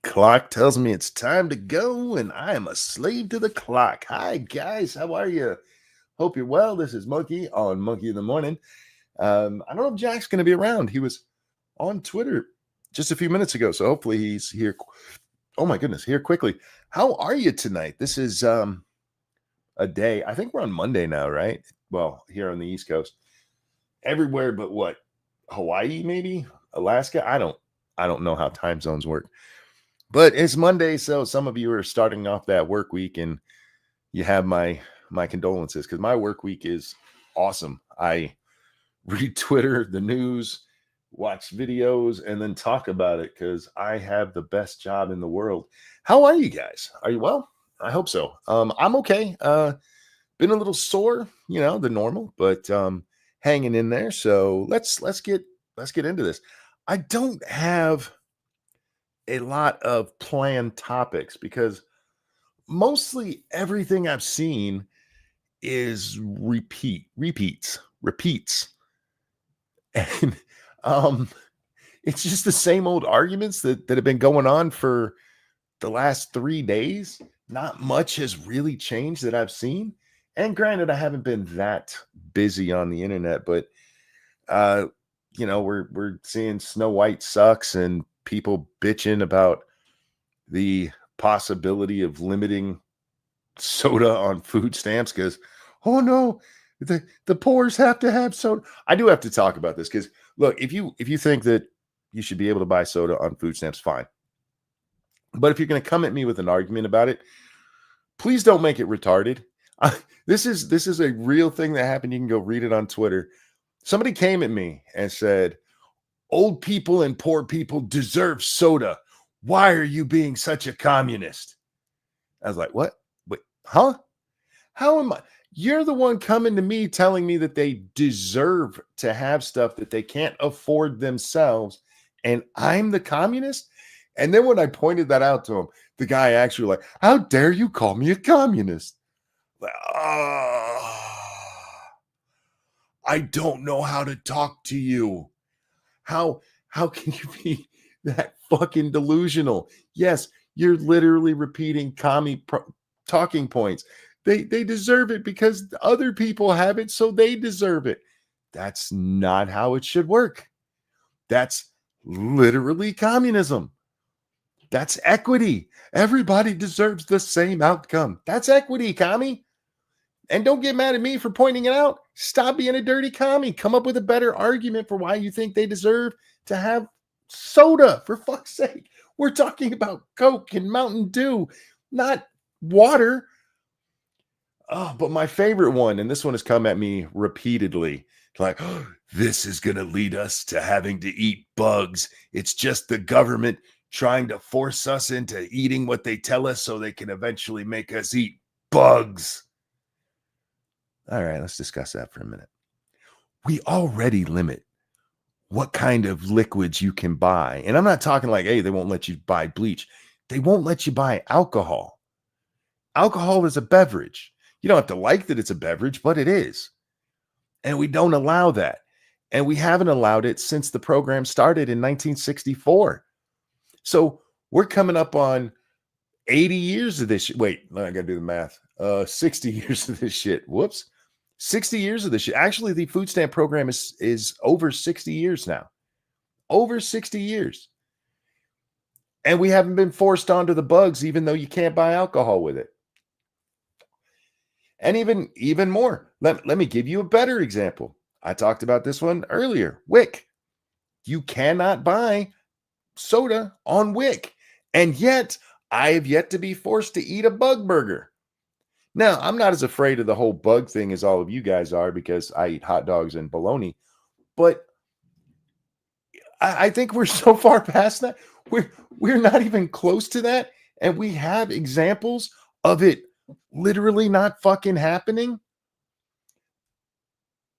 Clock tells me it's time to go, and I am a slave to the clock. Hi, guys. How are you? Hope you're well. This is Monkey on Monkey in the Morning. I don't know if Jack's going to be around. He was on Twitter just a few minutes ago, so hopefully he's here. Oh, my goodness, here quickly. How are you tonight? This is a day. I think we're on Monday now, right? Well, here on the East Coast. Everywhere but what? Hawaii, maybe? Alaska? I don't know how time zones work. But it's Monday, so some of you are starting off that work week, and you have my condolences because my work week is awesome. I read Twitter, the news, watch videos, and then talk about it because I have the best job in the world. How are you guys? Are you well? I hope so. I'm okay. Been a little sore, the normal, but hanging in there. So let's get into this. I don't have a lot of planned topics because mostly everything I've seen is repeats. And um it's just the same old arguments that have been going on for the last 3 days. Not much has really changed that I've seen. And granted, I haven't been that busy on the internet, but uh we're seeing Snow White sucks and people bitching about the possibility of limiting soda on food stamps because, oh no, the poors have to have soda. I do have to talk about this because look, if you think that you should be able to buy soda on food stamps, fine. But if you're going to come at me with an argument about it, please don't make it retarded. This is a real thing that happened. You can go read it on Twitter. Somebody came at me and said, "Old people and poor people deserve soda. Why are you being such a communist?" I was like, "What? Wait, huh? How am I?" You're the one coming to me telling me that they deserve to have stuff that they can't afford themselves, and I'm the communist? And then when I pointed that out to him, the guy actually like, "How dare you call me a communist?" Like, I don't know how to talk to you. How can you be that fucking delusional? Yes, you're literally repeating talking points. They deserve it because other people have it, so they deserve it. That's not how it should work. That's literally communism. That's equity. Everybody deserves the same outcome. That's equity, commie. And don't get mad at me for pointing it out. Stop being a dirty commie. Come up with a better argument for why you think they deserve to have soda, for fuck's sake. We're talking about Coke and Mountain Dew, not water. Oh, but my favorite one, and this one has come at me repeatedly, like, "Oh, this is going to lead us to having to eat bugs. It's just the government trying to force us into eating what they tell us so they can eventually make us eat bugs." All right, let's discuss that for a minute. We already limit what kind of liquids you can buy. And I'm not talking like, hey, they won't let you buy bleach. They won't let you buy alcohol. Alcohol is a beverage. You don't have to like that it's a beverage, but it is. And we don't allow that. And we haven't allowed it since the program started in 1964. So we're coming up on 80 years of this. Wait, I got to do the math. 60 years of this shit. Whoops. 60 years of this shit. Actually, the food stamp program is over 60 years now. Over 60 years. And we haven't been forced onto the bugs, even though you can't buy alcohol with it. And even more. Let me give you a better example. I talked about this one earlier. WIC. You cannot buy soda on WIC. And yet, I have yet to be forced to eat a bug burger. Now, I'm not as afraid of the whole bug thing as all of you guys are because I eat hot dogs and bologna. But I think we're so far past that. We're not even close to that. And we have examples of it literally not fucking happening.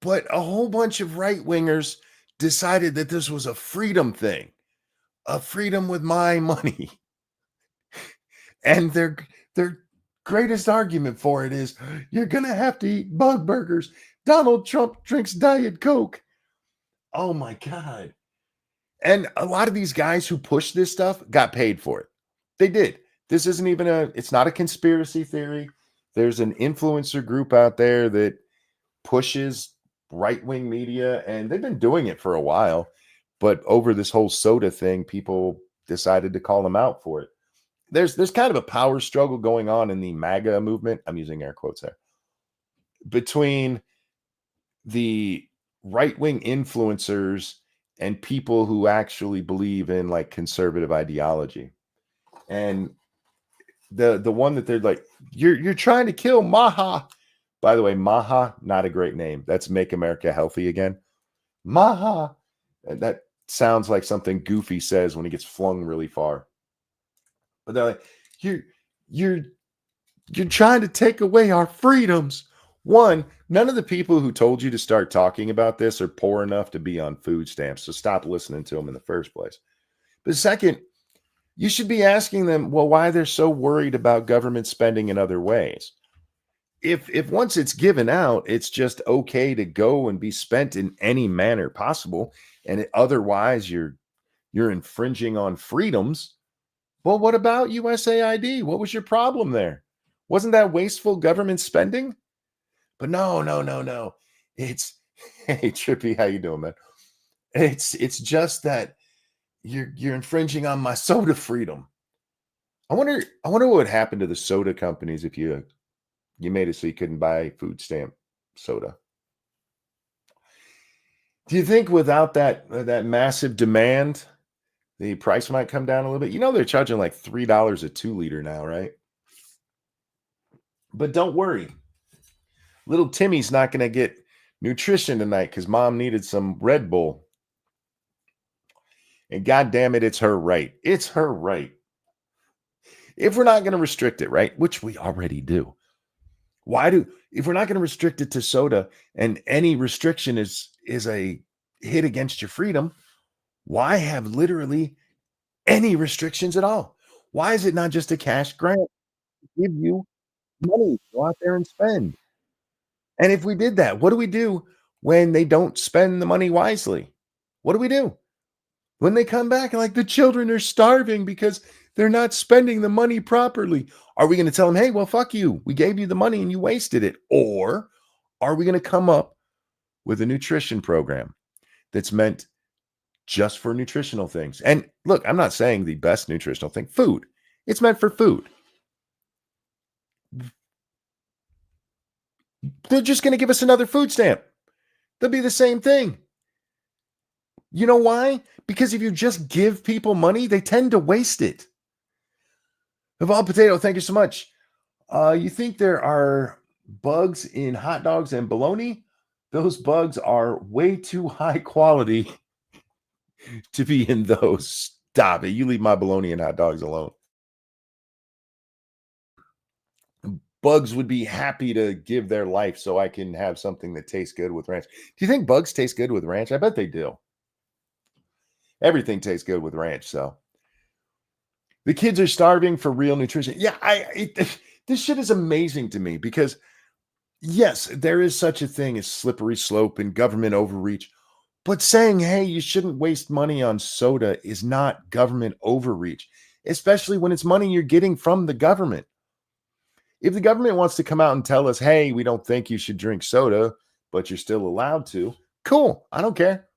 But a whole bunch of right-wingers decided that this was a freedom thing, a freedom with my money. And their greatest argument for it is you're going to have to eat bug burgers. Donald Trump drinks Diet Coke. Oh my God. And a lot of these guys who push this stuff got paid for it. They did. This isn't even it's not a conspiracy theory. There's an influencer group out there that pushes right-wing media, and they've been doing it for a while. But over this whole soda thing, people decided to call them out for it. There's kind of a power struggle going on in the MAGA movement. I'm using air quotes there, between the right-wing influencers and people who actually believe in like conservative ideology. And the one that they're like, you're trying to kill Maha. By the way, Maha, not a great name. That's Make America Healthy Again. Maha. And that sounds like something Goofy says when he gets flung really far. But they're like, you're trying to take away our freedoms. One, none of the people who told you to start talking about this are poor enough to be on food stamps, so stop listening to them in the first place. But second, you should be asking them, well, why they're so worried about government spending in other ways. If once it's given out, it's just okay to go and be spent in any manner possible, and otherwise you're infringing on freedoms. Well, what about USAID? What was your problem there? Wasn't that wasteful government spending? But no. It's hey Trippy, how you doing, man? It's just that you're infringing on my soda freedom. I wonder what would happen to the soda companies if you made it so you couldn't buy food stamp soda. Do you think without that massive demand, the price might come down a little bit? You know they're charging like $3 a 2-liter now, right? But don't worry. Little Timmy's not going to get nutrition tonight because mom needed some Red Bull. And God damn it, it's her right. It's her right. If we're not going to restrict it, right? Which we already do. If we're not going to restrict it to soda, and any restriction is a hit against your freedom, why have literally any restrictions at all? Why is it not just a cash grant to give you money? Go out there and spend. And if we did that, what do we do when they don't spend the money wisely? What do we do? When they come back and like the children are starving because they're not spending the money properly. Are we going to tell them, hey, well, fuck you. We gave you the money and you wasted it. Or are we going to come up with a nutrition program that's meant just for nutritional things? And look, I'm not saying the best nutritional thing, food. It's meant for food. They're just going to give us another food stamp. They'll be the same thing. You know why? Because if you just give people money, they tend to waste it. Evolved Potato, thank you so much. You think there are bugs in hot dogs and bologna? Those bugs are way too high quality to be in those. Stop it. You leave my bologna and hot dogs alone. Bugs would be happy to give their life so I can have something that tastes good with ranch. Do you think bugs taste good with ranch? I bet they do. Everything tastes good with ranch. So the kids are starving for real nutrition. Yeah, this shit is amazing to me because yes, there is such a thing as slippery slope and government overreach. But saying, hey, you shouldn't waste money on soda is not government overreach, especially when it's money you're getting from the government. If the government wants to come out and tell us, hey, we don't think you should drink soda, but you're still allowed to, cool. I don't care.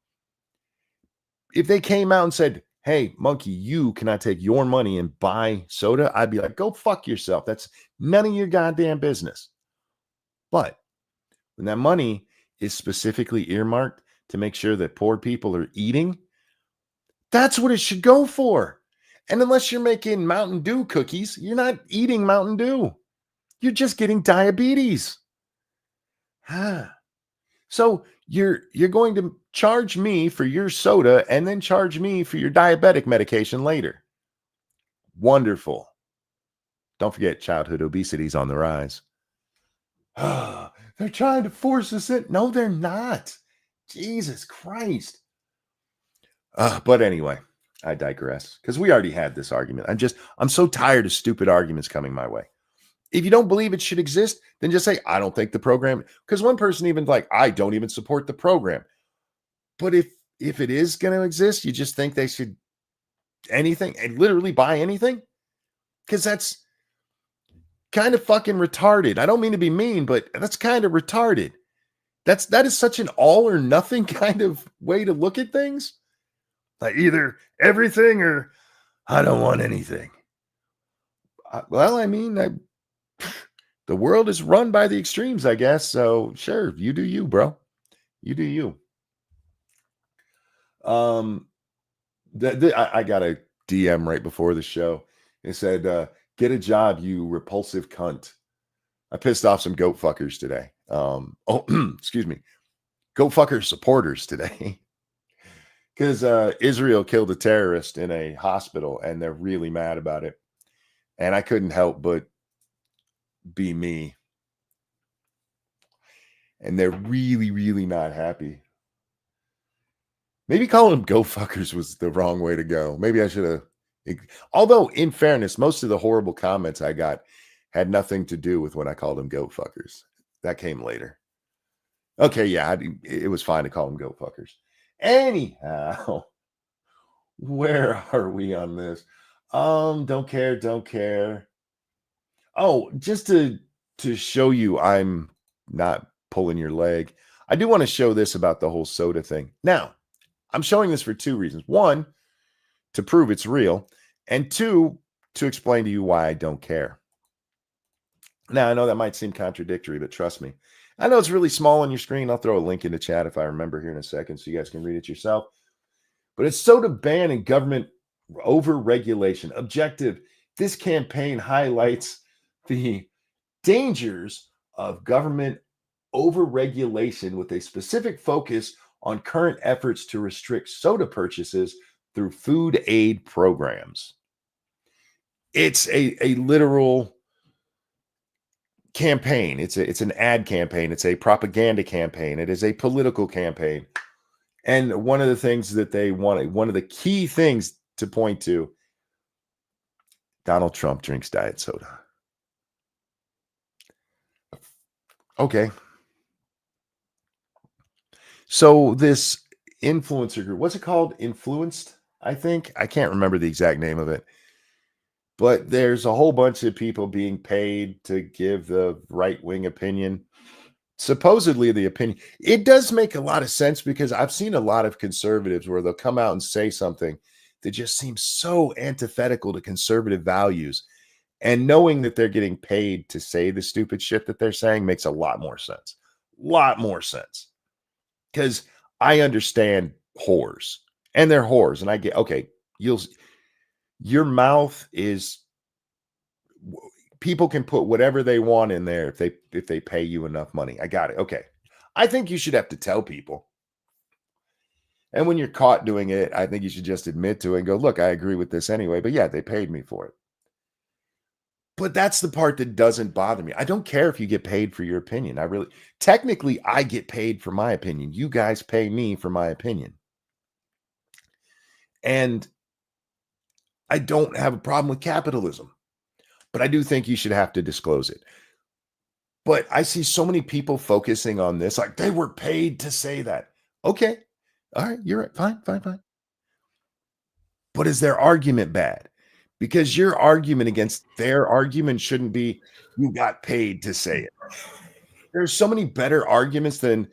If they came out and said, hey, monkey, you cannot take your money and buy soda, I'd be like, go fuck yourself. That's none of your goddamn business. But when that money is specifically earmarked to make sure that poor people are eating, that's what it should go for. And unless you're making Mountain Dew cookies, you're not eating Mountain Dew. You're just getting diabetes. So you're going to charge me for your soda and then charge me for your diabetic medication later. Wonderful. Don't forget, childhood obesity is on the rise. They're trying to force us in. No, they're not. Jesus Christ. But anyway, I digress because we already had this argument. I'm so tired of stupid arguments coming my way. If you don't believe it should exist, then just say, I don't think the program, because one person even like, I don't even support the program. But if it is going to exist, you just think they should anything and literally buy anything? because that's kind of fucking retarded. I don't mean to be mean, but that's kind of retarded. That is such an all or nothing kind of way to look at things. Like either everything or I don't want anything. Well, I mean, the world is run by the extremes, I guess. So sure, you do you, bro. You do you. I got a DM right before the show. It said, "Get a job, you repulsive cunt." I pissed off some goat fuckers today. Excuse me, goat fucker supporters today, because Israel killed a terrorist in a hospital, and they're really mad about it. And I couldn't help but be me. And they're really, really not happy. Maybe calling them go fuckers was the wrong way to go. Maybe I should have. Although, in fairness, most of the horrible comments I got had nothing to do with when I called them goat fuckers. That came later. Okay, yeah, it was fine to call them goat fuckers. Anyhow, where are we on this? Don't care. Oh, just to show you I'm not pulling your leg. I do want to show this about the whole soda thing. Now, I'm showing this for two reasons. One, to prove it's real, and two, to explain to you why I don't care. Now, I know that might seem contradictory, but trust me. I know it's really small on your screen. I'll throw a link in the chat if I remember here in a second so you guys can read it yourself. But it's soda ban and government over-regulation. Objective, this campaign highlights the dangers of government over-regulation with a specific focus on current efforts to restrict soda purchases through food aid programs. It's a literal campaign. It's an ad campaign. It's a propaganda campaign. It is a political campaign. And one of the things that they want, one of the key things to point to, Donald Trump drinks diet soda. Okay. So this influencer group, what's it called? Influenced, I think. I can't remember the exact name of it. But there's a whole bunch of people being paid to give the right-wing opinion. Supposedly the opinion. It does make a lot of sense because I've seen a lot of conservatives where they'll come out and say something that just seems so antithetical to conservative values. And knowing that they're getting paid to say the stupid shit that they're saying makes a lot more sense. Lot more sense. Because I understand whores. And they're whores. And I get, okay, your mouth is, people can put whatever they want in there if they pay you enough money. I got it. Okay. I think you should have to tell people. And when you're caught doing it, I think you should just admit to it and go, look, I agree with this anyway. But yeah, they paid me for it. But that's the part that doesn't bother me. I don't care if you get paid for your opinion. Technically, I get paid for my opinion. You guys pay me for my opinion. And I don't have a problem with capitalism, but I do think you should have to disclose it. But I see so many people focusing on this, like they were paid to say that. Okay. All right. You're right. Fine. But is their argument bad? Because your argument against their argument shouldn't be you got paid to say it. There's so many better arguments than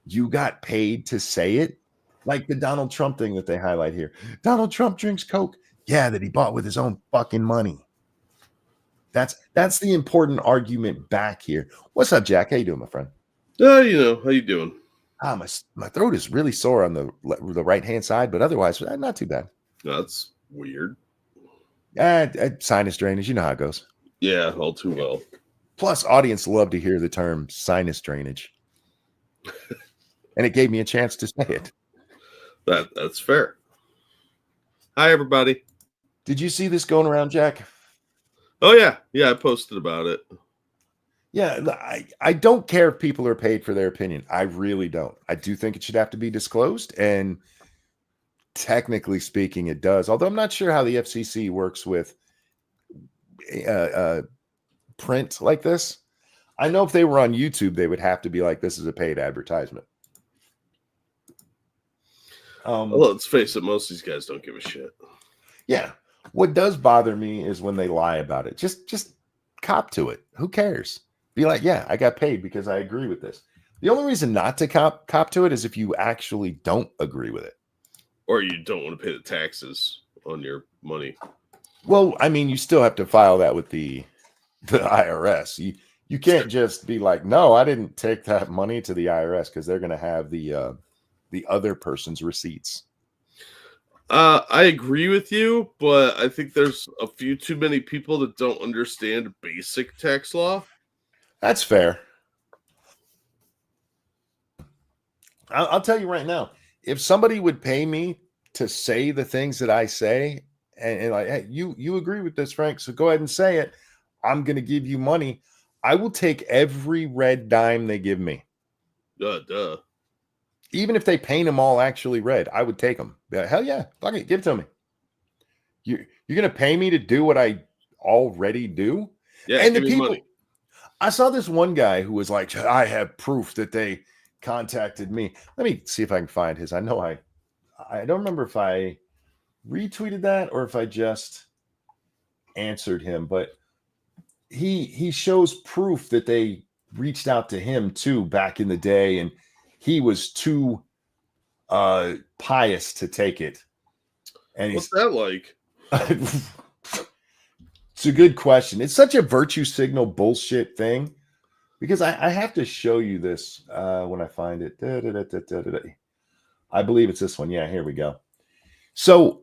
you got paid to say it. Like the Donald Trump thing that they highlight here. Donald Trump drinks Coke. Yeah, that he bought with his own fucking money. That's the important argument back here. What's up, Jack? How you doing, my friend? How you doing? My throat is really sore on the right-hand side, but otherwise, not too bad. That's weird. Sinus drainage, you know how it goes. Yeah, all too well. Plus, audience love to hear the term sinus drainage. And it gave me a chance to say it. That's fair. Hi, everybody. Did you see this going around, Jack? Oh, yeah. Yeah, I posted about it. Yeah, I don't care if people are paid for their opinion. I really don't. I do think it should have to be disclosed. And technically speaking, it does. Although I'm not sure how the FCC works with print like this. I know if they were on YouTube, they would have to be like, this is a paid advertisement. Well, let's face it, most of these guys don't give a shit. Yeah. What does bother me is when they lie about it. Just cop to it. Who cares? Be like, yeah, I got paid because I agree with this. The only reason not to cop to it is if you actually don't agree with it. Or you don't want to pay the taxes on your money. Well, I mean, you still have to file that with the IRS. You can't just be like, no, I didn't take that money to the IRS, because they're going to have the other person's receipts. I agree with you, but I think there's a few too many people that don't understand basic tax law. That's fair. I'll tell you right now, if somebody would pay me to say the things that I say, and like, hey, you agree with this, Frank, so go ahead and say it. I'm going to give you money. I will take every red dime they give me. Duh. Even if they paint them all actually red, I would take them. Hell yeah, fuck it, give it to me. You're going to pay me to do what I already do? Yeah, And the give me people, money. I saw this one guy who was like, I have proof that they contacted me. Let me see if I can find his. I know I don't remember if I retweeted that or if I just answered him, but he shows proof that they reached out to him too back in the day, and he was too pious to take it. And What's that like? It's a good question. It's such a virtue signal bullshit thing, because I have to show you this when I find it. I believe it's this one. Yeah, here we go. So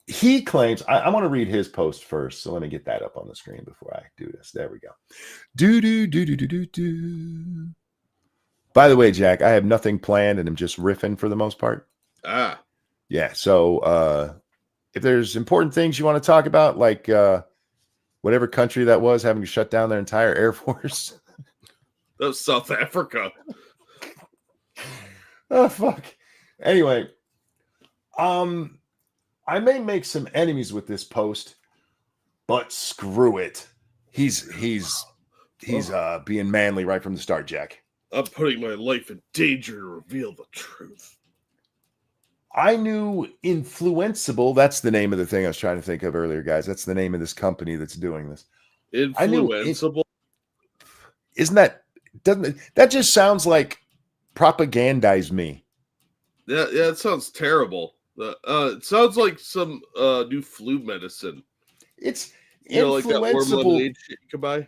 he claims, I want to read his post first. So let me get that up on the screen before I do this. There we go. Do. By the way, Jack, I have nothing planned and I'm just riffing for the most part. Yeah. So if there's important things you want to talk about, like whatever country that was having to shut down their entire air force. That was South Africa. Oh, fuck. Anyway, I may make some enemies with this post, but screw it. He's being manly right from the start, Jack. I'm putting my life in danger to reveal the truth. I knew Influenceable. That's the name of the thing I was trying to think of earlier, guys. That's the name of this company that's doing this. Influenceable? Doesn't that just sounds like propagandize me? Yeah, it sounds terrible. It sounds like some new flu medicine. It's like that warm lemonade shit you can buy.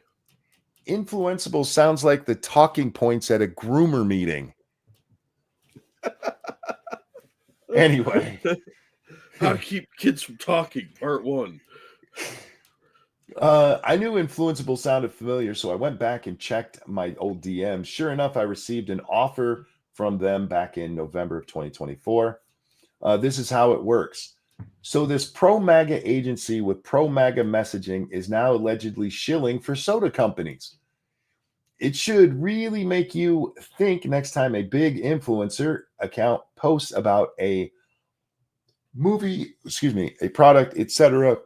Influenceable sounds like the talking points at a groomer meeting. Anyway, how to keep kids from talking, part 1. I knew Influenceable sounded familiar, so I went back and checked my old DMs. Sure enough, I received an offer from them back in November of 2024. This is how it works. So this pro-MAGA agency with pro-MAGA messaging is now allegedly shilling for soda companies. It should really make you think next time a big influencer account posts about a movie, a product, etc.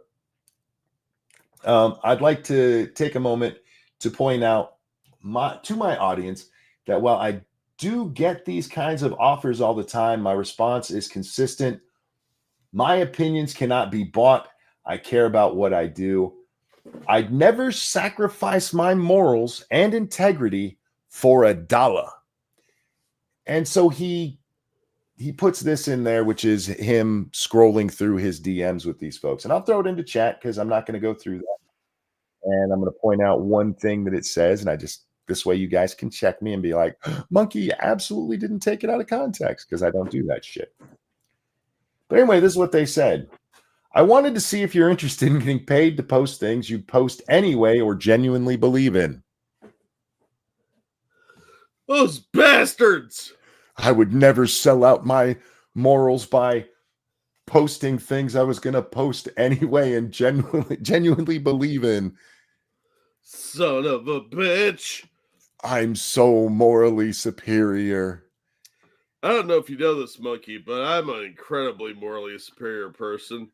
I'd like to take a moment to point out to my audience that while I do get these kinds of offers all the time, my response is consistent. My opinions cannot be bought. I care about what I do. I'd never sacrifice my morals and integrity for $1. And so he puts this in there, which is him scrolling through his DMs with these folks. And I'll throw it into chat because I'm not going to go through that. And I'm going to point out one thing that it says. And this way you guys can check me and be like, Monkey absolutely didn't take it out of context, because I don't do that shit. But anyway, this is what they said. I wanted to see if you're interested in getting paid to post things you post anyway or genuinely believe in. Those bastards! I would never sell out my morals by posting things I was going to post anyway and genuinely believe in. Son of a bitch. I'm so morally superior. I don't know if you know this, Monkey, but I'm an incredibly morally superior person.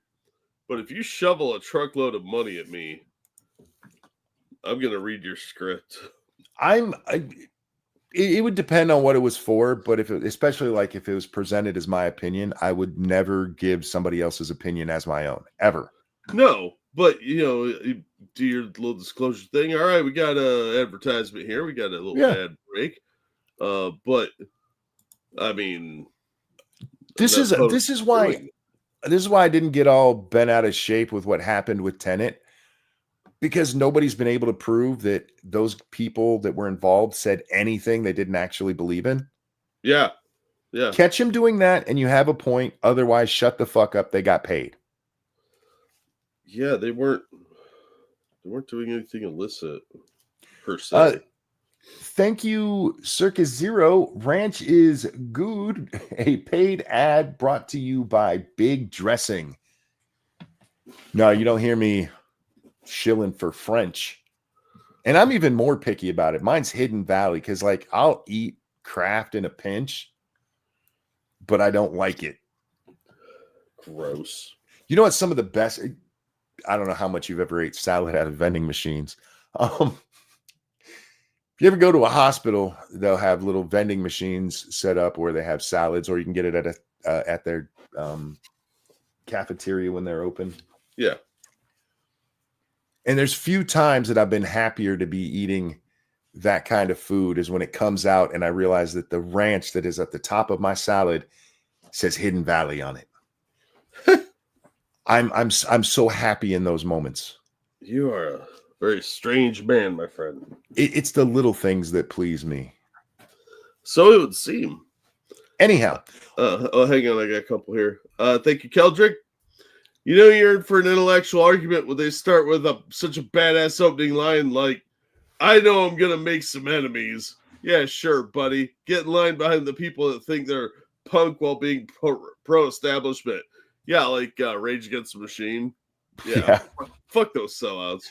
But if you shovel a truckload of money at me, I'm going to read your script. It would depend on what it was for, but especially like if it was presented as my opinion, I would never give somebody else's opinion as my own, ever. No, but you do your little disclosure thing. All right, we got a advertisement here. We got a little Yeah. ad break. But I mean, This is why I didn't get all bent out of shape with what happened with Tenet, because nobody's been able to prove that those people that were involved said anything they didn't actually believe in. Yeah. Catch him doing that, and you have a point. Otherwise, shut the fuck up. They got paid. Yeah, they weren't doing anything illicit per se. Thank you, Circus Zero. Ranch is good. A paid ad brought to you by Big Dressing. No, you don't hear me shilling for French. And I'm even more picky about it. Mine's Hidden Valley, because like I'll eat Kraft in a pinch, but I don't like it. Gross. You know what's some of the best? I don't know how much you've ever ate salad out of vending machines. If you ever go to a hospital, they'll have little vending machines set up where they have salads, or you can get it at their cafeteria when they're open. Yeah. And there's few times that I've been happier to be eating that kind of food is when it comes out and I realize that the ranch that is at the top of my salad says Hidden Valley on it. I'm so happy in those moments. You are a very strange man, my friend. It's the little things that please me. So it would seem. Anyhow. Hang on. I got a couple here. Thank you, Keldrick. You know you're in for an intellectual argument when they start with such a badass opening line like, I know I'm going to make some enemies. Yeah, sure, buddy. Get in line behind the people that think they're punk while being pro-establishment. Yeah, like Rage Against the Machine. Yeah. Fuck those sellouts.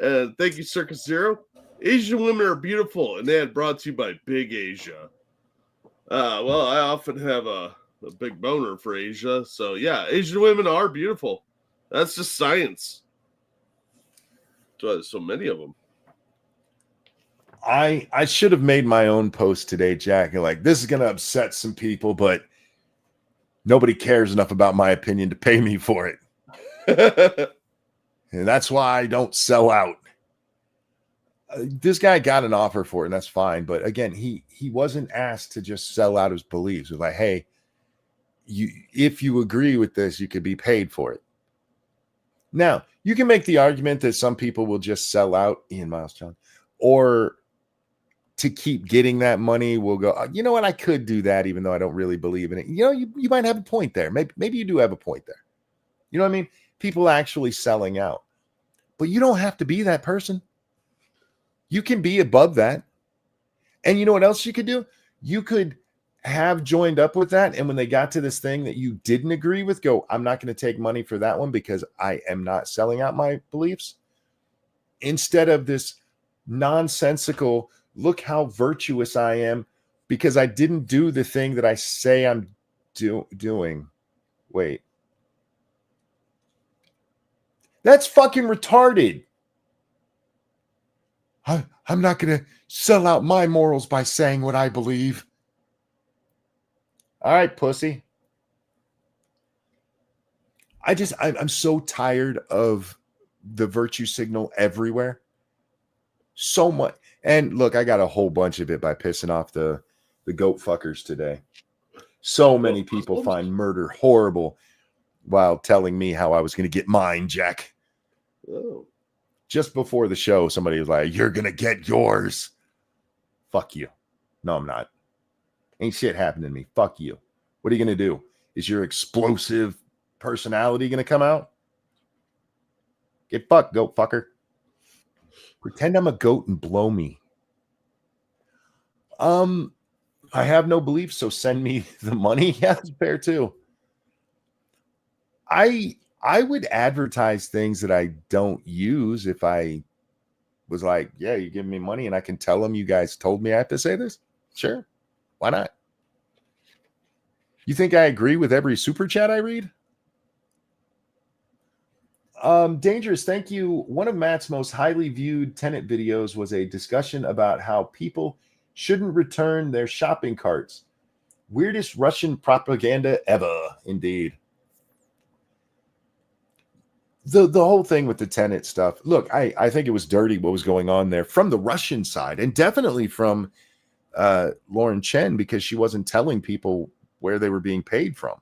And thank you, Circus Zero. Asian women are beautiful, and they had brought to you by Big Asia. Well, I often have a big boner for Asia. So, yeah, Asian women are beautiful. That's just science. That's why there's so many of them. I should have made my own post today, Jack. And like, this is going to upset some people, but nobody cares enough about my opinion to pay me for it. And that's why I don't sell out. This guy got an offer for it, and that's fine. But again, he wasn't asked to just sell out his beliefs. It was like, hey, if you agree with this, you could be paid for it. Now, you can make the argument that some people will just sell out, Ian Miles John, or to keep getting that money will go, you know what, I could do that even though I don't really believe in it. You know, you might have a point there. Maybe you do have a point there. You know what I mean? People actually selling out. But you don't have to be that person. You can be above that. And you know what else you could do? You could have joined up with that. And when they got to this thing that you didn't agree with, go, I'm not going to take money for that one because I am not selling out my beliefs. Instead of this nonsensical, look how virtuous I am because I didn't do the thing that I say I'm doing. Wait. That's fucking retarded. I'm not going to sell out my morals by saying what I believe. All right, pussy. I'm so tired of the virtue signal everywhere. So much. And look, I got a whole bunch of it by pissing off the goat fuckers today. So many people find murder horrible while telling me how I was going to get mine, Jack. Oh. Just before the show, somebody was like, you're going to get yours. Fuck you. No, I'm not. Ain't shit happening to me. Fuck you. What are you going to do? Is your explosive personality going to come out? Get fucked, goat fucker. Pretend I'm a goat and blow me. I have no beliefs, so send me the money. Yeah, that's fair too. I would advertise things that I don't use if I was like, yeah, you give me money and I can tell them you guys told me I have to say this. Sure. Why not? You think I agree with every super chat I read? Dangerous, thank you. One of Matt's most highly viewed Tenet videos was a discussion about how people shouldn't return their shopping carts. Weirdest Russian propaganda ever, indeed. The whole thing with the tenant stuff. Look, I think it was dirty what was going on there from the Russian side, and definitely from Lauren Chen, because she wasn't telling people where they were being paid from.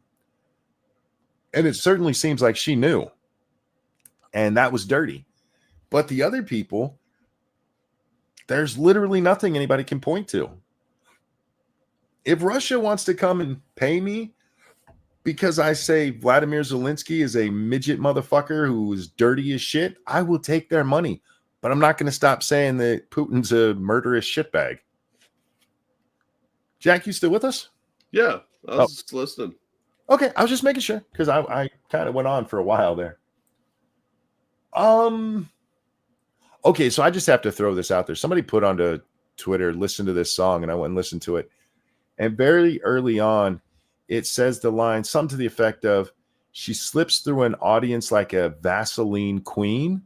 And it certainly seems like she knew. And that was dirty. But the other people, there's literally nothing anybody can point to. If Russia wants to come and pay me because I say Vladimir Zelensky is a midget motherfucker who is dirty as shit, I will take their money. But I'm not going to stop saying that Putin's a murderous shitbag. Jack, you still with us? Yeah, I was just listening. Okay, I was just making sure because I kind of went on for a while there. Okay, so I just have to throw this out there. Somebody put onto Twitter, listen to this song, and I went and listened to it. And very early on, it says the line, something to the effect of, she slips through an audience like a Vaseline queen.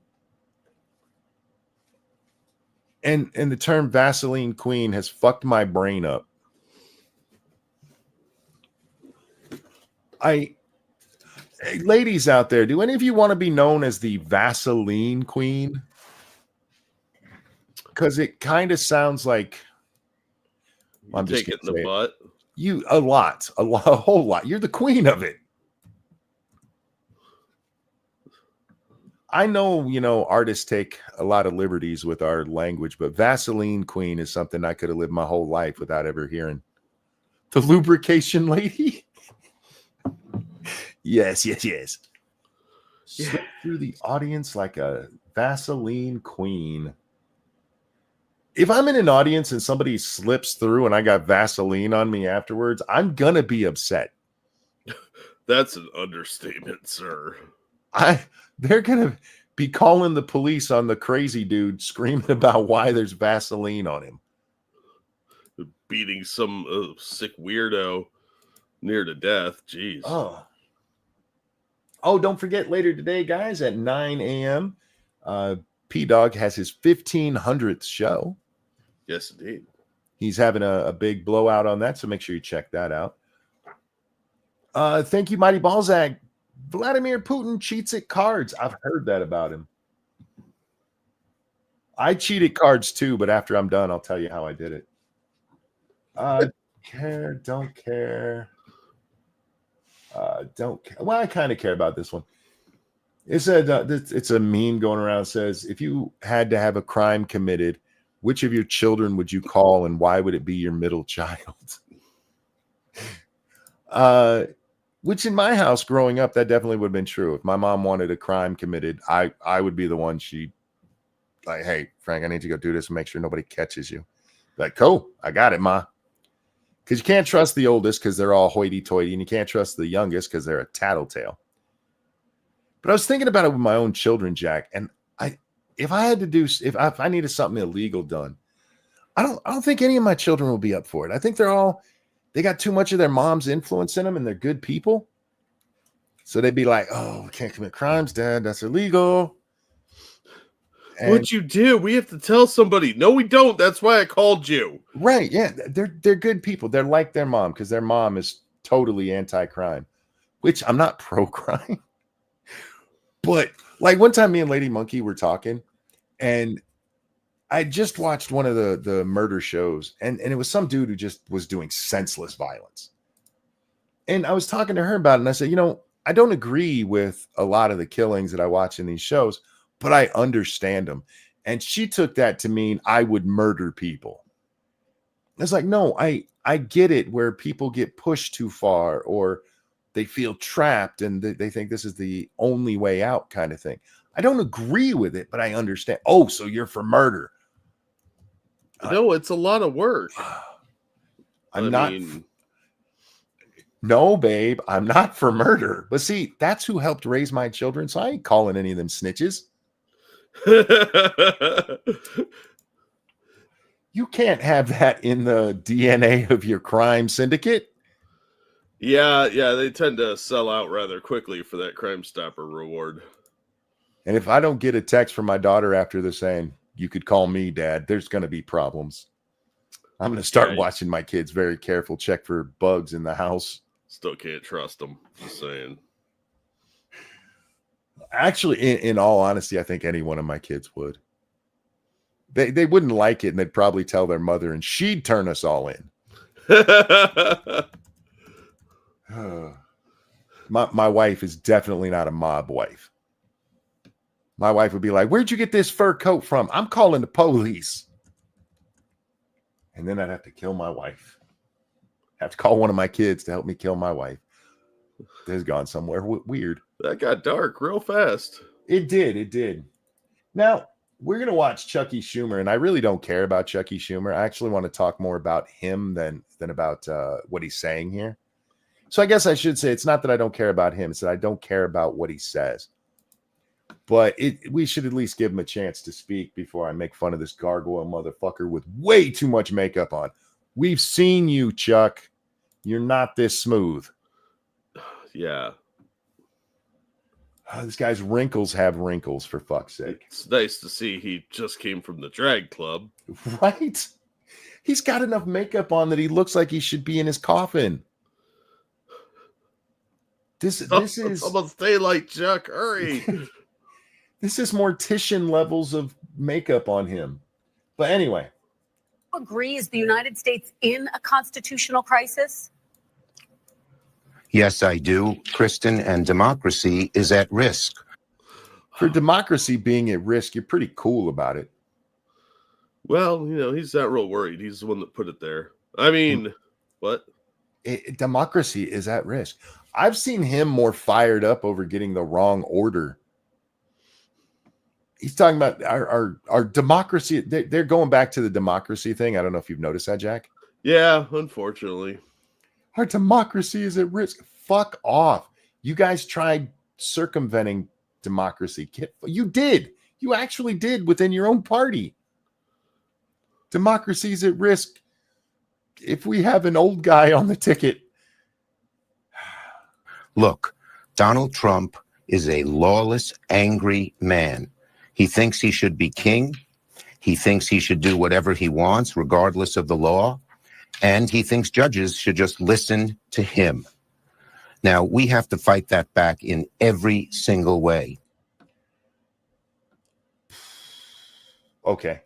And the term Vaseline queen has fucked my brain up. Hey, ladies out there, do any of you want to be known as the Vaseline queen? Because it kind of sounds like I'm just take it in the butt. You a whole lot. You're the queen of it. I know, artists take a lot of liberties with our language, but Vaseline queen is something I could have lived my whole life without ever hearing. The lubrication lady. Yes. Slip through the audience like a Vaseline queen. If I'm in an audience and somebody slips through and I got Vaseline on me afterwards, I'm gonna be upset. That's an understatement, sir. They're gonna be calling the police on the crazy dude screaming about why there's Vaseline on him. Beating some sick weirdo near to death. Jeez. Oh, don't forget later today, guys, at 9 a.m. P-Dog has his 1500th show. Yes, indeed. He's having a big blowout on that, so make sure you check that out. Thank you, Mighty Balzac. Vladimir Putin cheats at cards. I've heard that about him. I cheat at cards too, but after I'm done, I'll tell you how I did it. Don't care. Well, I kind of care about this one. It said it's a meme going around. It says, if you had to have a crime committed, which of your children would you call, and why would it be your middle child? Which in my house growing up, that definitely would have been true. If my mom wanted a crime committed, I would be the one she like, hey, Frank, I need to go do this and make sure nobody catches you. Like, cool, I got it, Ma. Because you can't trust the oldest because they're all hoity-toity, and you can't trust the youngest because they're a tattletale. But I was thinking about it with my own children, Jack, and if I needed something illegal done, I don't think any of my children will be up for it. I think they got too much of their mom's influence in them, and they're good people. So they'd be like, "Oh, we can't commit crimes, Dad. That's illegal." And what'd you do? We have to tell somebody. No, we don't. That's why I called you. Right? Yeah, they're good people. They're like their mom because their mom is totally anti-crime, which I'm not pro-crime. But like one time, me and Lady Monkey were talking, and I just watched one of the murder shows, and it was some dude who just was doing senseless violence. And I was talking to her about it, and I said, I don't agree with a lot of the killings that I watch in these shows, but I understand them. And she took that to mean I would murder people. It's like, no, I get it where people get pushed too far or they feel trapped and they think this is the only way out kind of thing. I don't agree with it, but I understand. Oh, so you're for murder. No, it's a lot of work. No, babe, I'm not for murder. But see, that's who helped raise my children, so I ain't calling any of them snitches. You can't have that in the DNA of your crime syndicate. Yeah, they tend to sell out rather quickly for that Crime Stopper reward. And if I don't get a text from my daughter after the saying, you could call me, Dad, there's going to be problems. I'm going to start Yeah. watching my kids very careful, check for bugs in the house. Still can't trust them. Just saying. Actually, in all honesty, I think any one of my kids would. They wouldn't like it, and they'd probably tell their mother, and she'd turn us all in. My wife is definitely not a mob wife. My wife would be like, "Where'd you get this fur coat from? I'm calling the police." And then I'd have to kill my wife. Have to call one of my kids to help me kill my wife. This has gone somewhere weird. That got dark real fast. It did. Now, we're going to watch Chucky Schumer, and I really don't care about Chucky Schumer. I actually want to talk more about him than about what he's saying here. So I guess I should say it's not that I don't care about him. It's that I don't care about what he says. But we should at least give him a chance to speak before I make fun of this gargoyle motherfucker with way too much makeup on. We've seen you, Chuck. You're not this smooth. Yeah. This guy's wrinkles have wrinkles, for fuck's sake. It's nice to see he just came from the drag club. Right? He's got enough makeup on that he looks like he should be in his coffin. This is almost daylight, Chuck. Hurry. This is Mortician levels of makeup on him. But anyway. Agree, is the United States in a constitutional crisis? Yes, I do, Kristen, and democracy is at risk. For democracy being at risk, you're pretty cool about it. Well, he's not real worried. He's the one that put it there. I mean, what? Democracy is at risk. I've seen him more fired up over getting the wrong order. He's talking about our democracy. They're going back to the democracy thing. I don't know if you've noticed that, Jack. Yeah, unfortunately. Our democracy is at risk. Fuck off. You guys tried circumventing democracy. You did. You actually did within your own party. Democracy is at risk if we have an old guy on the ticket. Look, Donald Trump is a lawless, angry man. He thinks he should be king. He thinks he should do whatever he wants, regardless of the law. And he thinks judges should just listen to him. Now, we have to fight that back in every single way. Okay.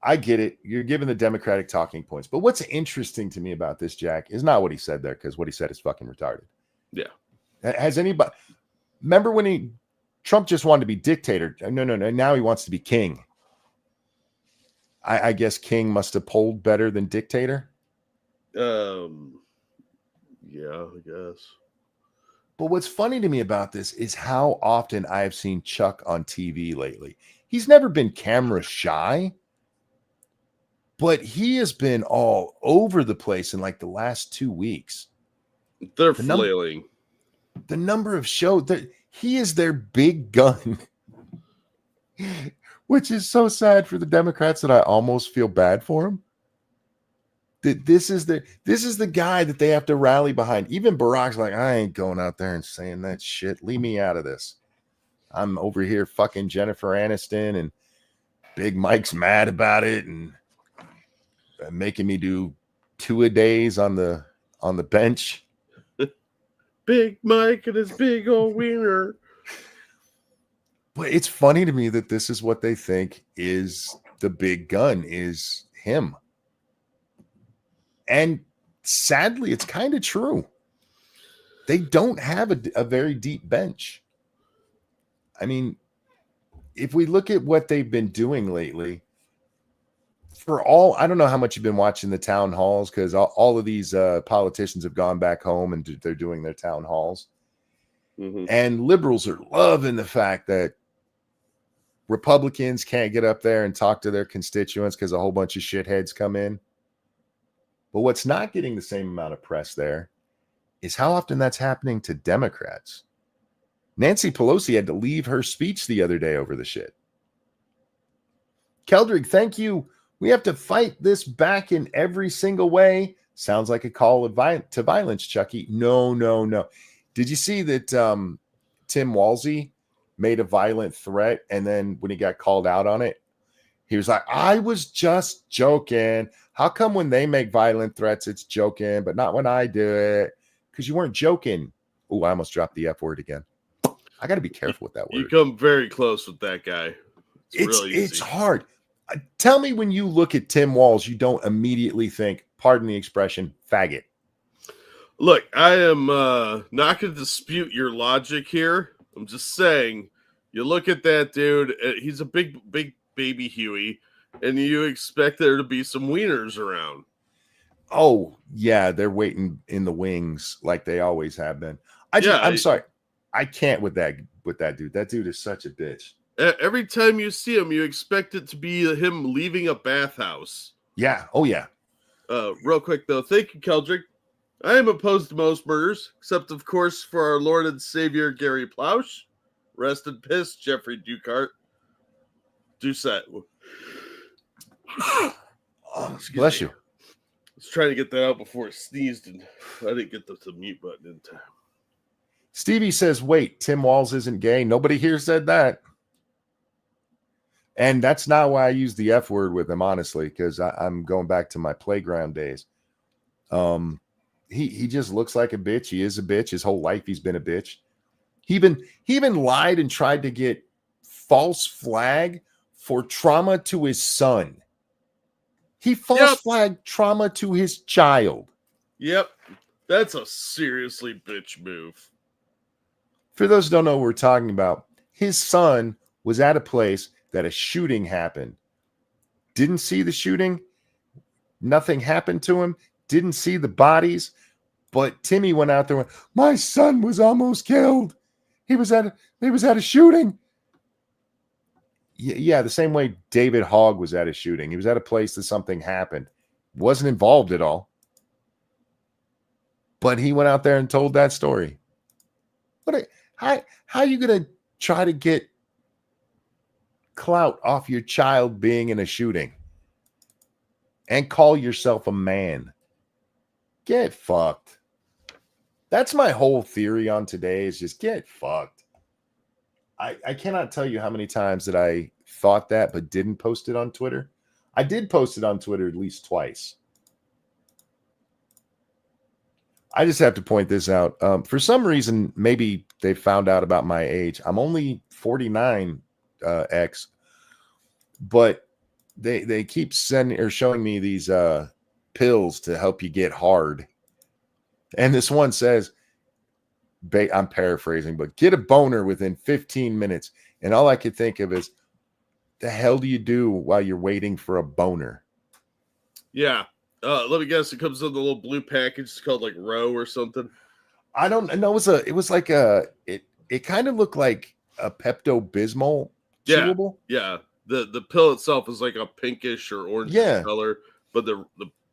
I get it. You're giving the Democratic talking points. But what's interesting to me about this, Jack, is not what he said there, because what he said is fucking retarded. Yeah. Has anybody... Remember when Trump just wanted to be dictator? No. Now he wants to be king. I guess king must have polled better than dictator. Yeah, I guess. But what's funny to me about this is how often I have seen Chuck on TV lately. He's never been camera shy, but he has been all over the place in like the last 2 weeks. They're flailing. The number of shows that he is their big gun. Which is so sad for the Democrats that I almost feel bad for him. This is the guy that they have to rally behind. Even Barack's like, I ain't going out there and saying that shit. Leave me out of this. I'm over here fucking Jennifer Aniston, and Big Mike's mad about it and making me do 2-a-days on the bench. Big Mike and his big old wiener. But it's funny to me that this is what they think is the big gun, is him. And sadly, it's kind of true. They don't have a very deep bench. I mean, if we look at what they've been doing lately, I don't know how much you've been watching the town halls, because all of these politicians have gone back home and they're doing their town halls. Mm-hmm. And liberals are loving the fact that Republicans can't get up there and talk to their constituents because a whole bunch of shitheads come in. But what's not getting the same amount of press there is how often that's happening to Democrats. Nancy Pelosi had to leave her speech the other day over the shit. Keldrick, thank you. We have to fight this back in every single way. Sounds like a call to violence, Chucky. No. Did you see that Tim Walzy made a violent threat, and then when he got called out on it, He was like, I was just joking. How come when they make violent threats, it's joking, but not when I do it? Because you weren't joking. Oh, I almost dropped the F word again. I got to be careful with that word. You come very close with that guy. It's hard. Tell me when you look at Tim Walz, you don't immediately think, pardon the expression, faggot. Look, I am not going to dispute your logic here. I'm just saying, you look at that dude, he's a big baby Huey, and you expect there to be some wieners around. Oh, yeah, they're waiting in the wings like they always have been. I'm sorry. I can't with that dude. That dude is such a bitch. Every time you see him, you expect it to be him leaving a bathhouse. Yeah. Oh, yeah. Real quick, though. Thank you, Keldrick. I am opposed to most murders, except, of course, for our Lord and Savior, Gary Plausch. Rest in piss, Jeffrey Dukart. Doucette. Bless you. I was trying to get that out before it sneezed, and I didn't get the mute button in time. Stevie says, wait, Tim Walz isn't gay. Nobody here said that. And that's not why I use the F word with him, honestly, because I'm going back to my playground days. He just looks like a bitch. He is a bitch. His whole life he's been a bitch. He even lied and tried to get false flag for trauma to his son. He false flagged trauma to his child. Yep. That's a seriously bitch move. For those who don't know what we're talking about, his son was at a place that a shooting happened. Didn't see the shooting. Nothing happened to him. Didn't see the bodies. But Timmy went out there and went, my son was almost killed. He was at a shooting. Yeah, the same way David Hogg was at a shooting. He was at a place that something happened. Wasn't involved at all. But he went out there and told that story. How are you going to try to get clout off your child being in a shooting and call yourself a man? Get fucked. That's my whole theory on today, is just get fucked. I cannot tell you how many times that I thought that but didn't post it on Twitter. I did post it on Twitter at least twice. I just have to point this out. For some reason, maybe they found out about my age. I'm only 49, X, but they keep sending or showing me these pills to help you get hard. And this one says, I'm paraphrasing, but get a boner within 15 minutes. And all I could think of is, the hell do you do while you're waiting for a boner? Yeah. Let me guess. It comes in the little blue package. It's called like Row or something. I don't know. It kind of looked like a Pepto-Bismol chewable. Yeah. The pill itself is like a pinkish or orange color, but the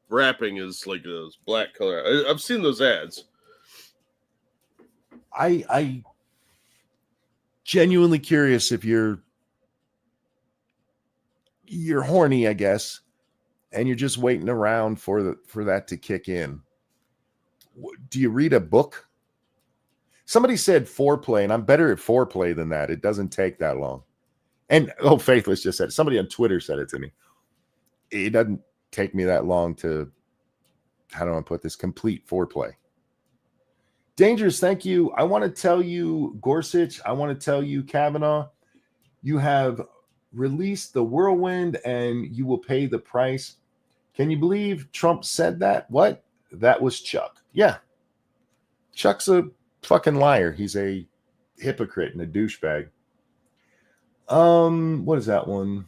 wrapping is like a black color. I've seen those ads. I genuinely curious if you're horny, I guess, and you're just waiting around for that to kick in. Do you read a book? Somebody said foreplay, and I'm better at foreplay than that. It doesn't take that long. And Faithless just said it. Somebody on Twitter said it to me. It doesn't take me that long to, how do I put this, complete foreplay. Dangerous, thank you. I want to tell you, Gorsuch, I want to tell you, Kavanaugh, you have released the whirlwind and you will pay the price. Can you believe Trump said that? What? That was Chuck. Yeah. Chuck's a fucking liar. He's a hypocrite and a douchebag. What is that one?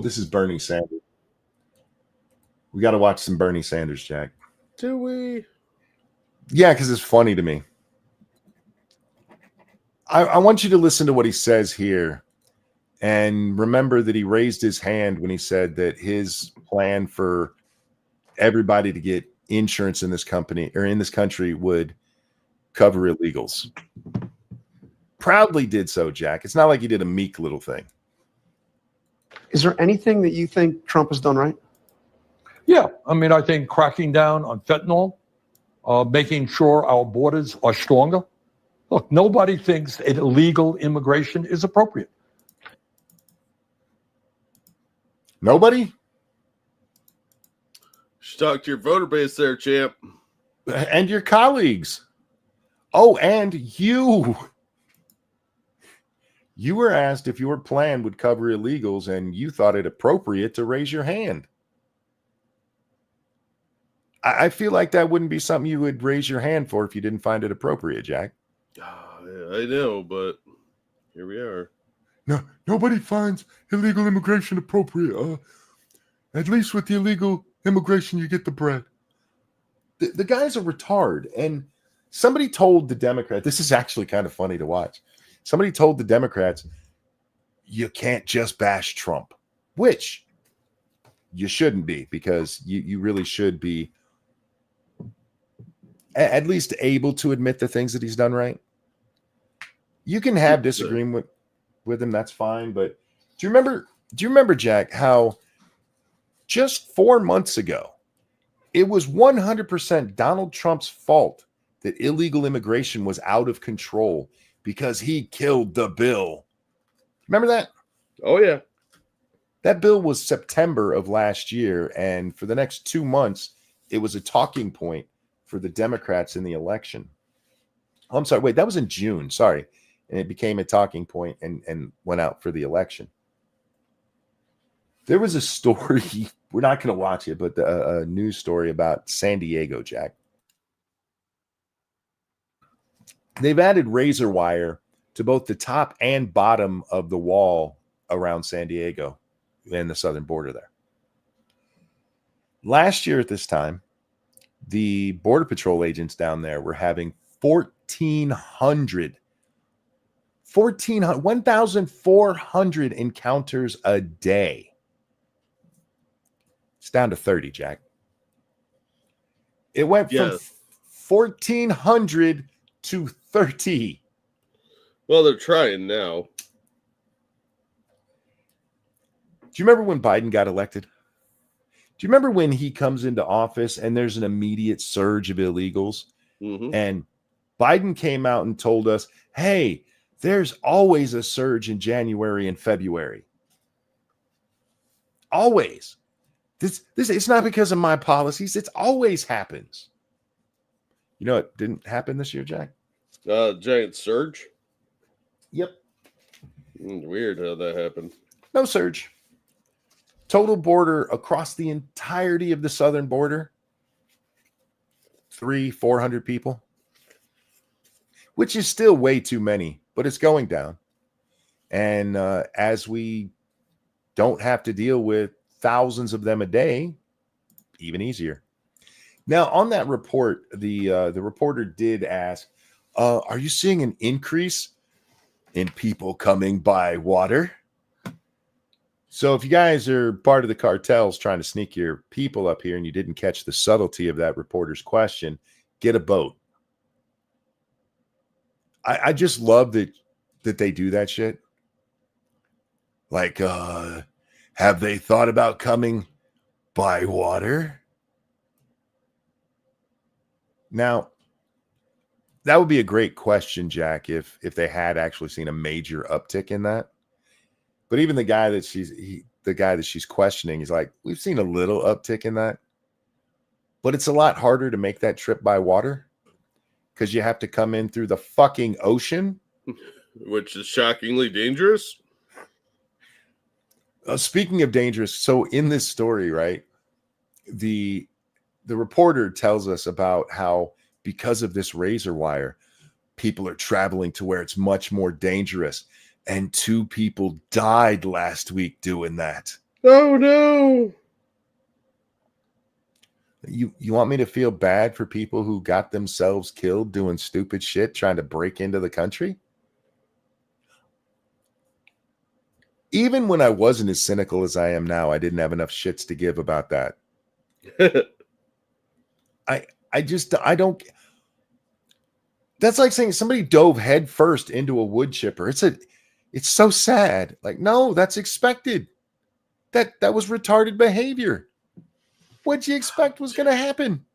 This is Bernie Sanders. We got to watch some Bernie Sanders, Jack. Do we? Yeah, because it's funny to me. I want you to listen to what he says here and remember that he raised his hand when he said that his plan for everybody to get insurance in this company or in this country would cover illegals. Proudly did so, Jack. It's not like he did a meek little thing. Is there anything that you think Trump has done right? Yeah, I mean, I think cracking down on fentanyl, making sure our borders are stronger, Look, nobody thinks that illegal immigration is appropriate. Nobody? Should talk to your voter base there, champ. And your colleagues. Oh, and you. You were asked if your plan would cover illegals, and you thought it appropriate to raise your hand. I feel like that wouldn't be something you would raise your hand for if you didn't find it appropriate, Jack. Yeah, I know, but here we are. No, nobody finds illegal immigration appropriate. At least with the illegal immigration, you get the bread. The guy's a retard. And somebody told the Democrat, this is actually kind of funny to watch. Somebody told the Democrats, you can't just bash Trump, which you shouldn't be, because you really should be at least able to admit the things that he's done right. You can have disagreement with him, that's fine. But do you remember, Jack, how just 4 months ago, it was 100% Donald Trump's fault that illegal immigration was out of control because he killed the bill. Remember that? Oh, yeah. That bill was September of last year, and for the next 2 months, it was a talking point for the Democrats in the election. Oh, I'm sorry. Wait, that was in June. Sorry. And it became a talking point and went out for the election. There was a story, we're not going to watch it, but a news story about San Diego, Jack. They've added razor wire to both the top and bottom of the wall around San Diego and the southern border there. Last year at this time, the Border Patrol agents down there were having 1,400 encounters a day. It's down to 30, Jack. It went from 1,400 to 30. Well, they're trying now. Do you remember when Biden got elected? Do you remember when he comes into office and there's an immediate surge of illegals? Mm-hmm. And Biden came out and told us, hey, there's always a surge in January and February. Always. This it's not because of my policies. It always happens. You know, it didn't happen this year, Jack. Giant surge. Yep. Weird how that happened. No surge. Total border across the entirety of the southern border, 300-400 people, which is still way too many, but it's going down. And as we don't have to deal with thousands of them a day, even easier. Now, on that report, the reporter did ask, are you seeing an increase in people coming by water? So if you guys are part of the cartels trying to sneak your people up here and you didn't catch the subtlety of that reporter's question, get a boat. I just love that they do that shit. Like, have they thought about coming by water? Now, that would be a great question, Jack, if they had actually seen a major uptick in that. But even the guy that she's questioning, he's like, we've seen a little uptick in that. But it's a lot harder to make that trip by water because you have to come in through the fucking ocean. Which is shockingly dangerous. Speaking of dangerous, so in this story, right, the reporter tells us about how because of this razor wire, people are traveling to where it's much more dangerous. And 2 people died last week doing that. Oh, no. You want me to feel bad for people who got themselves killed doing stupid shit, trying to break into the country? Even when I wasn't as cynical as I am now, I didn't have enough shits to give about that. I don't. That's like saying somebody dove head first into a wood chipper. It's so sad. Like, no, that's expected. That was retarded behavior. What'd you expect was going to happen?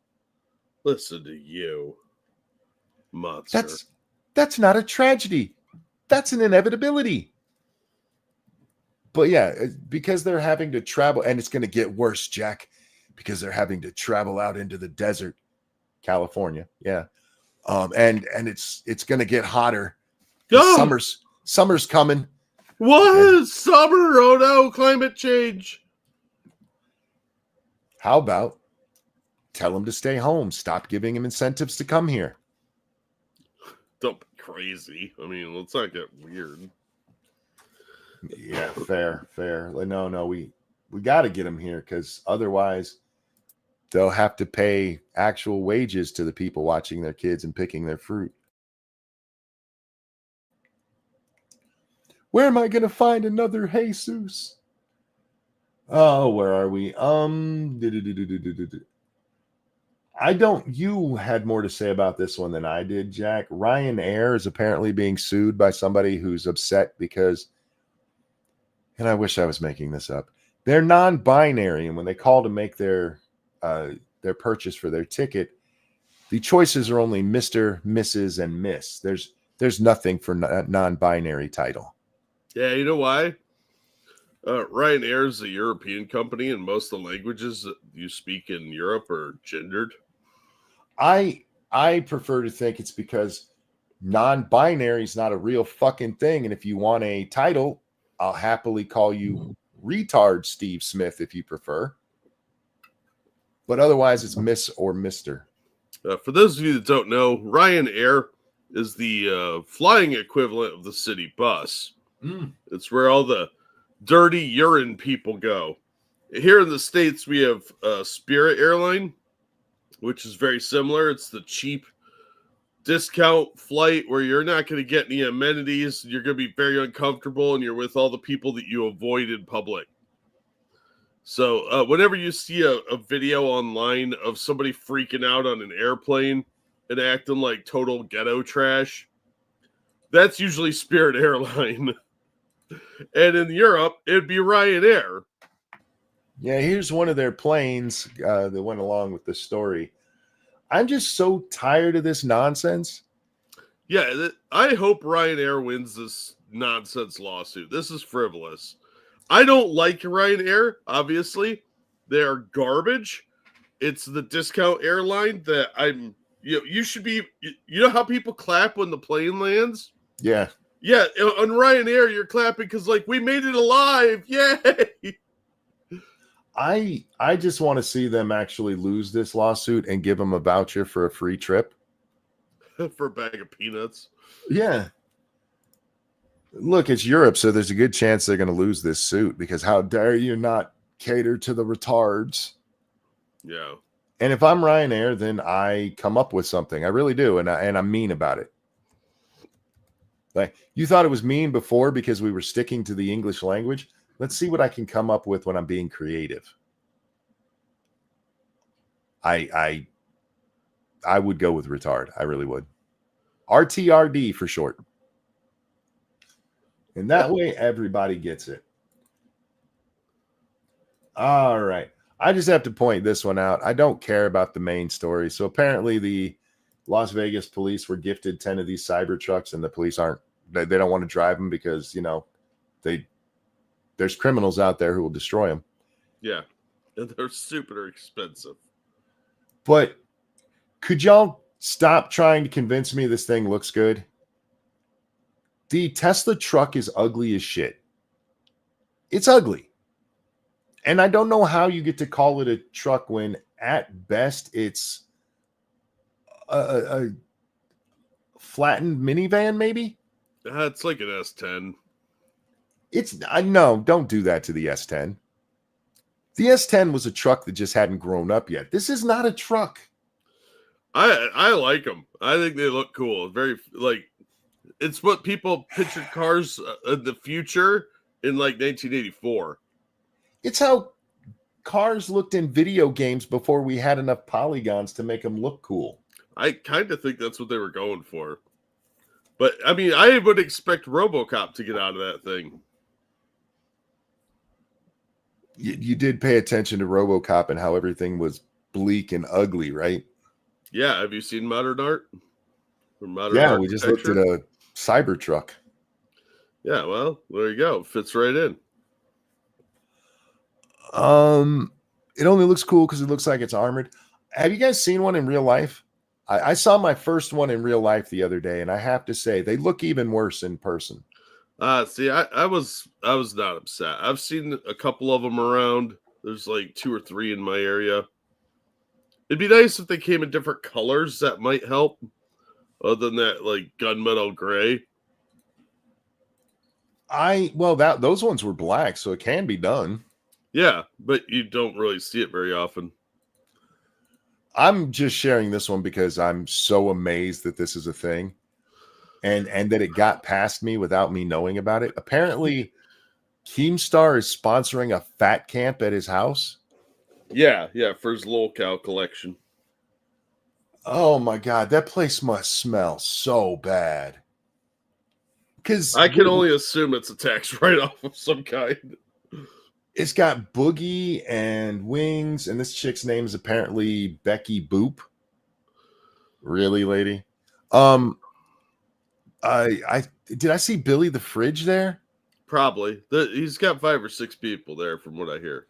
Listen to you, monster. That's not a tragedy. That's an inevitability. But yeah, because they're having to travel, and it's going to get worse, Jack, because they're having to travel out into the desert, California. Yeah. And it's going to get hotter. Go. Summer's coming. What? Summer? Oh no, climate change. How about tell them to stay home? Stop giving them incentives to come here. Don't be crazy. I mean, let's not get weird. Yeah, fair. No, we got to get them here because otherwise they'll have to pay actual wages to the people watching their kids and picking their fruit. Where am I going to find another Jesus? Oh, where are we? You had more to say about this one than I did, Jack. Ryanair is apparently being sued by somebody who's upset because, and I wish I was making this up, they're non-binary, and when they call to make their purchase for their ticket, the choices are only Mr., Mrs., and Miss. There's nothing for non-binary title. Yeah, you know why? Ryanair is a European company, and most of the languages that you speak in Europe are gendered. I prefer to think it's because non-binary is not a real fucking thing, and if you want a title, I'll happily call you retard Steve Smith if you prefer. But otherwise, it's Miss or Mister. For those of you that don't know, Ryanair is the flying equivalent of the city bus. It's where all the dirty urine people go. Here in the States, we have Spirit Airline, which is very similar. It's the cheap discount flight where you're not going to get any amenities. You're going to be very uncomfortable, and you're with all the people that you avoid in public. So whenever you see a video online of somebody freaking out on an airplane and acting like total ghetto trash, that's usually Spirit Airline. And in Europe, it'd be Ryanair. Yeah, here's one of their planes that went along with the story. I'm just so tired of this nonsense. Yeah, I hope Ryanair wins this nonsense lawsuit. This is frivolous. I don't like Ryanair, obviously. They're garbage. It's the discount airline that you should be, you know how people clap when the plane lands? Yeah. Yeah, on Ryanair, you're clapping because, like, we made it alive. Yay! I just want to see them actually lose this lawsuit and give them a voucher for a free trip. For a bag of peanuts. Yeah. Look, it's Europe, so there's a good chance they're going to lose this suit because how dare you not cater to the retards? Yeah. And if I'm Ryanair, then I come up with something. I really do, and I'm mean about it. Like, you thought it was mean before because we were sticking to the English language. Let's see what I can come up with when I'm being creative. I would go with retard. I really would. RTRD for short. And that way everybody gets it. All right. I just have to point this one out. I don't care about the main story. So apparently the Las Vegas police were gifted 10 of these cyber trucks, and the police they don't want to drive them because, there's criminals out there who will destroy them. Yeah. And they're super expensive. But could y'all stop trying to convince me this thing looks good? The Tesla truck is ugly as shit. It's ugly. And I don't know how you get to call it a truck when at best it's a flattened minivan, maybe? It's like an S10. No, don't do that to the S10. The S10 was a truck that just hadn't grown up yet. This is not a truck. I like them. I think they look cool. Very, like, it's what people pictured cars in the future in, like, 1984. It's how cars looked in video games before we had enough polygons to make them look cool. I kind of think that's what they were going for. But, I mean, I would expect RoboCop to get out of that thing. You did pay attention to RoboCop and how everything was bleak and ugly, right? Yeah, have you seen Modern Art? For modern Yeah, we just looked at architecture. a Cybertruck. Yeah, well, there you go. Fits right in. It only looks cool because it looks like it's armored. Have you guys seen one in real life? I saw my first one in real life the other day, and I have to say they look even worse in person. See, I was not upset. I've seen a couple of them around. There's like 2 or 3 in my area. It'd be nice if they came in different colors. That might help. Other than that, like gunmetal gray. Those ones were black, so it can be done. Yeah, but you don't really see it very often. I'm just sharing this one because I'm so amazed that this is a thing, and that it got past me without me knowing about it. Apparently, Keemstar is sponsoring a fat camp at his house. Yeah, for his lol cow collection. Oh my god, that place must smell so bad. Because I can only assume it's a tax write-off of some kind. it's got Boogie and Wings, and this chick's name is apparently Becky Boop. Really, lady? I did I see Billy the Fridge there? Probably. He's got 5 or 6 people there, from what I hear.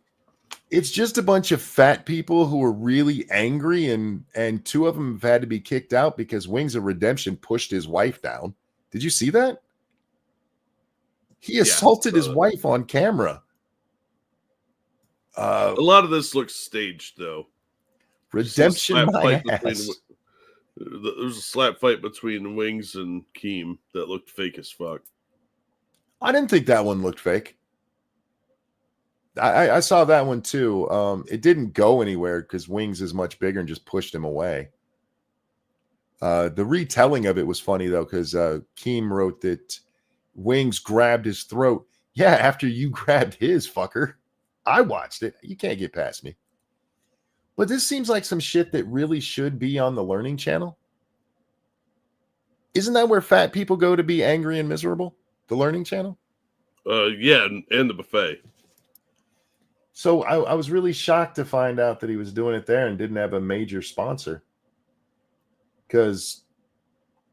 It's just a bunch of fat people who are really angry, and 2 of them have had to be kicked out because Wings of Redemption pushed his wife down. Did you see that? He assaulted his wife on camera. A lot of this looks staged, though. Redemption, my ass. There's a slap fight between Wings and Keem that looked fake as fuck. I didn't think that one looked fake. I saw that one too. It didn't go anywhere because Wings is much bigger and just pushed him away. The retelling of it was funny though, because Keem wrote that Wings grabbed his throat. Yeah, after you grabbed his, fucker. I watched it. You can't get past me. But this seems like some shit that really should be on the Learning Channel. Isn't that where fat people go to be angry and miserable? The Learning Channel? Yeah, and the buffet. So I was really shocked to find out that he was doing it there and didn't have a major sponsor. Because,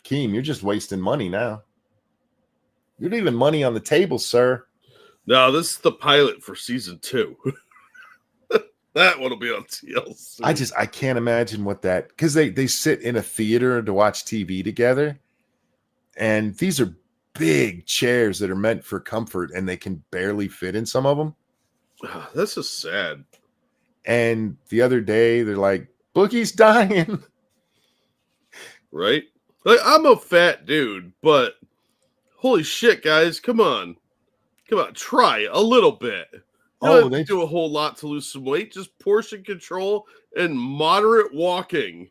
Keem, you're just wasting money now. You're leaving money on the table, sir. No, this is the pilot for season 2. That one will be on TLC. I can't imagine what that, because they sit in a theater to watch TV together, and these are big chairs that are meant for comfort, and they can barely fit in some of them. This is sad. And the other day, they're like, Boogie's dying. Right? Like, I'm a fat dude, but holy shit, guys, come on. Come on, try a little bit. You don't have to do a whole lot to lose some weight. Just portion control and moderate walking.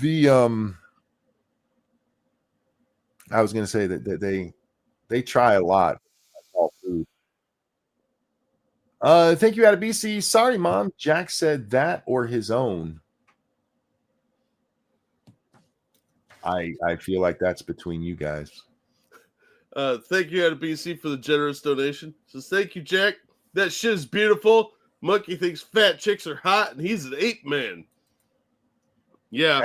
I was going to say that they try a lot. All food. Thank you, out of BC. Sorry, Mom. Jack said that or his own. I feel like that's between you guys. Thank you, out of BC, for the generous donation. Says, thank you, Jack. That shit is beautiful. Monkey thinks fat chicks are hot, and he's an ape man. Yeah.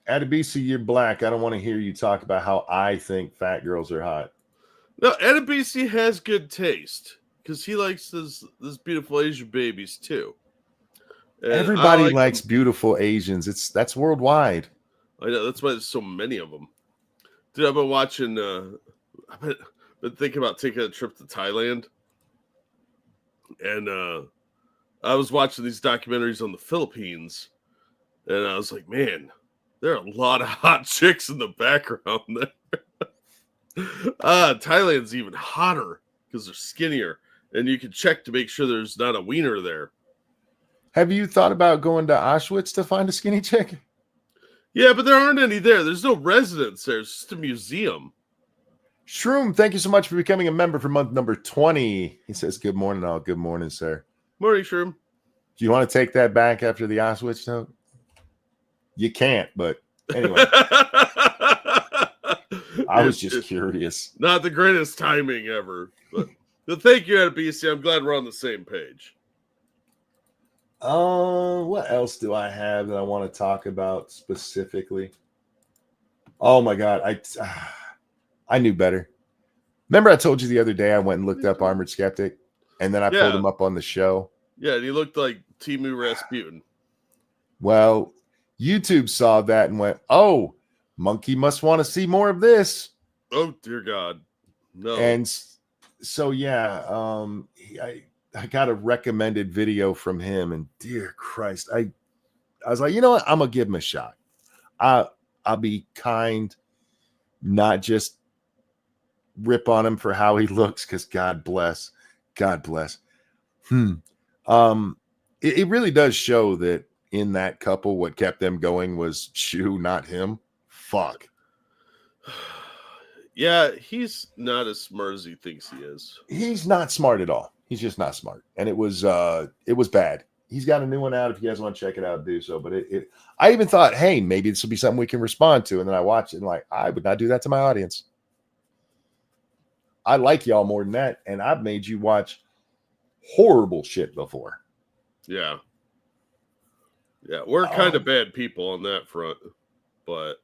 Out of BC, you're black. I don't want to hear you talk about how I think fat girls are hot. No, Adebisi has good taste because he likes this beautiful Asian babies too. And everybody likes beautiful Asians. That's worldwide. I know, that's why there's so many of them. Dude, I've been watching. I've been thinking about taking a trip to Thailand, and I was watching these documentaries on the Philippines, and I was like, man, there are a lot of hot chicks in the background there. Thailand's even hotter because they're skinnier, and you can check to make sure there's not a wiener there. Have you thought about going to Auschwitz to find a skinny chick? Yeah, but there aren't any there. There's no residents there. It's just a museum. Shroom, thank you so much for becoming a member for month number 20. He says, good morning, all. Good morning, sir. Morning, Shroom. Do you want to take that back after the Auschwitz note? You can't, but anyway. I was just curious. Not the greatest timing ever. But thank you, BC. I'm glad we're on the same page. What else do I have that I want to talk about specifically? Oh my god, I knew better. Remember I told you the other day I went and looked up Armored Skeptic, and then I pulled him up on the show. Yeah, and he looked like Timu Rasputin. Well, YouTube saw that and went, "Oh, Monkey must want to see more of this." Oh dear God, no. And so yeah, I got a recommended video from him, and dear Christ, I was like, you know what? I'm gonna give him a shot. I'll be kind, not just rip on him for how he looks, because God bless. It really does show that in that couple, what kept them going was Shu, not him. Fuck. Yeah, he's not as smart as he thinks he is. He's not smart at all. He's just not smart, and it was bad. He's got a new one out. If you guys want to check it out, do so. But I even thought, hey, maybe this will be something we can respond to. And then I watched it and like, I would not do that to my audience. I like y'all more than that, and I've made you watch horrible shit before. Yeah, we're kind of bad people on that front, but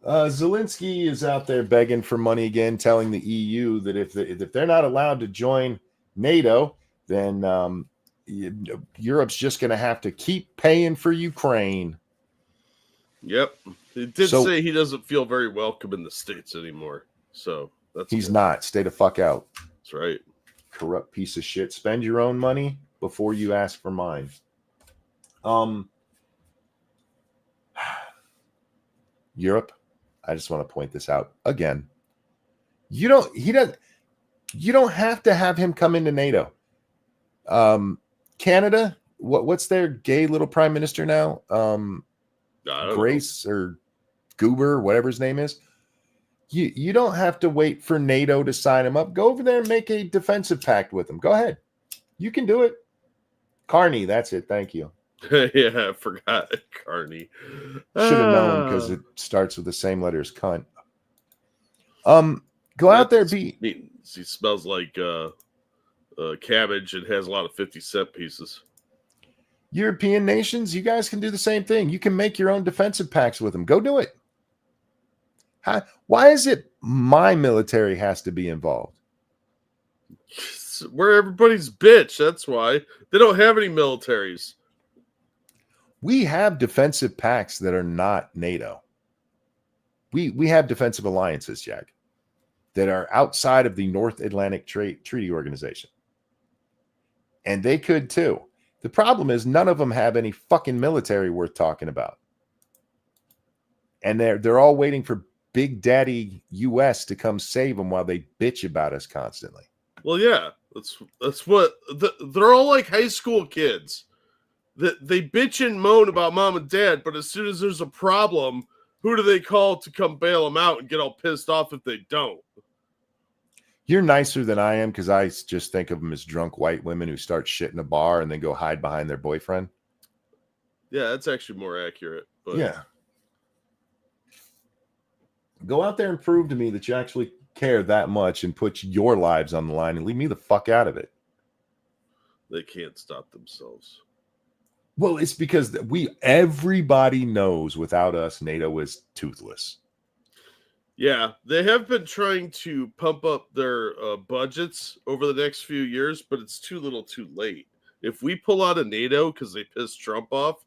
Zelensky is out there begging for money again, telling the EU that if they're not allowed to join NATO, then Europe's just going to have to keep paying for Ukraine. Yep, he did say he doesn't feel very welcome in the States anymore. So he's good. Not. Stay the fuck out. That's right. Corrupt piece of shit. Spend your own money before you ask for mine. Europe, I just want to point this out again. You don't have to have him come into NATO. Canada, what's their gay little prime minister now? Grace or Goober, whatever his name is. You don't have to wait for NATO to sign him up. Go over there and make a defensive pact with him. Go ahead. You can do it. Carney, that's it. Thank you. Yeah, I forgot Carney. Should have known because it starts with the same letter as cunt. Go out there, be. He smells like cabbage and has a lot of 50-cent pieces. European nations, you guys can do the same thing. You can make your own defensive pacts with them. Go do it. Why is it my military has to be involved? We're everybody's bitch. That's why. They don't have any militaries. We have defensive pacts that are not NATO. We have defensive alliances, Jack, that are outside of the North Atlantic Treaty Organization. And they could too. The problem is none of them have any fucking military worth talking about. And they're all waiting for Big Daddy US to come save them while they bitch about us constantly. Well, yeah, that's what they're all like high school kids. They bitch and moan about mom and dad, but as soon as there's a problem, who do they call to come bail them out and get all pissed off if they don't? You're nicer than I am because I just think of them as drunk white women who start shit in a bar and then go hide behind their boyfriend. Yeah, that's actually more accurate. But yeah. Go out there and prove to me that you actually care that much and put your lives on the line and leave me the fuck out of it. They can't stop themselves. Well, it's because everybody knows without us, NATO is toothless. Yeah, they have been trying to pump up their budgets over the next few years, but it's too little too late. If we pull out of NATO because they pissed Trump off,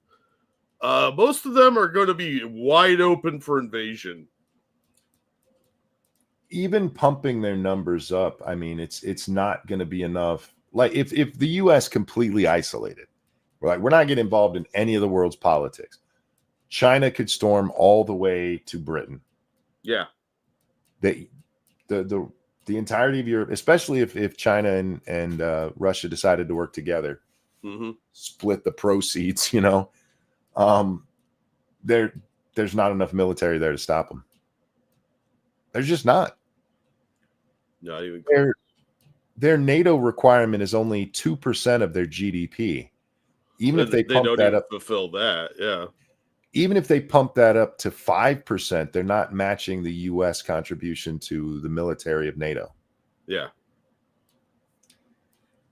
most of them are going to be wide open for invasion. Even pumping their numbers up, I mean, it's not going to be enough. Like if the U.S. completely isolated, we're not getting involved in any of the world's politics. China could storm all the way to Britain. Yeah, the entirety of Europe, especially if China and Russia decided to work together, split the proceeds. There's not enough military there to stop them. There's just not. Not even their NATO requirement is only 2% of their GDP. Even if they pump don't that up, fulfill that, yeah. Even if they pump that up to 5%, they're not matching the U.S. contribution to the military of NATO. Yeah.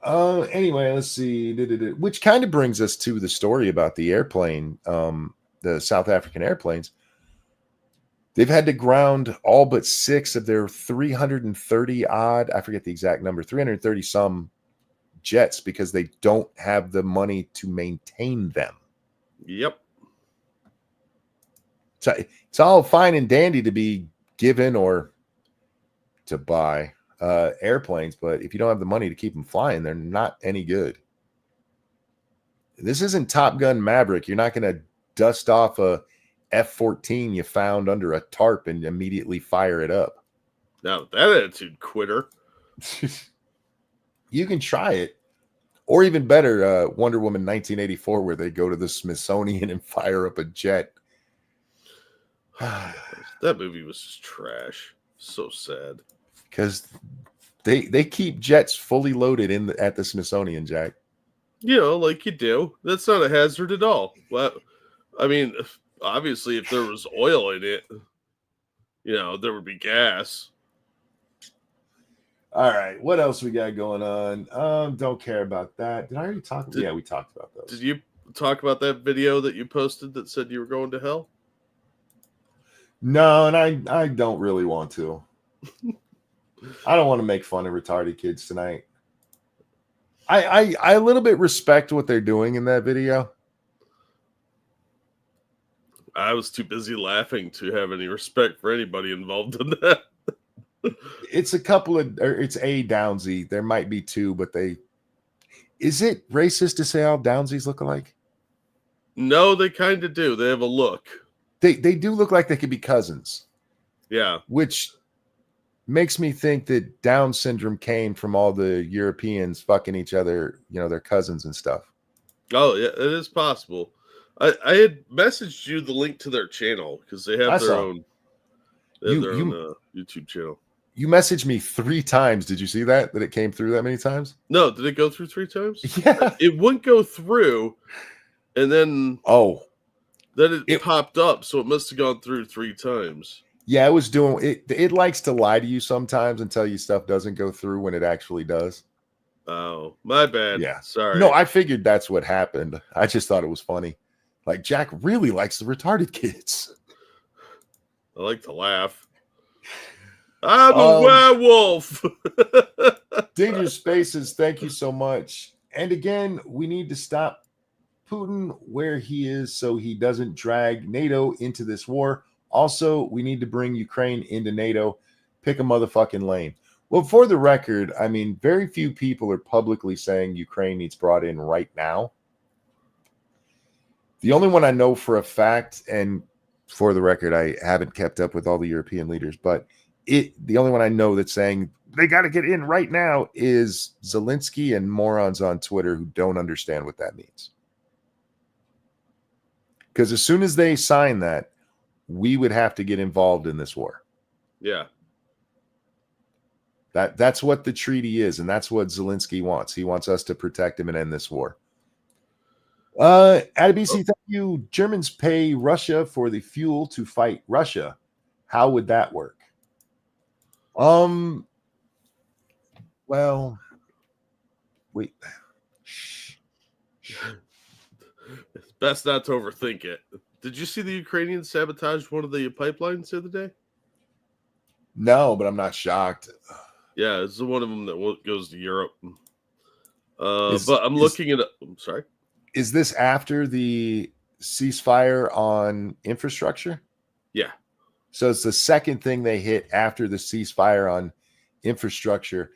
Anyway, let's see. Which kind of brings us to the story about the airplane, the South African airplanes. They've had to ground all but 6 of their 330 odd, I forget the exact number, 330 some jets because they don't have the money to maintain them. Yep. So it's all fine and dandy to be given or to buy airplanes, but if you don't have the money to keep them flying, they're not any good. This isn't Top Gun Maverick. You're not going to dust off a F-14 you found under a tarp and immediately fire it up. Now that attitude, quitter. You can try it. Or even better, Wonder Woman 1984, where they go to the Smithsonian and fire up a jet. That movie was just trash. So sad. Because they keep jets fully loaded at the Smithsonian, Jack. You know, like you do. That's not a hazard at all. Well, I mean, obviously, if there was oil in it, you know, there would be gas. All right, what else we got going on? Don't care about that. Did I already talk? Yeah, we talked about those. Did you talk about that video that you posted that said you were going to hell? No, and I don't really want to. I don't want to make fun of retarded kids tonight. I a little bit respect what they're doing in that video. I was too busy laughing to have any respect for anybody involved in that. It's it's a Downsy. There might be 2, but is it racist to say all Downsies look alike? No, they kind of do. They have a look. They do look like they could be cousins. Yeah. Which makes me think that Down syndrome came from all the Europeans fucking each other, their cousins and stuff. Oh, yeah, it is possible. I had messaged you the link to their channel because they have their own YouTube channel. You messaged me 3 times. Did you see that it came through that many times? No, did it go through 3 times? Yeah. It wouldn't go through, and then then it popped up, so it must have gone through 3 times. Yeah, it was doing it. It likes to lie to you sometimes and tell you stuff doesn't go through when it actually does. Oh, my bad. Yeah. Sorry. No, I figured that's what happened. I just thought it was funny. Like, Jack really likes the retarded kids. I like to laugh. I'm a werewolf. Dangerous Spaces, thank you so much. And again, we need to stop Putin where he is so he doesn't drag NATO into this war. Also, we need to bring Ukraine into NATO. Pick a motherfucking lane. Well, for the record, I mean, very few people are publicly saying Ukraine needs brought in right now. The only one I know for a fact, and for the record, I haven't kept up with all the European leaders, but the only one I know that's saying they got to get in right now is Zelensky and morons on Twitter who don't understand what that means. Because as soon as they sign that, we would have to get involved in this war. Yeah. That's what the treaty is, and that's what Zelensky wants. He wants us to protect him and end this war. Adabisi, thank you. Germans pay Russia for the fuel to fight Russia. How would that work? Well, wait. It's best not to overthink it. Did you see the Ukrainians sabotage one of the pipelines the other day? No, but I'm not shocked. Yeah, it's one of them that goes to Europe. But I'm looking at it. I'm sorry. Is this after the ceasefire on infrastructure? Yeah. So it's the second thing they hit after the ceasefire on infrastructure.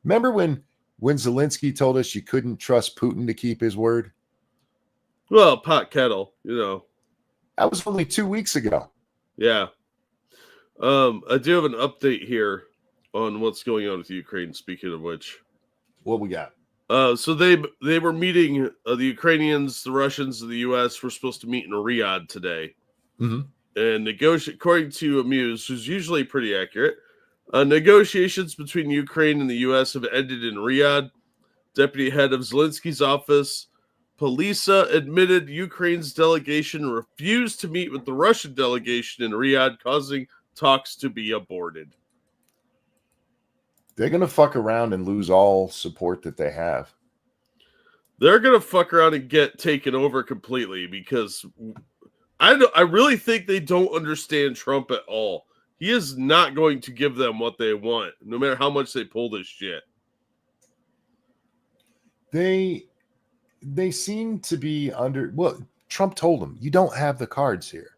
Remember when Zelensky told us you couldn't trust Putin to keep his word? Well, pot kettle, you know. That was only 2 weeks ago. Yeah. I do have an update here on what's going on with Ukraine, speaking of which. What we got? So they were meeting, the Ukrainians, the Russians, and the U.S. were supposed to meet in Riyadh today. Mm-hmm. And according to Amuse, who's usually pretty accurate, negotiations between Ukraine and the U.S. have ended in Riyadh. Deputy head of Zelensky's office, Polisa, admitted Ukraine's delegation refused to meet with the Russian delegation in Riyadh, causing talks to be aborted. They're going to fuck around and lose all support that they have. They're gonna fuck around and get taken over completely because I really think they don't understand Trump at all. He is not going to give them what they want, no matter how much they pull this shit. They seem to be under. Well, Trump told them, "You don't have the cards here."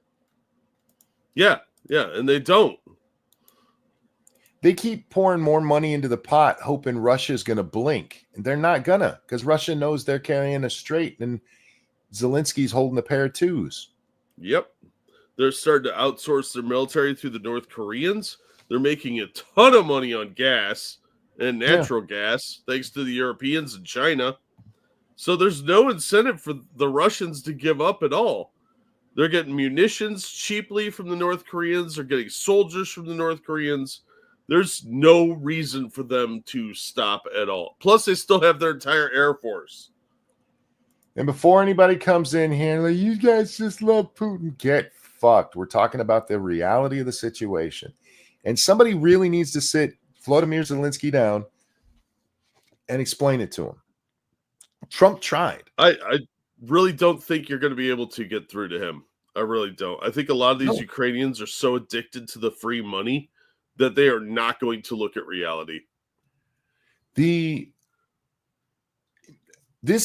Yeah, and they don't. They keep pouring more money into the pot, hoping Russia's going to blink, and they're not gonna, because Russia knows they're carrying a straight, and Zelensky's holding a pair of twos. Yep. They're starting to outsource their military through the North Koreans. They're making a ton of money on gas and natural gas, thanks to the Europeans and China. So there's no incentive for the Russians to give up at all. They're getting munitions cheaply from the North Koreans. They're getting soldiers from the North Koreans. There's no reason for them to stop at all. Plus, they still have their entire Air Force. And before anybody comes in here, like, you guys just love Putin, get fucked. We're talking about the reality of the situation. And somebody really needs to sit Volodymyr Zelensky down and explain it to him. Trump tried. I really don't think you're going to be able to get through to him. I really don't. I think a lot of these Ukrainians are so addicted to the free money that they are not going to look at reality. This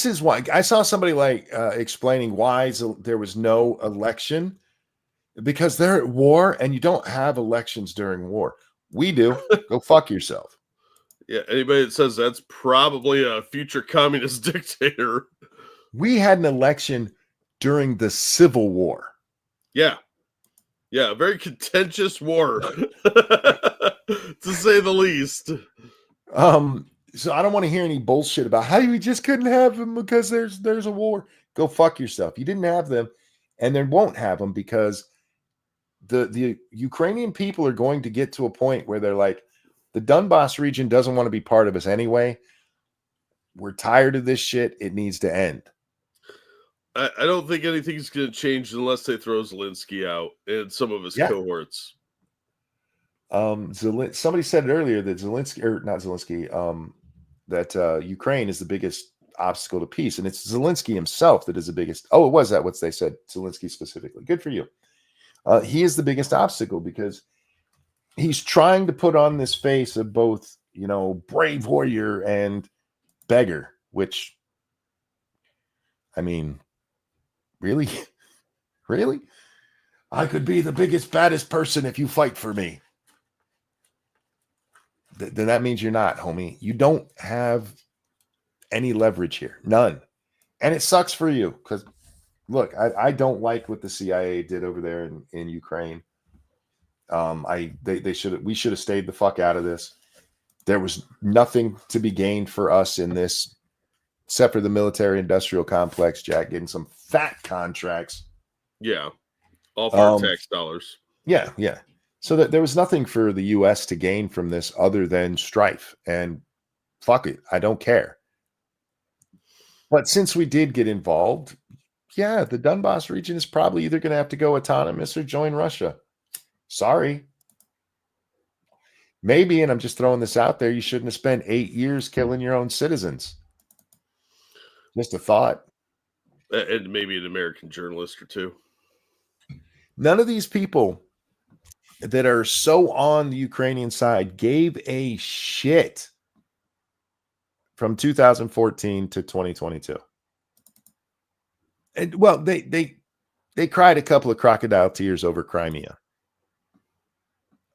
is why I saw somebody explaining why there was no election, because they're at war and you don't have elections during war. We do. Go fuck yourself. Yeah, anybody that says that's probably a future communist dictator. We had an election during the Civil War. Yeah, a very contentious war, to say the least. So I don't want to hear any bullshit about how we just couldn't have them because there's a war. Go fuck yourself. You didn't have them, and they won't have them because the Ukrainian people are going to get to a point where they're like, the Donbass region doesn't want to be part of us anyway. We're tired of this shit. It needs to end. I don't think anything's going to change unless they throw Zelensky out and some of his cohorts. Somebody said it earlier that that Ukraine is the biggest obstacle to peace, and it's Zelensky himself that is the biggest. Oh, it was that what they said, Zelensky specifically. Good for you. He is the biggest obstacle because he's trying to put on this face of both, brave warrior and beggar, which, I mean, really? Really? I could be the biggest, baddest person if you fight for me. Then that means you're not, homie. You don't have any leverage here. None. And it sucks for you because, look, I don't like what the CIA did over there in Ukraine. We should have stayed the fuck out of this. There was nothing to be gained for us in this, except for the military industrial complex, Jack, getting some fat contracts. Yeah. All for our tax dollars. Yeah. So that there was nothing for the U.S. to gain from this other than strife. And fuck it, I don't care. But since we did get involved, the Donbass region is probably either going to have to go autonomous or join Russia. Sorry. Maybe, and I'm just throwing this out there, you shouldn't have spent 8 years killing your own citizens. Just a thought. And maybe an American journalist or two. None of these people that are so on the Ukrainian side gave a shit from 2014 to 2022. And well, they cried a couple of crocodile tears over Crimea.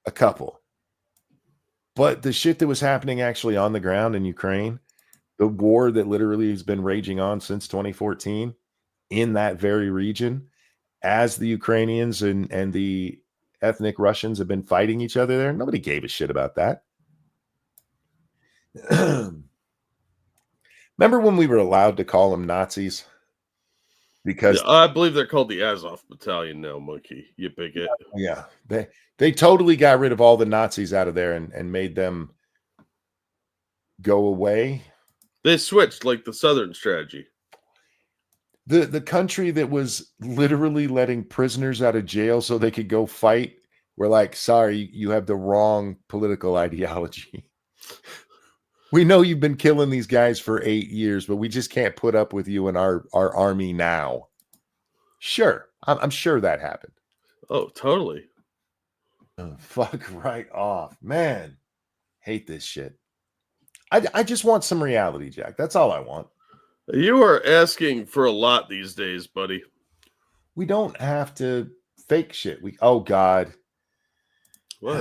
A couple. But the shit that was happening actually on the ground in Ukraine, the war that literally has been raging on since 2014 in that very region, as the Ukrainians and the ethnic Russians have been fighting each other there, nobody gave a shit about that. Remember when we were allowed to call them Nazis? Because I believe they're called the Azov Battalion now, Monkey. You bigot. Yeah. They totally got rid of all the Nazis out of there and made them go away. They switched like the Southern strategy. The country that was literally letting prisoners out of jail so they could go fight, we're like, sorry, you have the wrong political ideology. We know you've been killing these guys for 8 years, but we just can't put up with you in our army now. Sure. I'm sure that happened. Oh, totally. Oh, fuck right off. Man, hate this shit. I just want some reality, Jack. That's all I want. You are asking for a lot these days, buddy. We don't have to fake shit. Oh God. What?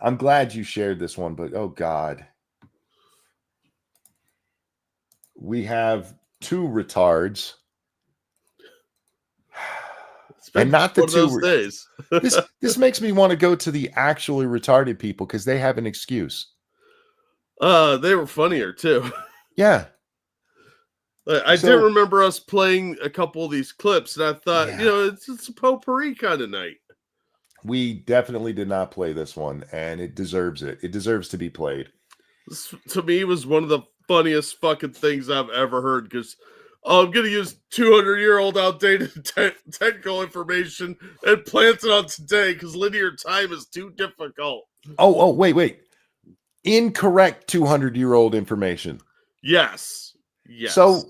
I'm glad you shared this one, but oh God. We have 2 retards. It's been And not the one of those 2 days. this makes me want to go to the actually retarded people because they have an excuse. They were funnier too. Yeah. I So- did remember us playing a couple of these clips, and I thought, Yeah. it's a potpourri kind of night. We definitely did not play this one, and it deserves it. It deserves to be played. This, to me, was one of the funniest fucking things I've ever heard, because I'm going to use 200-year-old outdated technical information and plant it on today, because linear time is too difficult. Oh, wait. Incorrect 200-year-old information. Yes. So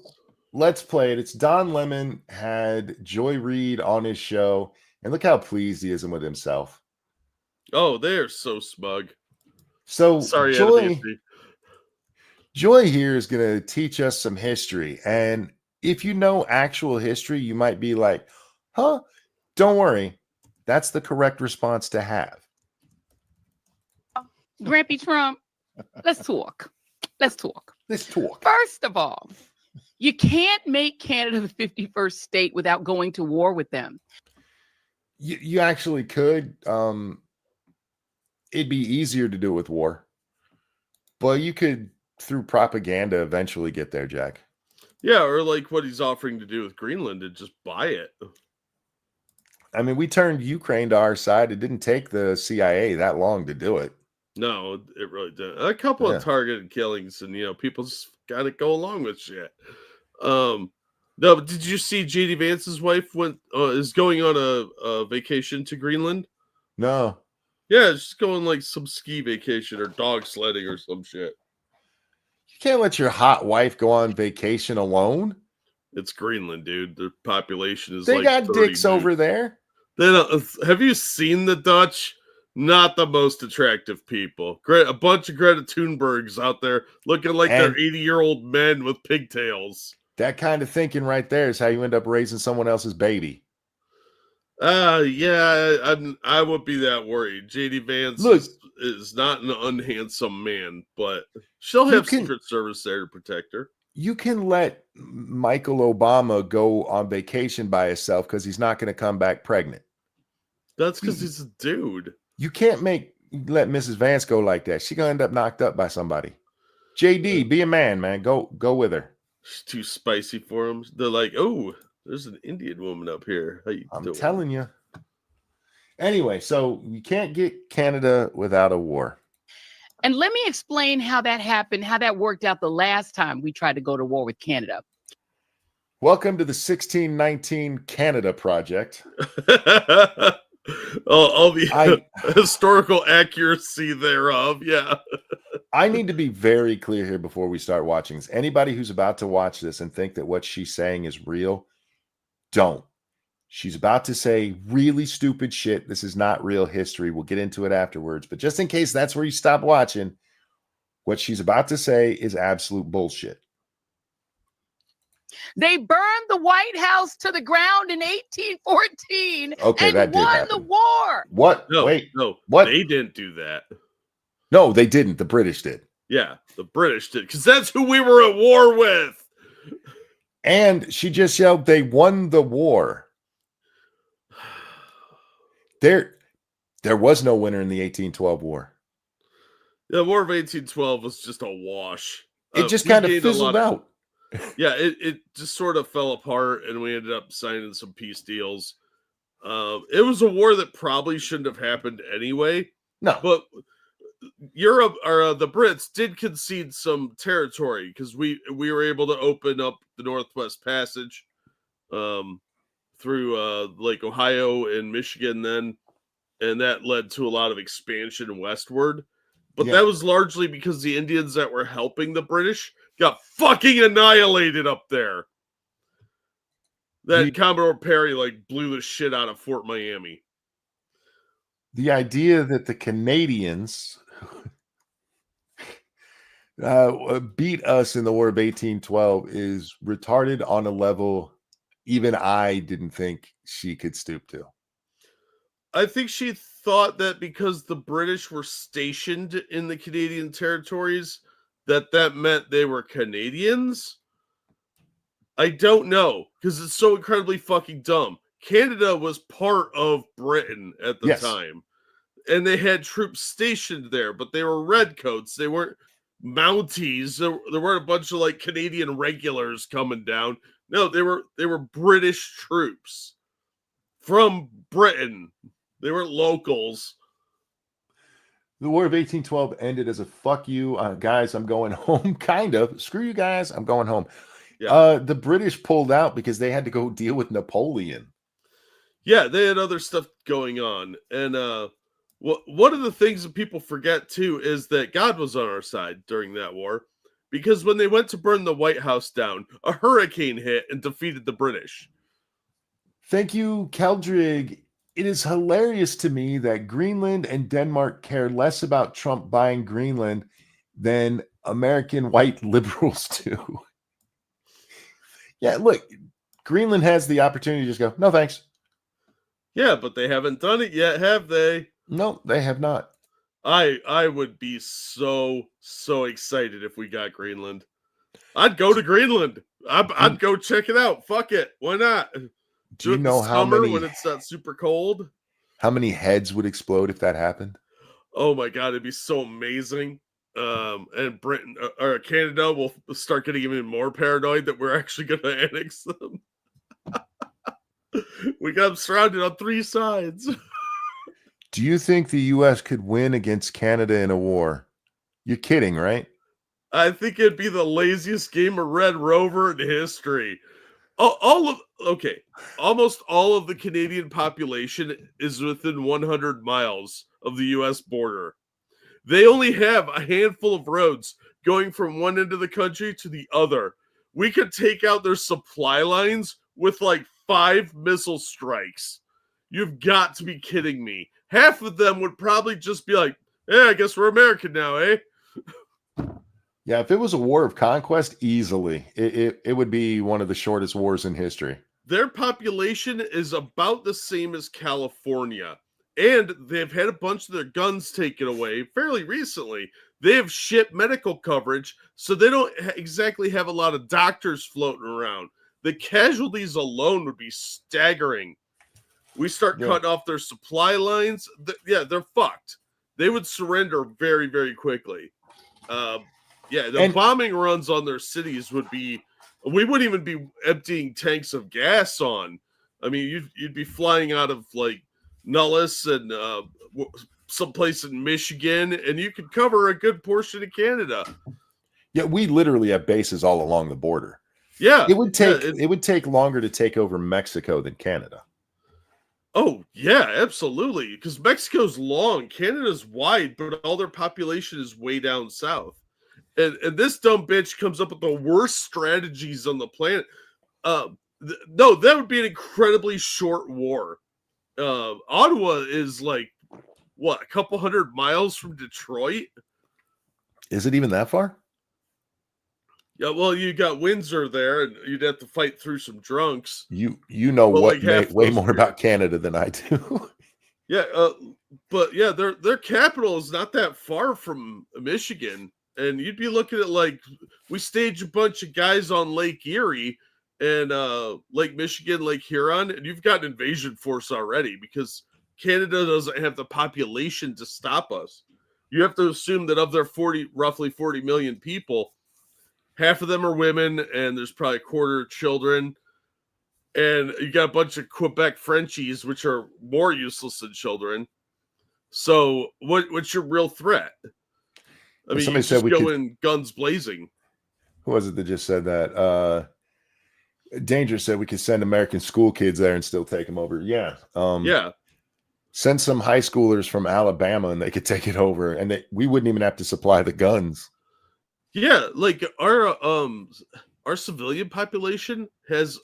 let's play it. It's Don Lemon had Joy Reid on his show, and look how pleased he is with himself. Oh, they're so smug. So Sorry, Joy here is going to teach us some history. And if you know actual history, you might be like, huh? Don't worry. That's the correct response to have. Grampy Trump, let's talk. Let's talk. Let's talk. First of all, you can't make Canada the 51st state without going to war with them. You actually could. It'd be easier to do it with war. But you could, through propaganda, eventually get there, Jack. Yeah, or like what he's offering to do with Greenland, and just buy it. I mean, we turned Ukraine to our side. It didn't take the CIA that long to do it. No, it really didn't. A couple Yeah. of targeted killings, and people just gotta go along with shit. No, but did you see JD Vance's wife is going on a vacation to Greenland? No. Yeah, she's going like some ski vacation or dog sledding or some shit. You can't let your hot wife go on vacation alone. It's Greenland, dude. The population is They like got 30 dicks dude. over there. Have you seen the Dutch? Not the most attractive people. A bunch of Greta Thunbergs out there looking like And- they're 80-year-old men with pigtails. That kind of thinking right there is how you end up raising someone else's baby. Yeah, I would be that worried. JD Vance Look- is not an unhandsome man, but she'll You have can- Secret Service there to protect her. You can let Michael Obama go on vacation by himself because he's not going to come back pregnant. That's because he's a dude. You can't let Mrs. Vance go like that. She's gonna end up knocked up by somebody. JD, be a man, man. Go with her. She's too spicy for him. They're like, oh, there's an Indian woman up here. How you I'm doing? telling you. Anyway, so you can't get Canada without a war. And let me explain how that happened, how that worked out the last time we tried to go to war with Canada. Welcome to the 1619 Canada Project. all the I historical accuracy thereof. Yeah. I need to be very clear here before we start watching this. Anybody who's about to watch this and think that what she's saying is real, don't. She's about to say really stupid shit. This is not real history. We'll get into it afterwards. But just in case that's where you stop watching, what she's about to say is absolute bullshit. They burned the White House to the ground in 1814 Okay, that and did won happen. the war. What? No, Wait. no. what? They didn't do that. No, they didn't. The British did. Yeah, the British did, because that's who we were at war with. And she just yelled, they won the war. There was no winner in the 1812 war. The War of 1812 was just a wash. It just We kind of gained a lot fizzled out. Yeah, it just sort of fell apart, and we ended up signing some peace deals. It was a war that probably shouldn't have happened anyway, No. but Europe or the Brits did concede some territory because we were able to open up the Northwest Passage through Lake Ohio and Michigan then, and that led to a lot of expansion westward. But Yeah. that was largely because the Indians that were helping the British got fucking annihilated up there. That Commodore Perry like blew the shit out of Fort Miami. The idea that the Canadians beat us in the War of 1812 is retarded on a level even I didn't think she could stoop to. I think she thought that because the British were stationed in the Canadian territories, that meant they were Canadians. I don't know, because it's so incredibly fucking dumb. Canada was part of Britain at the Yes. time, and they had troops stationed there, but they were redcoats. They weren't Mounties. There weren't a bunch of like Canadian regulars coming down. No, they were British troops from Britain. They weren't locals. The War of 1812 ended as a fuck you, guys, I'm going home, kind of. Screw you guys, I'm going home. Yeah. The British pulled out because they had to go deal with Napoleon. Yeah, they had other stuff going on. And one of the things that people forget too is that God was on our side during that war. Because when they went to burn the White House down, a hurricane hit and defeated the British. Thank you, Keldrig. It is hilarious to me that Greenland and Denmark care less about Trump buying Greenland than American white liberals do. Yeah, look, Greenland has the opportunity to just go, no thanks. Yeah, but they haven't done it yet, have they? No, they have not. I would be so excited if we got Greenland. I'd go to Greenland. I'd go check it out. Fuck it. Why not? Do you know how summer many when it's not super cold? how many heads would explode if that happened? Oh my god, it'd be so amazing. And Britain or Canada will start getting even more paranoid that we're actually going to annex them. We got them surrounded on 3 sides. Do you think the U.S. could win against Canada in a war? You're kidding, right? I think it'd be the laziest game of Red Rover in history. Almost all of the Canadian population is within 100 miles of the U.S. border. They only have a handful of roads going from one end of the country to the other. We could take out their supply lines with like 5 missile strikes. You've got to be kidding me. Half of them would probably just be like, yeah, I guess we're American now, eh? Yeah, if it was a war of conquest, easily. It would be one of the shortest wars in history. Their population is about the same as California. And they've had a bunch of their guns taken away fairly recently. They have shit medical coverage, so they don't exactly have a lot of doctors floating around. The casualties alone would be staggering. We start cutting off their supply lines. They're fucked. They would surrender very, very quickly. The bombing runs on their cities would be. We wouldn't even be emptying tanks of gas on. I mean, you'd be flying out of like Nullis and someplace in Michigan, and you could cover a good portion of Canada. Yeah, we literally have bases all along the border. Yeah, it would take longer to take over Mexico than Canada. Oh yeah, absolutely. Because Mexico's long, Canada's wide, but all their population is way down south. And this dumb bitch comes up with the worst strategies on the planet. No, that would be an incredibly short war. Ottawa is like what, a couple 100 miles from Detroit? Is it even that far? Yeah, well, you got Windsor there, and you'd have to fight through some drunks. You know But, what like, way more about Canada than I do. Yeah, but yeah, their capital is not that far from Michigan, and you'd be looking at like we stage a bunch of guys on Lake Erie and Lake Michigan, Lake Huron, and you've got an invasion force already because Canada doesn't have the population to stop us. You have to assume that of their roughly 40 million people, half of them are women, and there's probably a quarter children. And you got a bunch of Quebec Frenchies, which are more useless than children. So what's your real threat? I mean, somebody you said just we go could- in guns blazing. Who was it that just said that? Danger said we could send American school kids there and still take them over. Yeah. Yeah. Send some high schoolers from Alabama and they could take it over, and we wouldn't even have to supply the guns. Yeah, like our civilian population has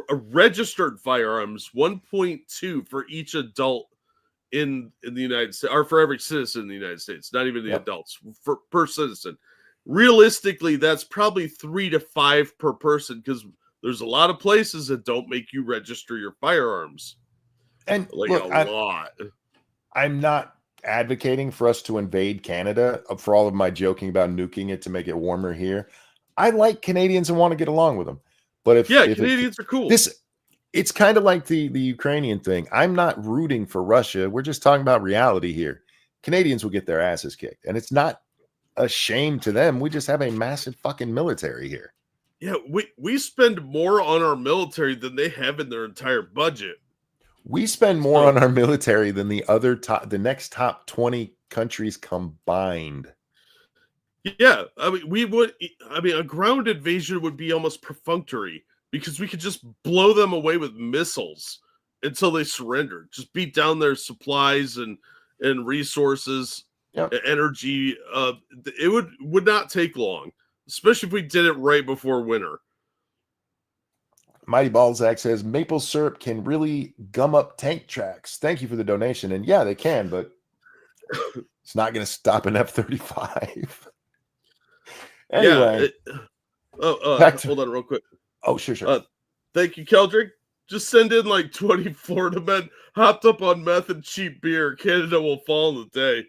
a registered firearms 1.2 for each adult in the United States, or for every citizen in the United States, not even the Yep. adults per citizen. Realistically, that's probably 3 to 5 per person, because there's a lot of places that don't make you register your firearms. And Like look, a lot. I'm not advocating for us to invade Canada for all of my joking about nuking it to make it warmer here. I like Canadians and want to get along with them. But if Canadians are cool. It's kind of like the Ukrainian thing. I'm not rooting for Russia. We're just talking about reality here. Canadians will get their asses kicked, and it's not a shame to them. We just have a massive fucking military here. Yeah, we spend more on our military than they have in their entire budget. We spend more on our military than the next top 20 countries combined. Yeah, a ground invasion would be almost perfunctory, because we could just blow them away with missiles until they surrender. Just beat down their supplies and resources, Yep. energy. It would not take long, especially if we did it right before winter. Mighty Balzac says maple syrup can really gum up tank tracks. Thank you for the donation. And yeah, they can, but it's not going to stop an F-35. Anyway. Hold on real quick. Oh, sure. Thank you, Keldrick. Just send in like 20 Florida men hopped up on meth and cheap beer. Canada will fall in the day.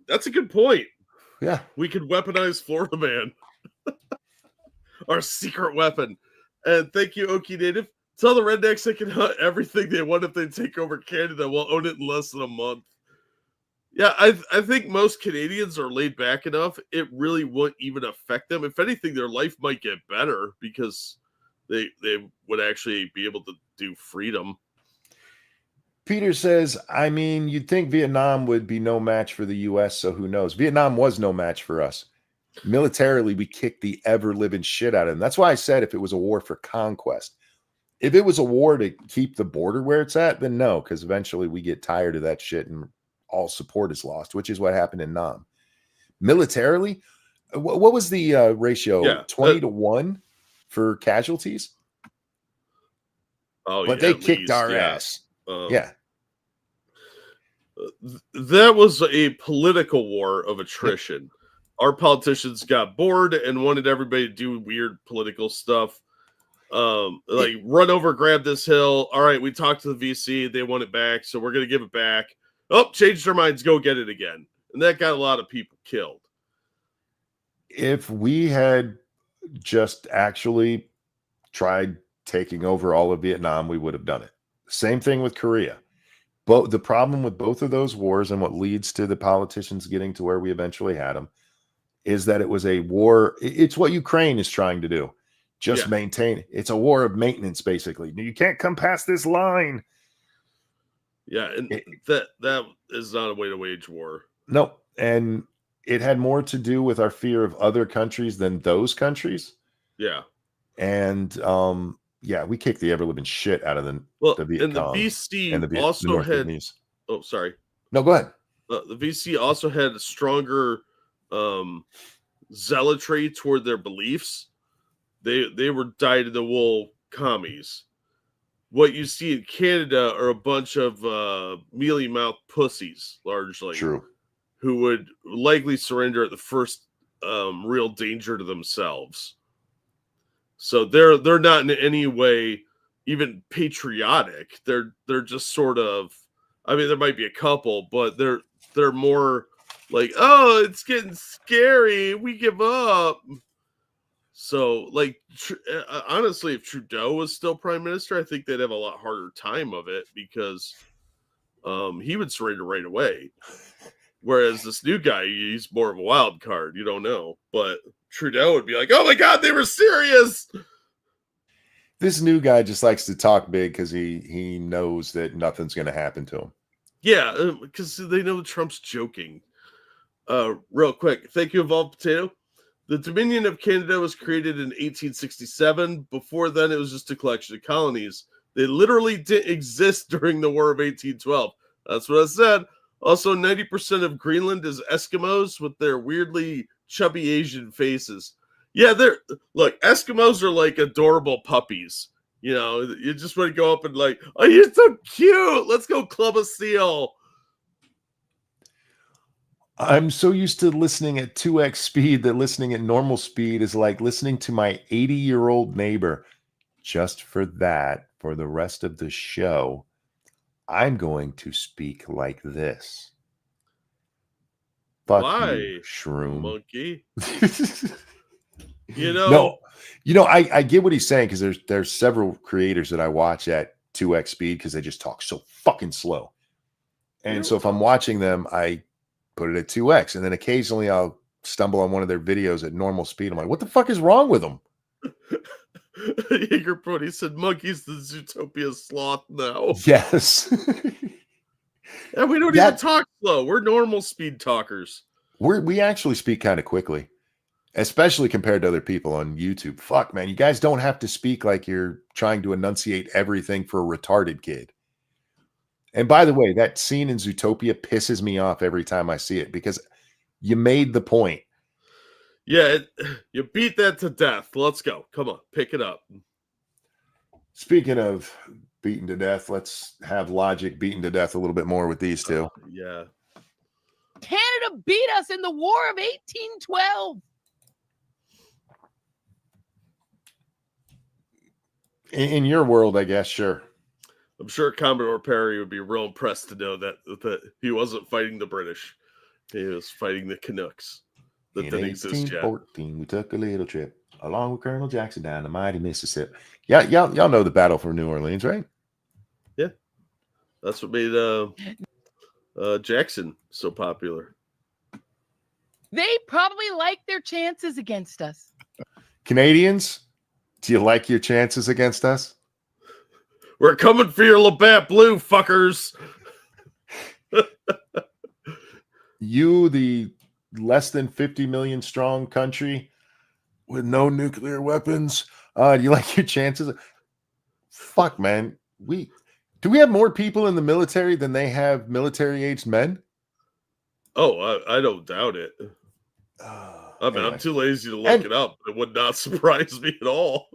That's a good point. Yeah. We could weaponize Florida man. Our secret weapon. And thank you, Okie Native. Tell the rednecks they can hunt everything they want if they take over Canada. We'll own it in less than a month. Yeah, I think most Canadians are laid back enough. It really won't even affect them. If anything, their life might get better because they would actually be able to do freedom. Peter says, I mean, you'd think Vietnam would be no match for the U.S., so who knows? Vietnam was no match for us. Militarily, we kicked the ever-living shit out of them. That's why I said if it was a war for conquest. If it was a war to keep the border where it's at, then no, because eventually we get tired of that shit and all support is lost, which is what happened in Nam. Militarily, what was the ratio? Yeah, 20 to 1 for casualties? Oh, but yeah, they kicked our ass. Yeah. That was a political war of attrition. Our politicians got bored and wanted everybody to do weird political stuff. Like run over, grab this hill. All right, we talked to the VC. They want it back, so we're going to give it back. Oh, changed their minds. Go get it again. And that got a lot of people killed. If we had just actually tried taking over all of Vietnam, we would have done it. Same thing with Korea. But the problem with both of those wars and what leads to the politicians getting to where we eventually had them is that it was a war. It's what Ukraine is trying to do. Just maintain. It's a war of maintenance, basically. You can't come past this line. Yeah, and that is not a way to wage war. No, and it had more to do with our fear of other countries than those countries. Yeah. And we kicked the ever-living shit out of the Viet and the Cong VC and the also had. Vietnamese. Oh, sorry. No, go ahead. The VC also had a stronger zealotry toward their beliefs. They were dyed-in-the-wool commies. What you see in Canada are a bunch of mealy-mouthed pussies, largely. True. Who would likely surrender at the first real danger to themselves. So they're not in any way even patriotic. They're just sort of. I mean, there might be a couple, but they're more like, oh, it's getting scary. We give up. So, like, honestly, if Trudeau was still prime minister, I think they'd have a lot harder time of it because he would surrender right away. Whereas this new guy, he's more of a wild card. You don't know. But Trudeau would be like, oh, my God, they were serious. This new guy just likes to talk big because he knows that nothing's going to happen to him. Yeah, because they know Trump's joking. Real quick, thank you, Evolved Potato. The Dominion of Canada was created in 1867. Before then, it was just a collection of colonies. They literally didn't exist during the War of 1812. That's what I said. Also, 90% of Greenland is Eskimos with their weirdly chubby Asian faces. Yeah, look, Eskimos are like adorable puppies. You know, you just want to go up and like, oh, you're so cute. Let's go club a seal. I'm so used to listening at 2x speed that listening at normal speed is like listening to my 80-year-old neighbor. Just for that, for the rest of the show, I'm going to speak like this. Fuck Why, you, shroom. monkey? You know, no, I get what he's saying because there's several creators that I watch at 2x speed because they just talk so fucking slow. And so if I'm watching them, I put it at 2x, and then occasionally I'll stumble on one of their videos at normal speed. I'm like, what the fuck is wrong with them? Jaeger Brody said, "Monkey's the Zootopia sloth now." Yes. And we don't even talk slow. We're normal speed talkers. We actually speak kind of quickly, especially compared to other people on YouTube. Fuck, man. You guys don't have to speak like you're trying to enunciate everything for a retarded kid. And by the way, that scene in Zootopia pisses me off every time I see it because you made the point. Yeah, you beat that to death. Let's go. Come on, pick it up. Speaking of beaten to death, let's have Logic beaten to death a little bit more with these two. Yeah. Canada beat us in the War of 1812. In your world, I guess, sure. I'm sure Commodore Perry would be real impressed to know that he wasn't fighting the British. He was fighting the Canucks. That In didn't exist yet. 1814, we took a little trip along with Colonel Jackson down the mighty Mississippi. Yeah, y'all know the battle for New Orleans, right? Yeah. That's what made Jackson so popular. They probably like their chances against us. Canadians, do you like your chances against us? We're coming for your Labatt Blue, fuckers. You, the less than 50 million strong country with no nuclear weapons, do you like your chances? Fuck, man. Do we have more people in the military than they have military-aged men? Oh, I don't doubt it. I mean, Anyway. I'm too lazy to look it up. It would not surprise me at all.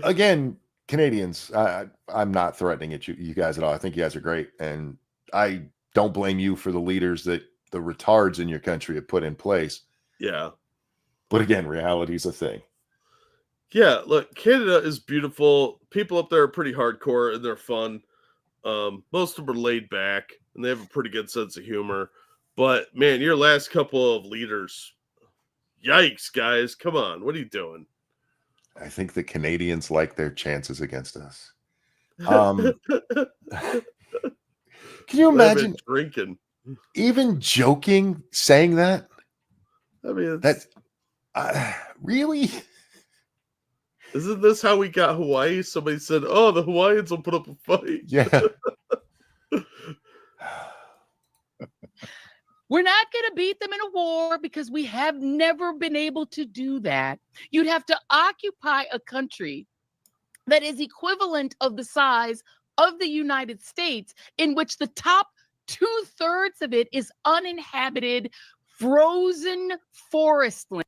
Again, Canadians, I'm not threatening at you guys at all. I think you guys are great. And I don't blame you for the leaders that the retards in your country have put in place. Yeah. But again, reality is a thing. Yeah, look, Canada is beautiful. People up there are pretty hardcore and they're fun. Most of them are laid back and they have a pretty good sense of humor. But man, your last couple of leaders, yikes, guys. Come on. What are you doing? I think the Canadians like their chances against us. Can you imagine drinking? Even joking, saying that? I mean, really? Isn't this how we got Hawaii? Somebody said, "Oh, the Hawaiians will put up a fight." Yeah. We're not going to beat them in a war because we have never been able to do that. You'd have to occupy a country that is equivalent of the size of the United States, in which the top 2/3 of it is uninhabited, frozen forest land.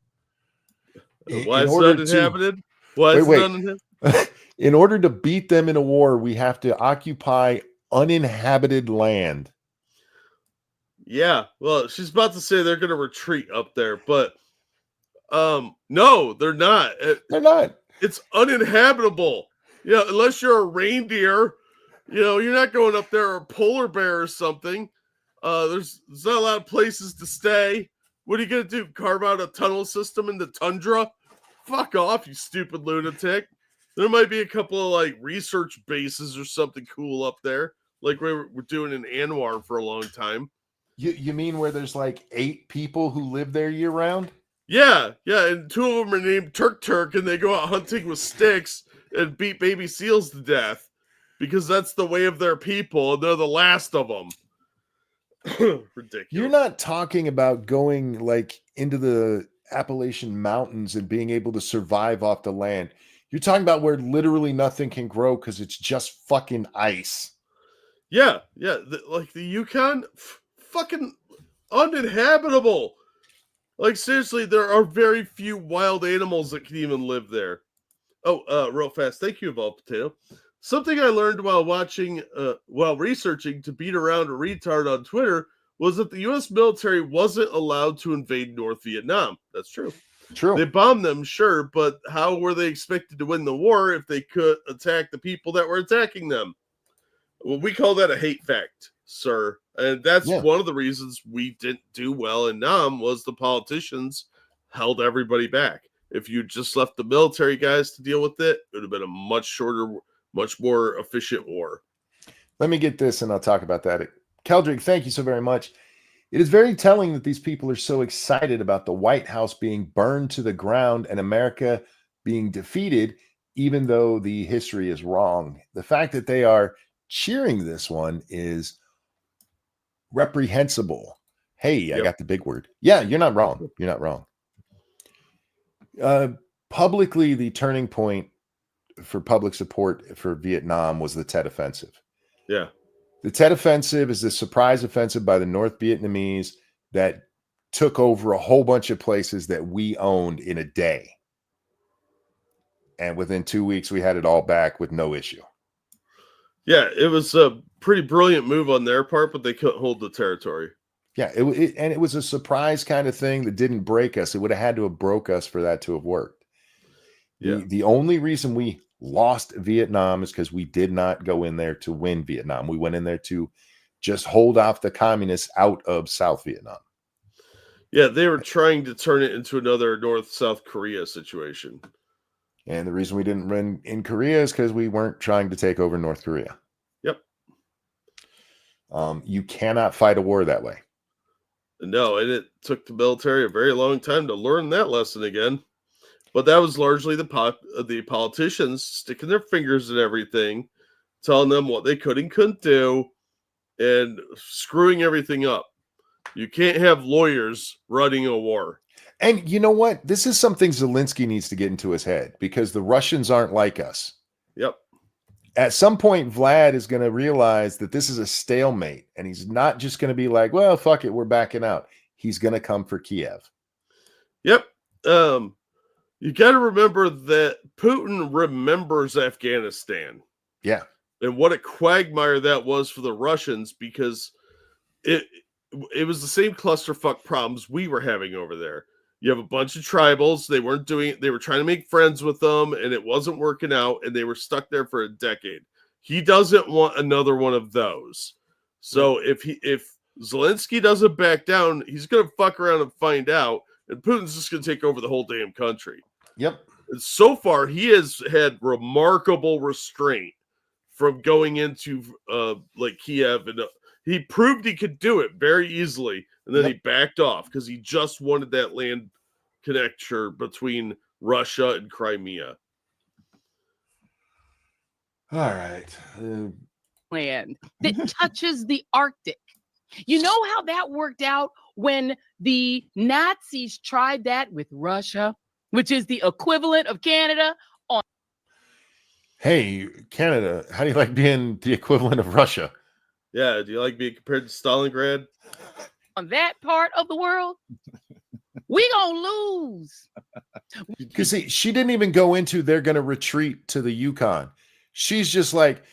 Why is it uninhabited? Why is it uninhabited? In order to beat them in a war, we have to occupy uninhabited land. Yeah, well, she's about to say they're going to retreat up there, but no, they're not. They're not. It's uninhabitable. Yeah, unless you're a reindeer, you're not going up there, or a polar bear or something. There's not a lot of places to stay. What are you going to do? Carve out a tunnel system in the tundra? Fuck off, you stupid lunatic. There might be a couple of like research bases or something cool up there, like we were doing in Anwar for a long time. You mean where there's like 8 people who live there year round? Yeah, and 2 of them are named Turk, and they go out hunting with sticks and beat baby seals to death because that's the way of their people, and they're the last of them. Ridiculous. You're not talking about going like into the Appalachian Mountains and being able to survive off the land. You're talking about where literally nothing can grow because it's just fucking ice. Yeah, yeah. Like the Yukon, fucking uninhabitable. Like seriously, there are very few wild animals that can even live there. Oh, real fast. Thank you, Evolved Potato. Something I learned while researching to beat around a retard on Twitter was that the U.S. military wasn't allowed to invade North Vietnam. That's true. True. They bombed them, sure, but how were they expected to win the war if they could attack the people that were attacking them? Well, we call that a hate fact, sir. And that's one of the reasons we didn't do well in Nam was the politicians held everybody back. If you just left the military guys to deal with it, it would have been a much shorter, much more efficient war. Let me get this and I'll talk about that. Keldrick, thank you so very much. It is very telling that these people are so excited about the White House being burned to the ground and America being defeated, even though the history is wrong. The fact that they are cheering this one is reprehensible. Hey, I got the big word. Yeah, you're not wrong. You're not wrong. Publicly, the turning point for public support for Vietnam was the Tet Offensive. Yeah. The Tet Offensive is the surprise offensive by the North Vietnamese that took over a whole bunch of places that we owned in a day. And within 2 weeks, we had it all back with no issue. Yeah, it was a pretty brilliant move on their part, but they couldn't hold the territory. Yeah, and it was a surprise kind of thing that didn't break us. It would have had to have broke us for that to have worked. Yeah. The only reason we lost Vietnam is because we did not go in there to win Vietnam. We went in there to just hold off the communists out of South Vietnam. Yeah, they were trying to turn it into another North-South Korea situation. And the reason we didn't win in Korea is because we weren't trying to take over North Korea. Yep. You cannot fight a war that way. No, and it took the military a very long time to learn that lesson again. But that was largely the politicians sticking their fingers in everything, telling them what they could and couldn't do, and screwing everything up. You can't have lawyers running a war. And you know what? This is something Zelensky needs to get into his head because the Russians aren't like us. Yep. At some point, Vlad is going to realize that this is a stalemate, and he's not just going to be like, well, fuck it, we're backing out. He's going to come for Kiev. Yep. You got to remember that Putin remembers Afghanistan. Yeah. And what a quagmire that was for the Russians because it was the same clusterfuck problems we were having over there. You have a bunch of tribals. They were trying to make friends with them and it wasn't working out and they were stuck there for a decade. He doesn't want another one of those. So if Zelensky doesn't back down, he's going to fuck around and find out and Putin's just going to take over the whole damn country. Yep. And so far, he has had remarkable restraint from going into like Kiev and he proved he could do it very easily. And then he backed off because he just wanted that land connection between Russia and Crimea. All right. Land that touches the Arctic. You know how that worked out when the Nazis tried that with Russia, which is the equivalent of Canada on. Hey, Canada, how do you like being the equivalent of Russia? Yeah, do you like being compared to Stalingrad? On that part of the world, we gonna lose. Because she didn't even go into they're going to retreat to the Yukon. She's just like,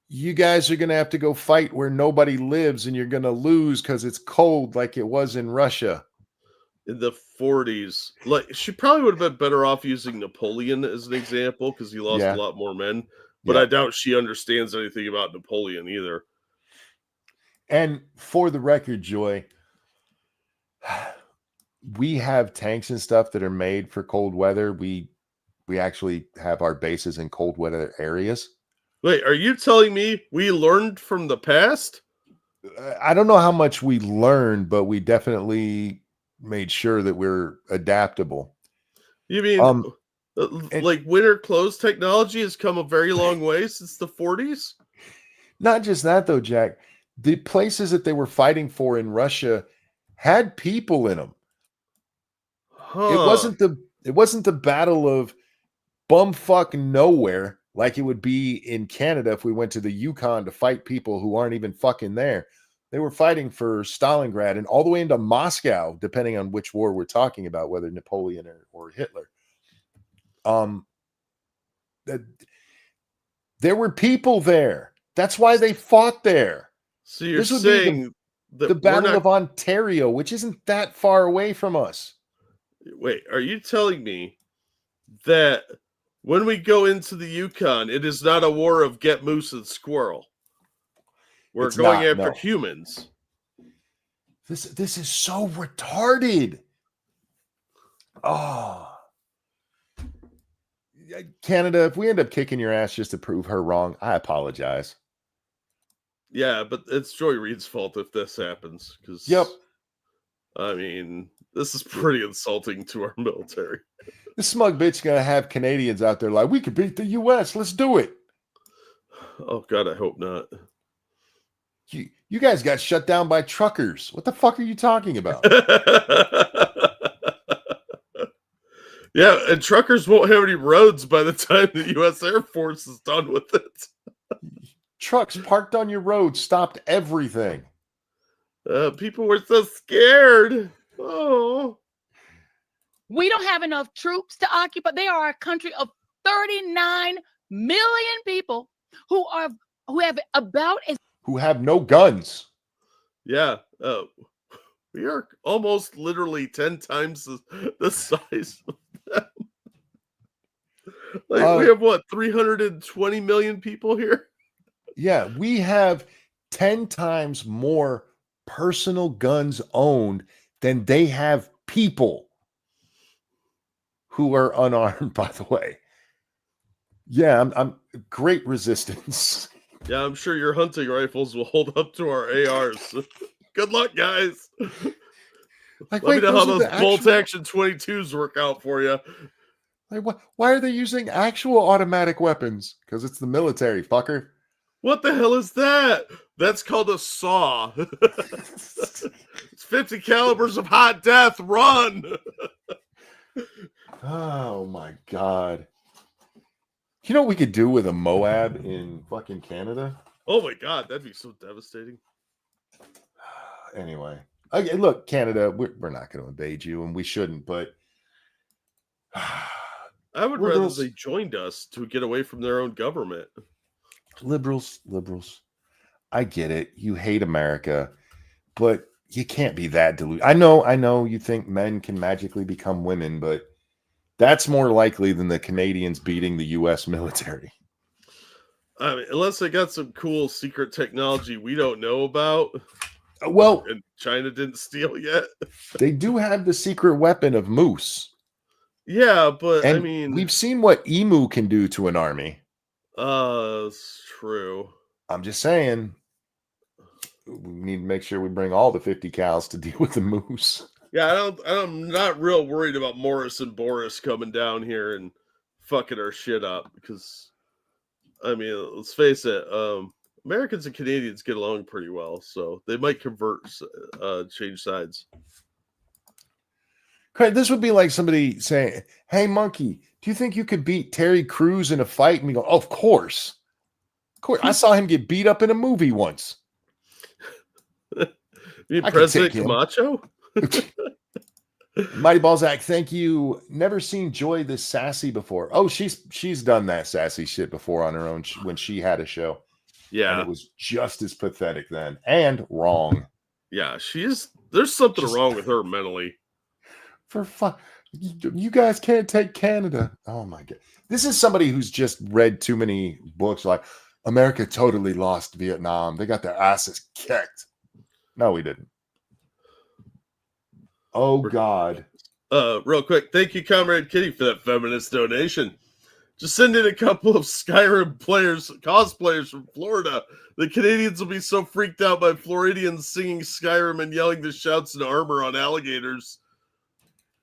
you guys are going to have to go fight where nobody lives and you're going to lose because it's cold like it was in Russia. In the 40s. Like, she probably would have been better off using Napoleon as an example because he lost a lot more men. But I doubt she understands anything about Napoleon either. And for the record, Joy, we have tanks and stuff that are made for cold weather. We actually have our bases in cold weather areas. Wait, are you telling me we learned from the past? I don't know how much we learned, but we definitely made sure that we're adaptable. You mean like winter clothes technology has come a very long way since the 40s? Not just that, though, Jack. The places that they were fighting for in Russia had people in them. It wasn't the battle of bumfuck nowhere like it would be in Canada if we went to the Yukon to fight people who aren't even fucking there. They were fighting for Stalingrad and all the way into Moscow, depending on which war we're talking about, whether Napoleon or Hitler. There were people there. That's why they fought there. So you're This would be saying that The we're Battle not- of Ontario, which isn't that far away from us. Wait, are you telling me that when we go into the Yukon, it is not a war of get moose and squirrel? We're It's going not, after no. humans. This is so retarded. Oh. Canada, if we end up kicking your ass just to prove her wrong, I apologize. Yeah, but it's Joy Reid's fault if this happens. Because Yep. I mean, this is pretty insulting to our military. This smug bitch gonna have Canadians out there like, we could beat the US. Let's do it. Oh God, I hope not. You guys got shut down by truckers. What the fuck are you talking about? Yeah, and truckers won't have any roads by the time the U.S. Air Force is done with it. Trucks parked on your road stopped everything. People were so scared. Oh, We don't have enough troops to occupy. They are a country of 39 million people who have about as Who have no guns. yeah. We are almost literally 10 times the size of them. Like we have what, 320 million people here? Yeah, we have 10 times more personal guns owned than they have people who are unarmed, by the way. Yeah, I'm great resistance. Yeah, I'm sure your hunting rifles will hold up to our ARs. Good luck, guys. Like, Let me know how are those the bolt actual- action 22s work out for you. Like, why are they using actual automatic weapons? Because it's the military, fucker. What the hell is that? That's called a saw. It's 50 calibers of hot death. Run. Oh my god. You know what we could do with a Moab in fucking Canada? Oh my God, that'd be so devastating. Anyway. Okay, look, Canada, we're not going to invade you, and we shouldn't, but I would Liberals- rather they joined us to get away from their own government. liberals, I get it. You hate America, but you can't be that deluded. I know you think men can magically become women, but that's more likely than the Canadians beating the US military. I mean, unless they got some cool secret technology we don't know about Well, and China didn't steal yet. they do have the secret weapon of moose. Yeah, but And I mean, we've seen what emu can do to an army. it's true. I'm just saying, we need to make sure we bring all the 50 cows to deal with the moose. Yeah, I'm not real worried about Morris and Boris coming down here and fucking our shit up because, I mean, let's face it, Americans and Canadians get along pretty well, so they might change sides. Okay, this would be like somebody saying, "Hey, monkey, do you think you could beat Terry Crews in a fight?" And we go, "Oh, of course. Of course. I saw him get beat up in a movie once." You mean I can President take him. Camacho? Mighty Balzac, thank you. Never seen Joy this sassy before. Oh, she's done that sassy shit before on her own when she had a show. And Yeah, it was just as pathetic then and wrong. yeah, there's something Just- wrong with her mentally. For fun. You guys can't take Canada. Oh my god. This is somebody who's just read too many books like America totally lost Vietnam. They got their asses kicked. No, we didn't. Oh god. Real quick, thank you, Comrade Kitty, for that feminist donation. Just send in a couple of Skyrim cosplayers from Florida. The Canadians will be so freaked out by Floridians singing Skyrim and yelling the shouts and armor on alligators.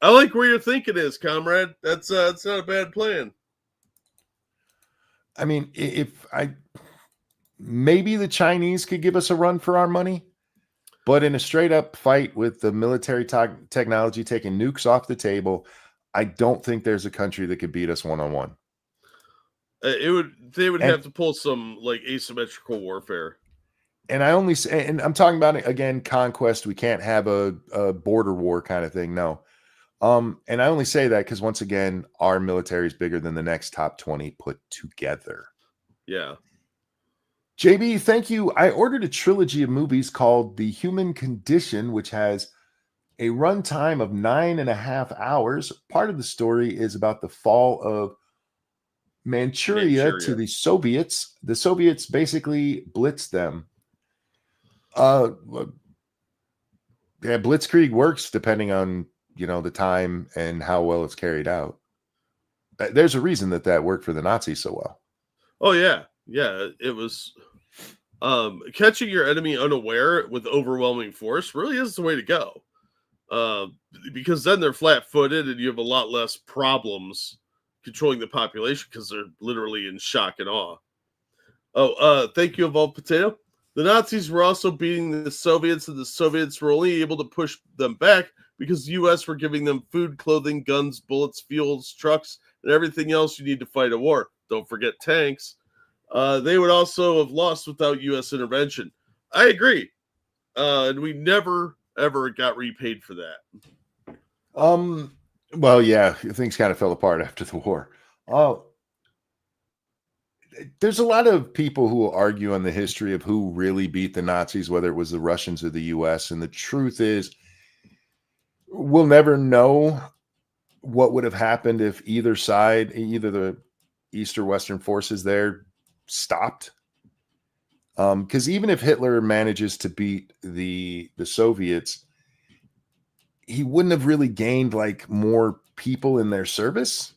I like where your thinking is, comrade. That's not a bad plan. I mean, maybe the Chinese could give us a run for our money, but in a straight up fight with the military technology taking nukes off the table, I don't think there's a country that could beat us one-on-one. They would And- have to pull some like asymmetrical warfare. And I only say, and I'm talking about again, conquest. We can't have a border war kind of thing. No. And I only say that because once again, our military is bigger than the next top 20 put together. Yeah. JB, thank you. I ordered a trilogy of movies called The Human Condition, which has a runtime of 9.5 hours. Part of the story is about the fall of Manchuria to Manchuria. the Soviets. The Soviets basically blitzed them. Yeah, Blitzkrieg works depending on, the time and how well it's carried out. There's a reason that worked for the Nazis so well. Oh yeah. Yeah. It was catching your enemy unaware with overwhelming force really is the way to go. Because then they're flat-footed and you have a lot less problems controlling the population because they're literally in shock and awe. Thank you, Evolved Potato. The Nazis were also beating the Soviets, and the Soviets were only able to push them back because the U.S. were giving them food, clothing, guns, bullets, fuels, trucks, and everything else you need to fight a war. Don't forget tanks. They would also have lost without U.S. intervention. I agree. And we never, ever got repaid for that. Well, yeah, things kind of fell apart after the war. There's a lot of people who will argue on the history of who really beat the Nazis, whether it was the Russians or the US. And the truth is, we'll never know what would have happened if either side, either the East or Western forces there, stopped. Because even if Hitler manages to beat the Soviets, he wouldn't have really gained like more people in their service,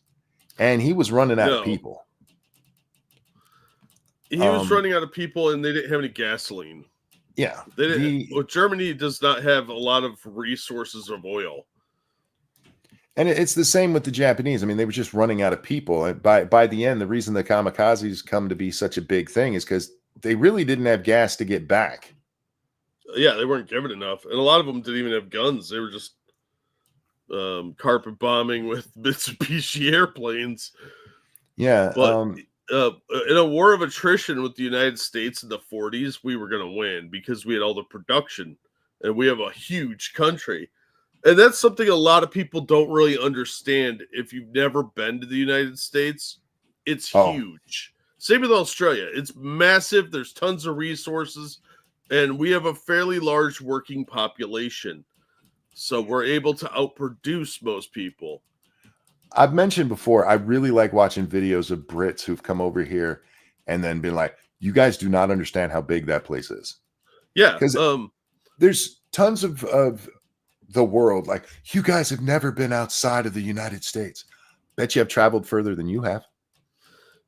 and he was running out of people. He was running out of people, and they didn't have any gasoline. Yeah, They didn't. Germany does not have a lot of resources of oil, and it's the same with the Japanese. I mean, they were just running out of people, and by the end, the reason the kamikazes come to be such a big thing is because they really didn't have gas to get back. Yeah, they weren't given enough, and a lot of them didn't even have guns. They were just carpet bombing with Mitsubishi airplanes. Yeah, but in a war of attrition with the United States in the 40s, we were going to win because we had all the production, and we have a huge country. And that's something a lot of people don't really understand. If you've never been to the United States, it's huge. Same with Australia. It's massive. There's tons of resources, and we have a fairly large working population. So we're able to outproduce most people. I've mentioned before, I really like watching videos of Brits who've come over here and then been like, you guys do not understand how big that place is. Yeah. Because there's tons of the world. Like, you guys have never been outside of the United States. Bet you have traveled further than you have.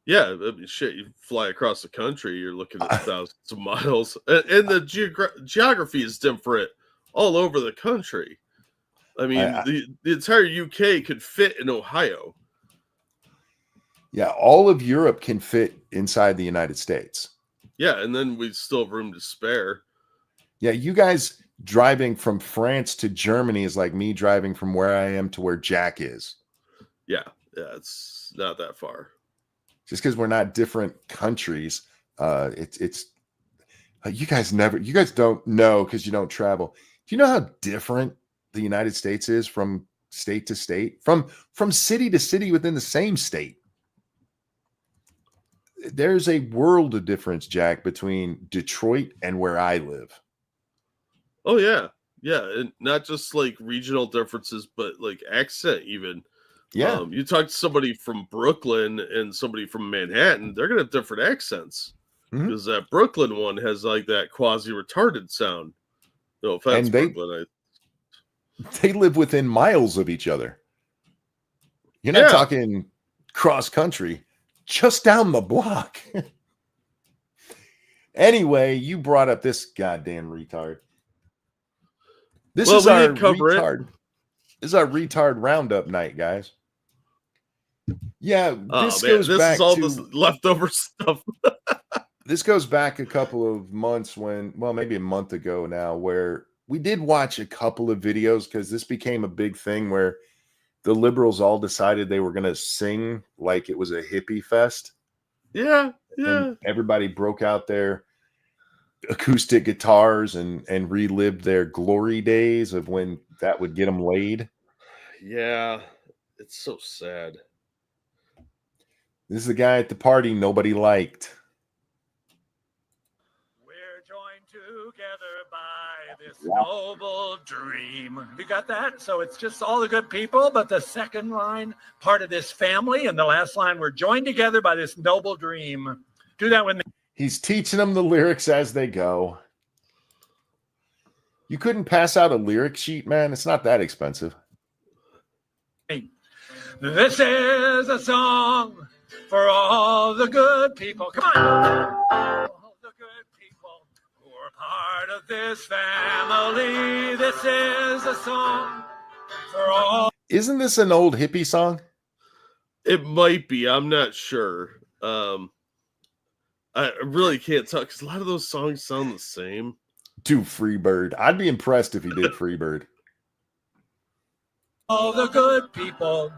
Yeah, I mean, shit, you fly across the country, you're looking at thousands of miles. And the geography is different all over the country. I mean, the entire UK could fit in Ohio. Yeah, all of Europe can fit inside the United States. Yeah, and then we still have room to spare. Yeah, you guys driving from France to Germany is like me driving from where I am to where Jack is. Yeah, it's not that far. Just because we're not different countries, it's you guys don't know because you don't travel. Do you know how different the United States is from state to state, from city to city within the same state? There's a world of difference, Jack, between Detroit and where I live. Oh yeah, and not just like regional differences, but like accent even. Yeah, you talk to somebody from Brooklyn and somebody from Manhattan, they're gonna have different accents because that Brooklyn one has like that quasi retarded sound. No offense, and Brooklyn. They live within miles of each other. You're not talking cross country, just down the block. Anyway, you brought up this goddamn retard. This is our retard. This is our retard roundup night, guys. Yeah, this goes back is all to this leftover stuff. This goes back a couple of months maybe a month ago now, where we did watch a couple of videos because this became a big thing where the liberals all decided they were going to sing like it was a hippie fest. Yeah, yeah. And everybody broke out their acoustic guitars and relived their glory days of when that would get them laid. Yeah. It's so sad. This is the guy at the party nobody liked. We're joined together by this noble dream. You got that? So it's just all the good people, but the second line, part of this family, and the last line, we're joined together by this noble dream. Do that with me. He's teaching them the lyrics as they go. You couldn't pass out a lyric sheet, man. It's not that expensive. This is a song for all the good people. Come on. All the good people who are part of this family. This is a song for all. Isn't this an old hippie song? It might be. I'm not sure. I really can't tell because a lot of those songs sound the same. Do Freebird. I'd be impressed if he did Freebird. All the good people,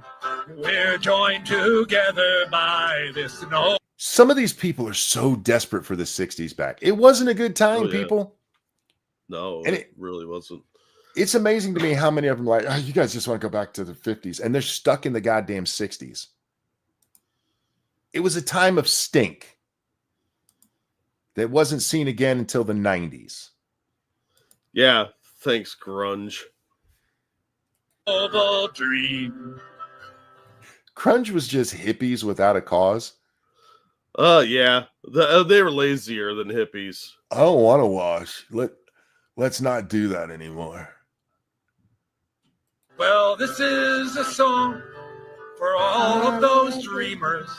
we're joined together by this no. Some of these people are so desperate for the 60s back. It wasn't a good time, Oh, yeah. people. No, And it really wasn't. It's amazing to me how many of them are like, oh, you guys just want to go back to the 50s. And they're stuck in the goddamn 60s. It was a time of stink that wasn't seen again until the 90s. Yeah, thanks, grunge. Noble dream. Grunge was just hippies without a cause. Yeah. They were lazier than hippies. I don't want to wash. Let's not do that anymore. Well, this is a song for all of those dreamers.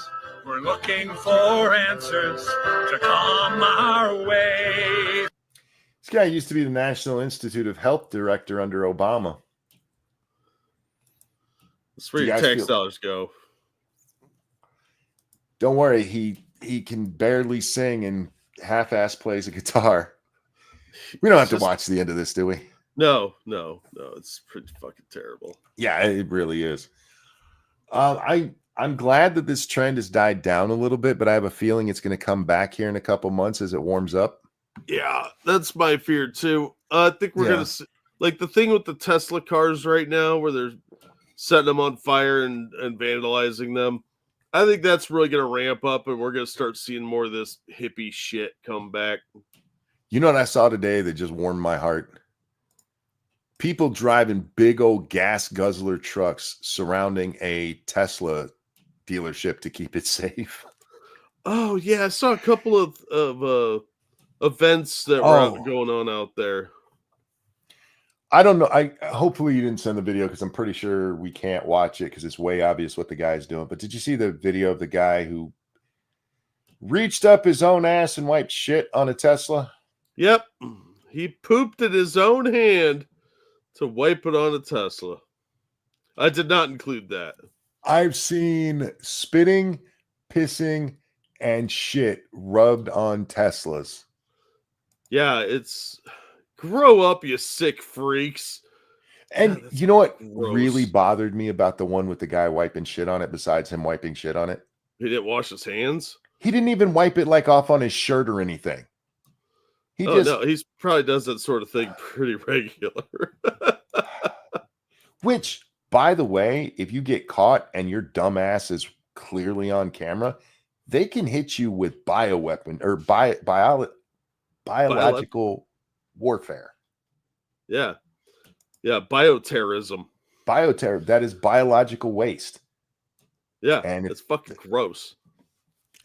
We're looking for answers to come our way. This guy used to be the National Institute of Health director under Obama. That's where Do your you guys tax feel- dollars go. Don't worry, he can barely sing and half-ass plays a guitar. We don't have to watch the end of this, do we? No. It's pretty fucking terrible. Yeah, it really is. I'm glad that this trend has died down a little bit, but I have a feeling it's going to come back here in a couple months as it warms up. Yeah, that's my fear too. I think we're gonna see, like the thing with the Tesla cars right now, where they're setting them on fire and vandalizing them. I think that's really gonna ramp up, and we're gonna start seeing more of this hippie shit come back. You know what I saw today that just warmed my heart? People driving big old gas guzzler trucks surrounding a Tesla dealership to keep it safe. Oh yeah, I saw a couple of events that were going on out there. I don't know. Hopefully you didn't send the video because I'm pretty sure we can't watch it because it's way obvious what the guy's doing. But did you see the video of the guy who reached up his own ass and wiped shit on a Tesla? Yep, he pooped in his own hand to wipe it on a Tesla. I did not include that. I've seen spitting, pissing, and shit rubbed on Teslas. Yeah, it's grow up, you sick freaks. And God, you know what gross. really bothered me about the one with the guy wiping shit on it, besides him wiping shit on it? He didn't wash his hands. He didn't even wipe it like off on his shirt or anything. No, he probably does that sort of thing pretty regular. Which, by the way, if you get caught and your dumb ass is clearly on camera, they can hit you with bioweapon or biological warfare. Yeah, bioterrorism. Bioterror, that is biological waste. Yeah, and it's fucking gross.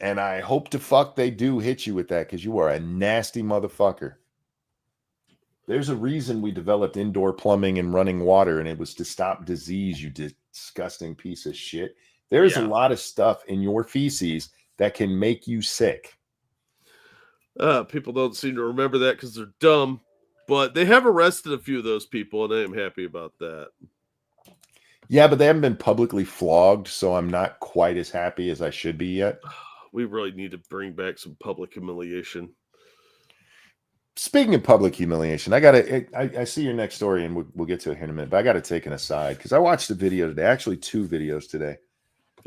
And I hope to fuck they do hit you with that because you are a nasty motherfucker. There's a reason we developed indoor plumbing and running water, and it was to stop disease, you disgusting piece of shit. There's a lot of stuff in your feces that can make you sick. People don't seem to remember that because they're dumb, but they have arrested a few of those people, and I am happy about that. Yeah, but they haven't been publicly flogged, so I'm not quite as happy as I should be yet. We really need to bring back some public humiliation. Speaking of public humiliation, I see your next story, and we'll get to it here in a minute, but I got to take an aside because I watched a video today, actually 2 videos today.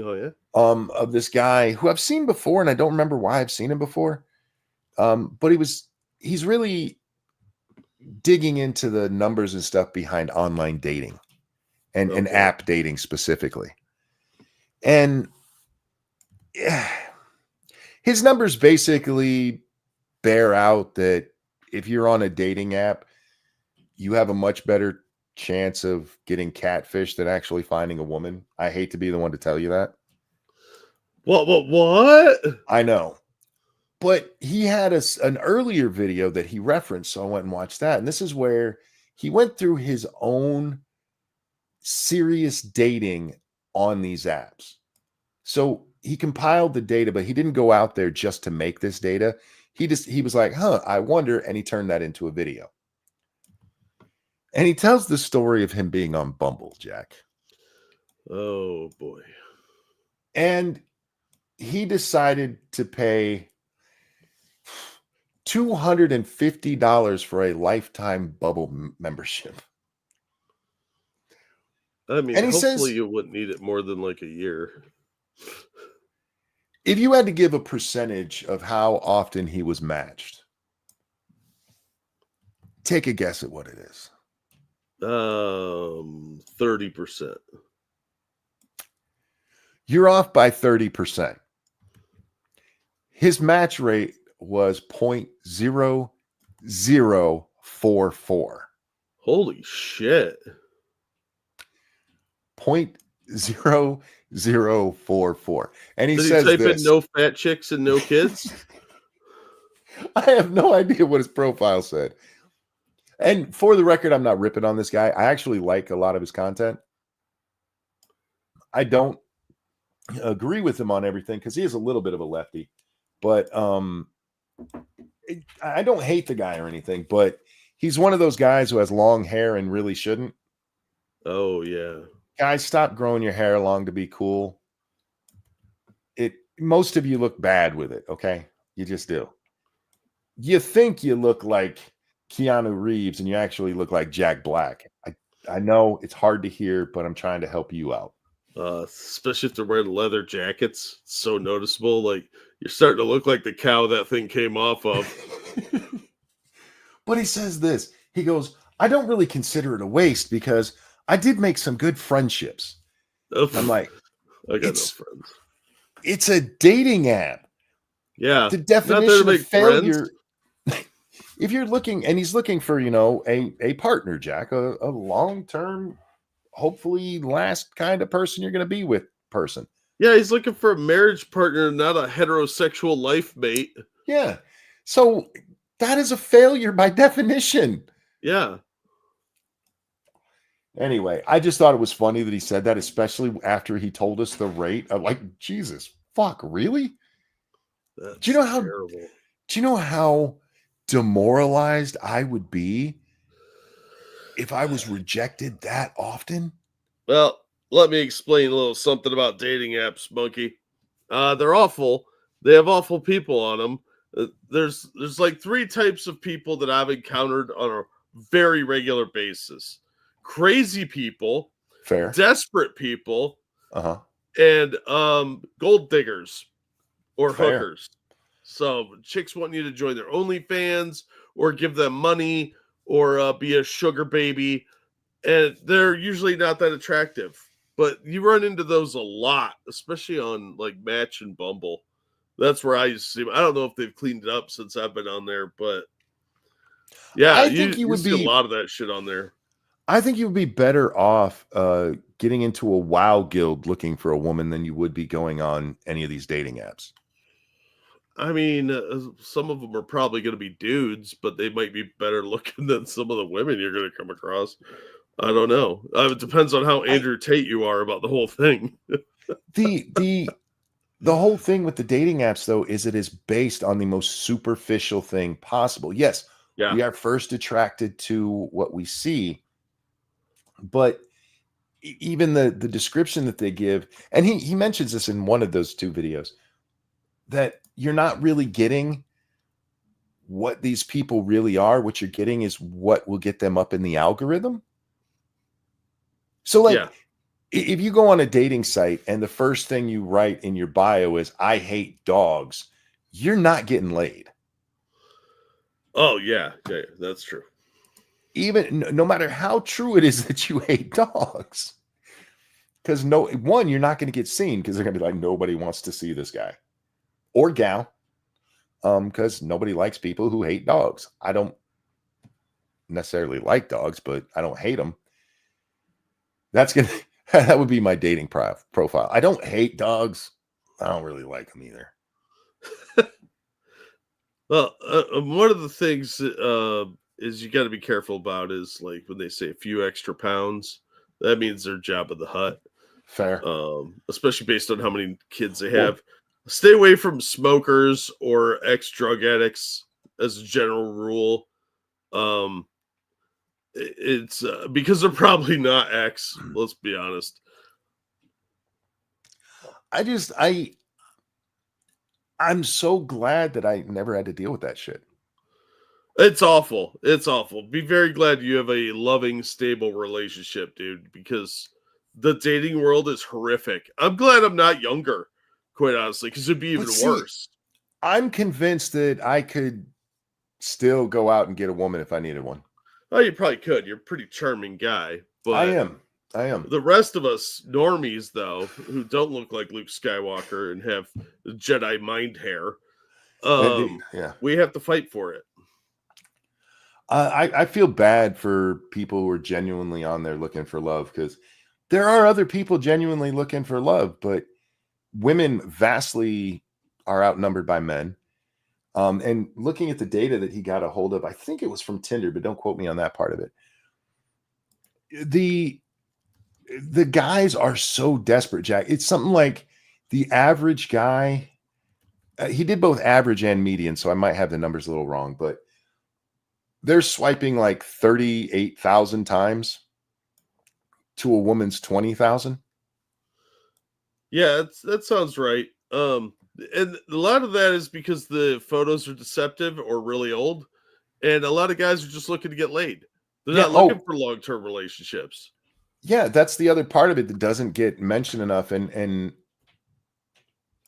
Oh yeah. of this guy who I've seen before, and I don't remember why I've seen him before. But he's really digging into the numbers and stuff behind online dating and Okay. app dating specifically. And his numbers basically bear out that if you're on a dating app, you have a much better chance of getting catfish than actually finding a woman. I hate to be the one to tell you that. What? I know. But he had an earlier video that he referenced, so I went and watched that. And this is where he went through his own serious dating on these apps. So he compiled the data, but he didn't go out there just to make this data. He was like, I wonder, and he turned that into a video. And he tells the story of him being on Bumble, Jack. Oh boy. And he decided to pay $250 for a lifetime Bumble membership. I mean, And he hopefully says, you wouldn't need it more than like a year. if you had to give a percentage of how often he was matched, take a guess at what it is. 30%. You're off by 30%. His match rate was 0.0044. Holy shit. 0.0044. And he Did says he type this. in no fat chicks and no kids? I have no idea what his profile said. And for the record, I'm not ripping on this guy. I actually like a lot of his content. I don't agree with him on everything because he is a little bit of a lefty. But I don't hate the guy or anything, but he's one of those guys who has long hair and really shouldn't. Oh yeah. Guys, stop growing your hair long to be cool. Most of you look bad with it, okay? You just do. You think you look like Keanu Reeves and you actually look like Jack Black. I know it's hard to hear, but I'm trying to help you out. Especially if they're wearing leather jackets. It's so noticeable. Like you're starting to look like the cow that thing came off of. But he says this. He goes, I don't really consider it a waste because I did make some good friendships. I'm like, I got no it's- friends. it's a dating app. Yeah. The Not there to definition make of failure. friends. If you're looking, and he's looking for, a partner, Jack, a long-term, hopefully last kind of person you're going to be with person. Yeah, he's looking for a marriage partner, not a heterosexual life mate. Yeah. So that is a failure by definition. Yeah. Anyway, I just thought it was funny that he said that, especially after he told us the rate. I'm like, Jesus, fuck, really? That's Do you know how- terrible. Do you know how demoralized I would be if I was rejected that often? Well, let me explain a little something about dating apps, Monkey. They're awful. They have awful people on them. There's like 3 types of people that I've encountered on a very regular basis. Crazy people, Fair. desperate people, Uh-huh. and gold diggers or Fair. hookers. So chicks want you to join their OnlyFans or give them money or be a sugar baby, and they're usually not that attractive. But you run into those a lot, especially on like Match and Bumble. That's where I used to see them. I don't know if they've cleaned it up since I've been on there, but yeah, I think you would see be- a lot of that shit on there. I think you would be better off getting into a WoW guild looking for a woman than you would be going on any of these dating apps. I mean, some of them are probably going to be dudes, but they might be better looking than some of the women you're going to come across. I don't know. It depends on how Andrew Tate you are about the whole thing. The whole thing with the dating apps, though, is it is based on the most superficial thing possible. Yes, Yeah. we are first attracted to what we see, but even the description that they give, and he mentions this in one of those 2 videos, that you're not really getting what these people really are. What you're getting is what will get them up in the algorithm. So, like, Yeah. If you go on a dating site and the first thing you write in your bio is "I hate dogs," you're not getting laid. Oh yeah, that's true. Even no matter how true it is that you hate dogs, because you're not going to get seen because they're going to be like, nobody wants to see this guy or gal, because nobody likes people who hate dogs. I don't necessarily like dogs, but I don't hate them. That would be my dating profile. I don't hate dogs. I don't really like them either. Well, one of the things is you got to be careful about is like when they say a few extra pounds, that means they're Jabba the Hutt. Fair. Especially based on how many kids they have. Stay away from smokers or ex-drug addicts as a general rule. It's because they're probably not ex. Let's be honest. I'm so glad that I never had to deal with that shit. It's awful. It's awful. Be very glad you have a loving, stable relationship, dude, because the dating world is horrific. I'm glad I'm not younger, quite honestly, because it'd be even worse. I'm convinced that I could still go out and get a woman if I needed one. Oh, you probably could. You're a pretty charming guy. But I am. The rest of us normies, though, who don't look like Luke Skywalker and have Jedi mind hair, we have to fight for it. I feel bad for people who are genuinely on there looking for love, because there are other people genuinely looking for love, but women vastly are outnumbered by men. And looking at the data that he got a hold of, I think it was from Tinder, but don't quote me on that part of it. The guys are so desperate, Jack. It's something like the average guy. He did both average and median, so I might have the numbers a little wrong, but they're swiping like 38,000 times to a woman's 20,000. Yeah, that sounds right. And a lot of that is because the photos are deceptive or really old, and a lot of guys are just looking to get laid. They're not looking for long-term relationships. Yeah, that's the other part of it that doesn't get mentioned enough, and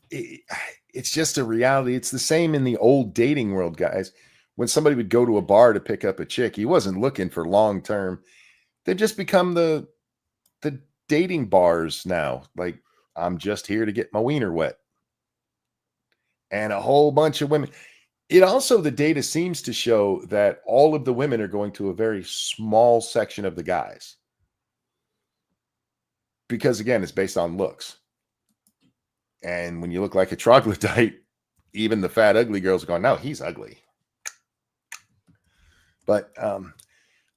it's just a reality. It's the same in the old dating world, guys. When somebody would go to a bar to pick up a chick, he wasn't looking for long-term. They've just become the dating bars now. Like, I'm just here to get my wiener wet. And a whole bunch of women. It also, the data seems to show that all of the women are going to a very small section of the guys. Because again, it's based on looks. And when you look like a troglodyte, even the fat, ugly girls are going, no, he's ugly. But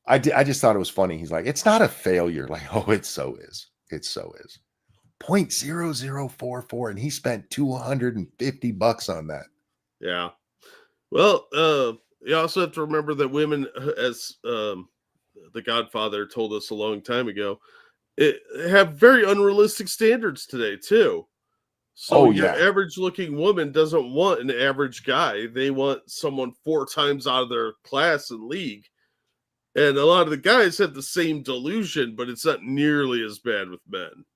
I just thought it was funny. He's like, it's not a failure. Like, oh, it so is. It so is. 0.0044, and he spent $250 on that. Yeah. Well, you also have to remember that women, as the Godfather told us a long time ago, have very unrealistic standards today too. So your average looking woman doesn't want an average guy. They want someone 4 times out of their class and league. And a lot of the guys have the same delusion, but it's not nearly as bad with men.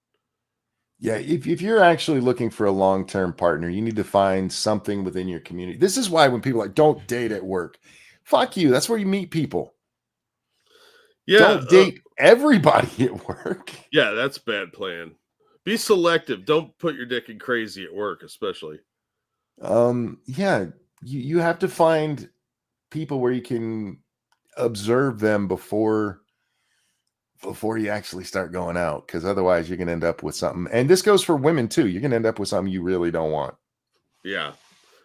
Yeah, if you're actually looking for a long-term partner, you need to find something within your community. This is why when people are like, don't date at work. Fuck you. That's where you meet people. Yeah. Don't date everybody at work. Yeah, that's a bad plan. Be selective. Don't put your dick in crazy at work, especially. Yeah, you have to find people where you can observe them before you actually start going out, because otherwise you're going to end up with something. And this goes for women too. You're going to end up with something you really don't want. Yeah.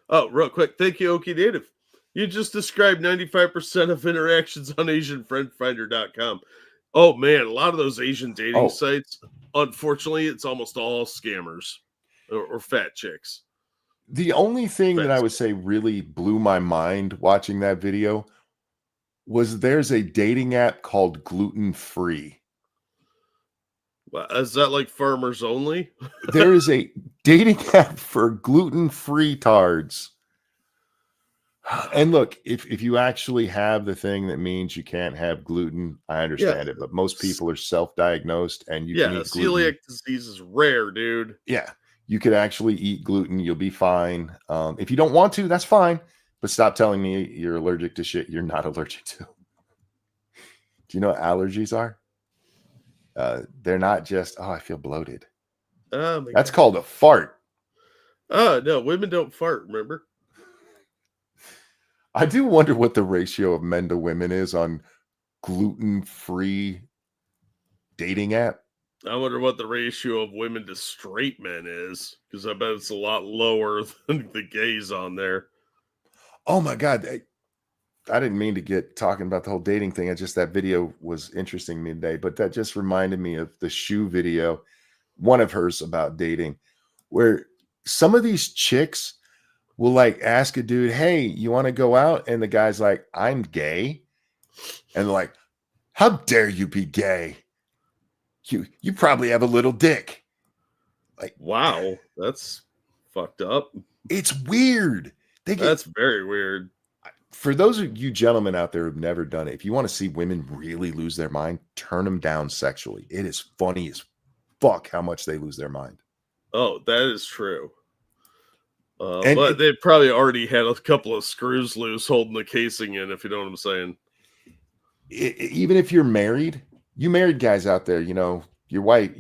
Oh, real quick. Thank you, Okie Native. You just described 95% of interactions on AsianFriendFinder.com. Oh, man. A lot of those Asian dating sites, unfortunately, it's almost all scammers or fat chicks. The only thing that I would say really blew my mind watching that video was there's a dating app called Gluten Free. Well, is that like farmers only? There is a dating app for gluten-free tards And look, if you actually have the thing that means you can't have gluten, I understand it. But most people are self-diagnosed, and you can eat gluten. Celiac disease is rare, dude. Yeah, you could actually eat gluten. You'll be fine. If you don't want to, that's fine. But stop telling me you're allergic to shit you're not allergic to. Do you know what allergies are? They're not just, I feel bloated. Oh my That's God. called a fart. Oh, no, women don't fart, remember? I do wonder what the ratio of men to women is on gluten-free dating app. I wonder what the ratio of women to straight men is, because I bet it's a lot lower than the gays on there. Oh my God. I didn't mean to get talking about the whole dating thing. That video was interesting me today, but that just reminded me of the shoe video, one of hers about dating, where some of these chicks will like ask a dude, hey, you want to go out? And the guy's like, I'm gay. And they're like, how dare you be gay? You probably have a little dick. Like, Wow, that's fucked up. it's weird. That's very weird. For those of you gentlemen out there who've never done it, if you want to see women really lose their mind, turn them down sexually. It is funny as fuck how much they lose their mind. Oh, that is true. But they probably already had a couple of screws loose holding the casing in, if you know what I'm saying. Even if you're married, you married guys out there, you know, your wife,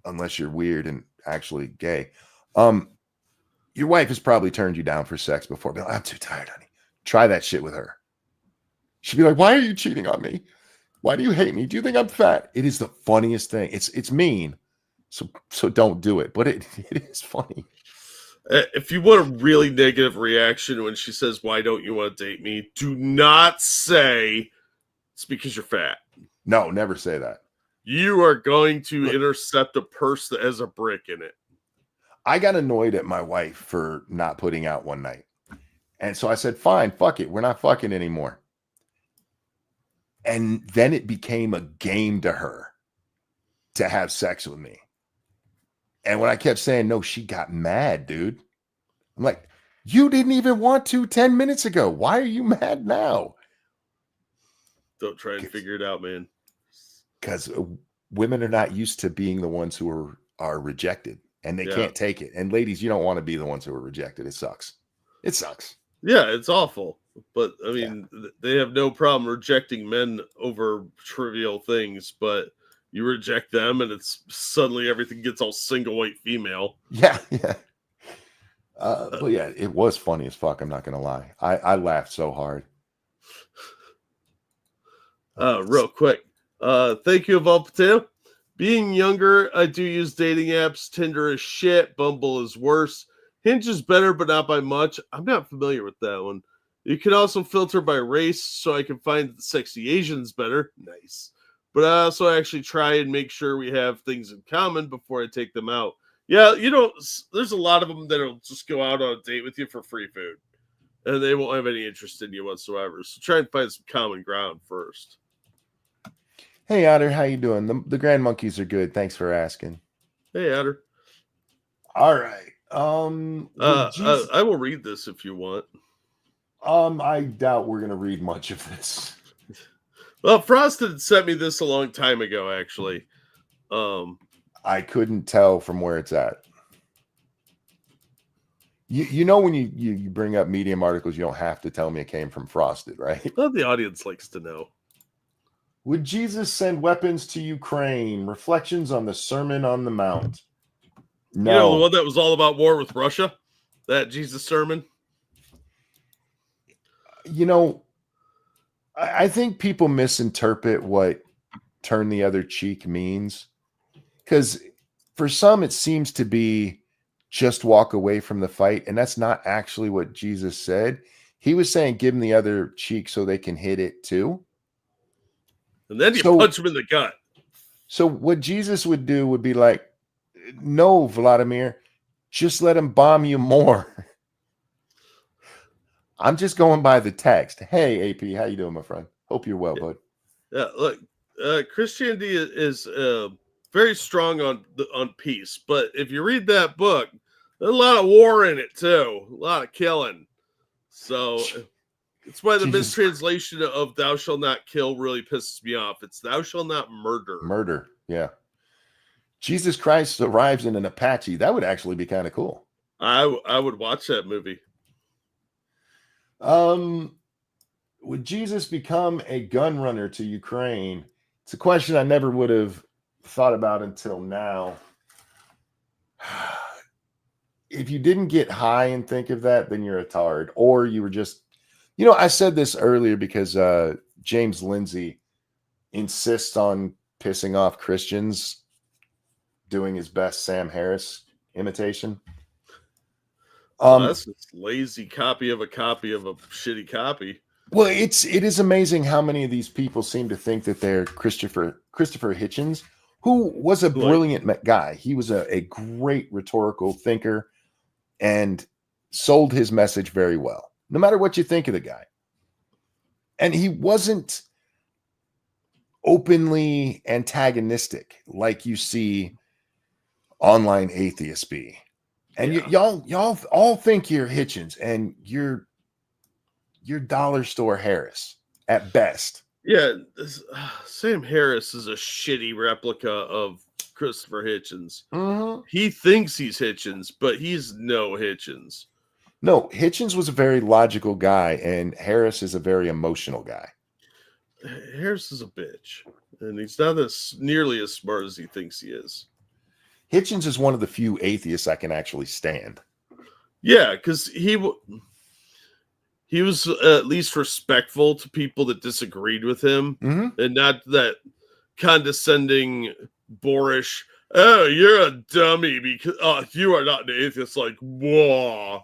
unless you're weird and actually gay, your wife has probably turned you down for sex before. But I'm too tired, honey. Try that shit with her. She'd be like, why are you cheating on me? Why do you hate me? Do you think I'm fat? It is the funniest thing. It's mean. So don't do it. But it is funny. If you want a really negative reaction when she says, why don't you want to date me? Do not say it's because you're fat. No, never say that. You are going to intercept a purse that has a brick in it. I got annoyed at my wife for not putting out one night. And so I said, fine, fuck it. We're not fucking anymore. And then it became a game to her to have sex with me. And when I kept saying no, she got mad, dude. I'm like, you didn't even want to 10 minutes ago. Why are you mad now? Don't try and figure it out, man. Because women are not used to being the ones who are rejected. And they can't take it. And ladies, you don't want to be the ones who are rejected. It sucks. It sucks. Yeah, it's awful. But, I mean, they have no problem rejecting men over trivial things, but you reject them and it's suddenly everything gets all single white female. Yeah. But yeah, it was funny as fuck. I'm not going to lie. I laughed so hard. Real quick. Thank you, Evolved Potato. Being younger, I do use dating apps. Tinder is shit. Bumble is worse. Hinge is better, but not by much. I'm not familiar with that one. You can also filter by race, so I can find the sexy Asians better. Nice. But I also actually try and make sure we have things in common before I take them out. Yeah, you know, there's a lot of them that'll just go out on a date with you for free food. And they won't have any interest in you whatsoever. So try and find some common ground first. Hey, Otter, how you doing? The Grand Monkeys are good. Thanks for asking. Hey, Otter. All right. I will read this if you want. I doubt we're gonna read much of this. Well, Frosted sent me this a long time ago, actually. I couldn't tell from where it's at. You know when you bring up Medium articles, you don't have to tell me it came from Frosted, right? Well, the audience likes to know. Would Jesus send weapons to Ukraine? Reflections on the Sermon on the Mount. No. You know, the one that was all about war with Russia? That Jesus sermon? You know, I think people misinterpret what turn the other cheek means. Because for some, it seems to be just walk away from the fight. And that's not actually what Jesus said. He was saying, give them the other cheek so they can hit it too. And then you punch him in the gut. So what Jesus would do would be like, no, Vladimir, just let him bomb you more. I'm just going by the text. Hey, AP, how you doing, my friend? Hope you're well, bud. Yeah, look, Christianity is very strong on peace. But if you read that book, there's a lot of war in it, too. A lot of killing. So it's why the Jesus. mistranslation of "thou shalt not kill" really pisses me off. It's "thou shalt not murder." Murder. Yeah. Jesus Christ arrives in an Apache. That would actually be kind of cool. I would watch that movie. Would Jesus become a gun runner to Ukraine? It's a question I never would have thought about until now. If you didn't get high and think of that, then you're a tard, or you were just, I said this earlier because James Lindsay insists on pissing off Christians doing his best Sam Harris imitation. That's just lazy copy of a shitty copy. Well, it is amazing how many of these people seem to think that they're Christopher Hitchens, who was a brilliant guy. He was a great rhetorical thinker and sold his message very well, no matter what you think of the guy. And he wasn't openly antagonistic like you see online atheists be. And y'all all think you're Hitchens and you're dollar store Harris at best. Yeah, Sam Harris is a shitty replica of Christopher Hitchens. Mm-hmm. He thinks he's Hitchens, but he's no Hitchens. No, Hitchens was a very logical guy, and Harris is a very emotional guy. Harris is a bitch, and he's not nearly as smart as he thinks he is. Hitchens is one of the few atheists I can actually stand. Yeah, because he was at least respectful to people that disagreed with him, and not that condescending, boorish, "Oh, you're a dummy because you are not an atheist." Like, whoa,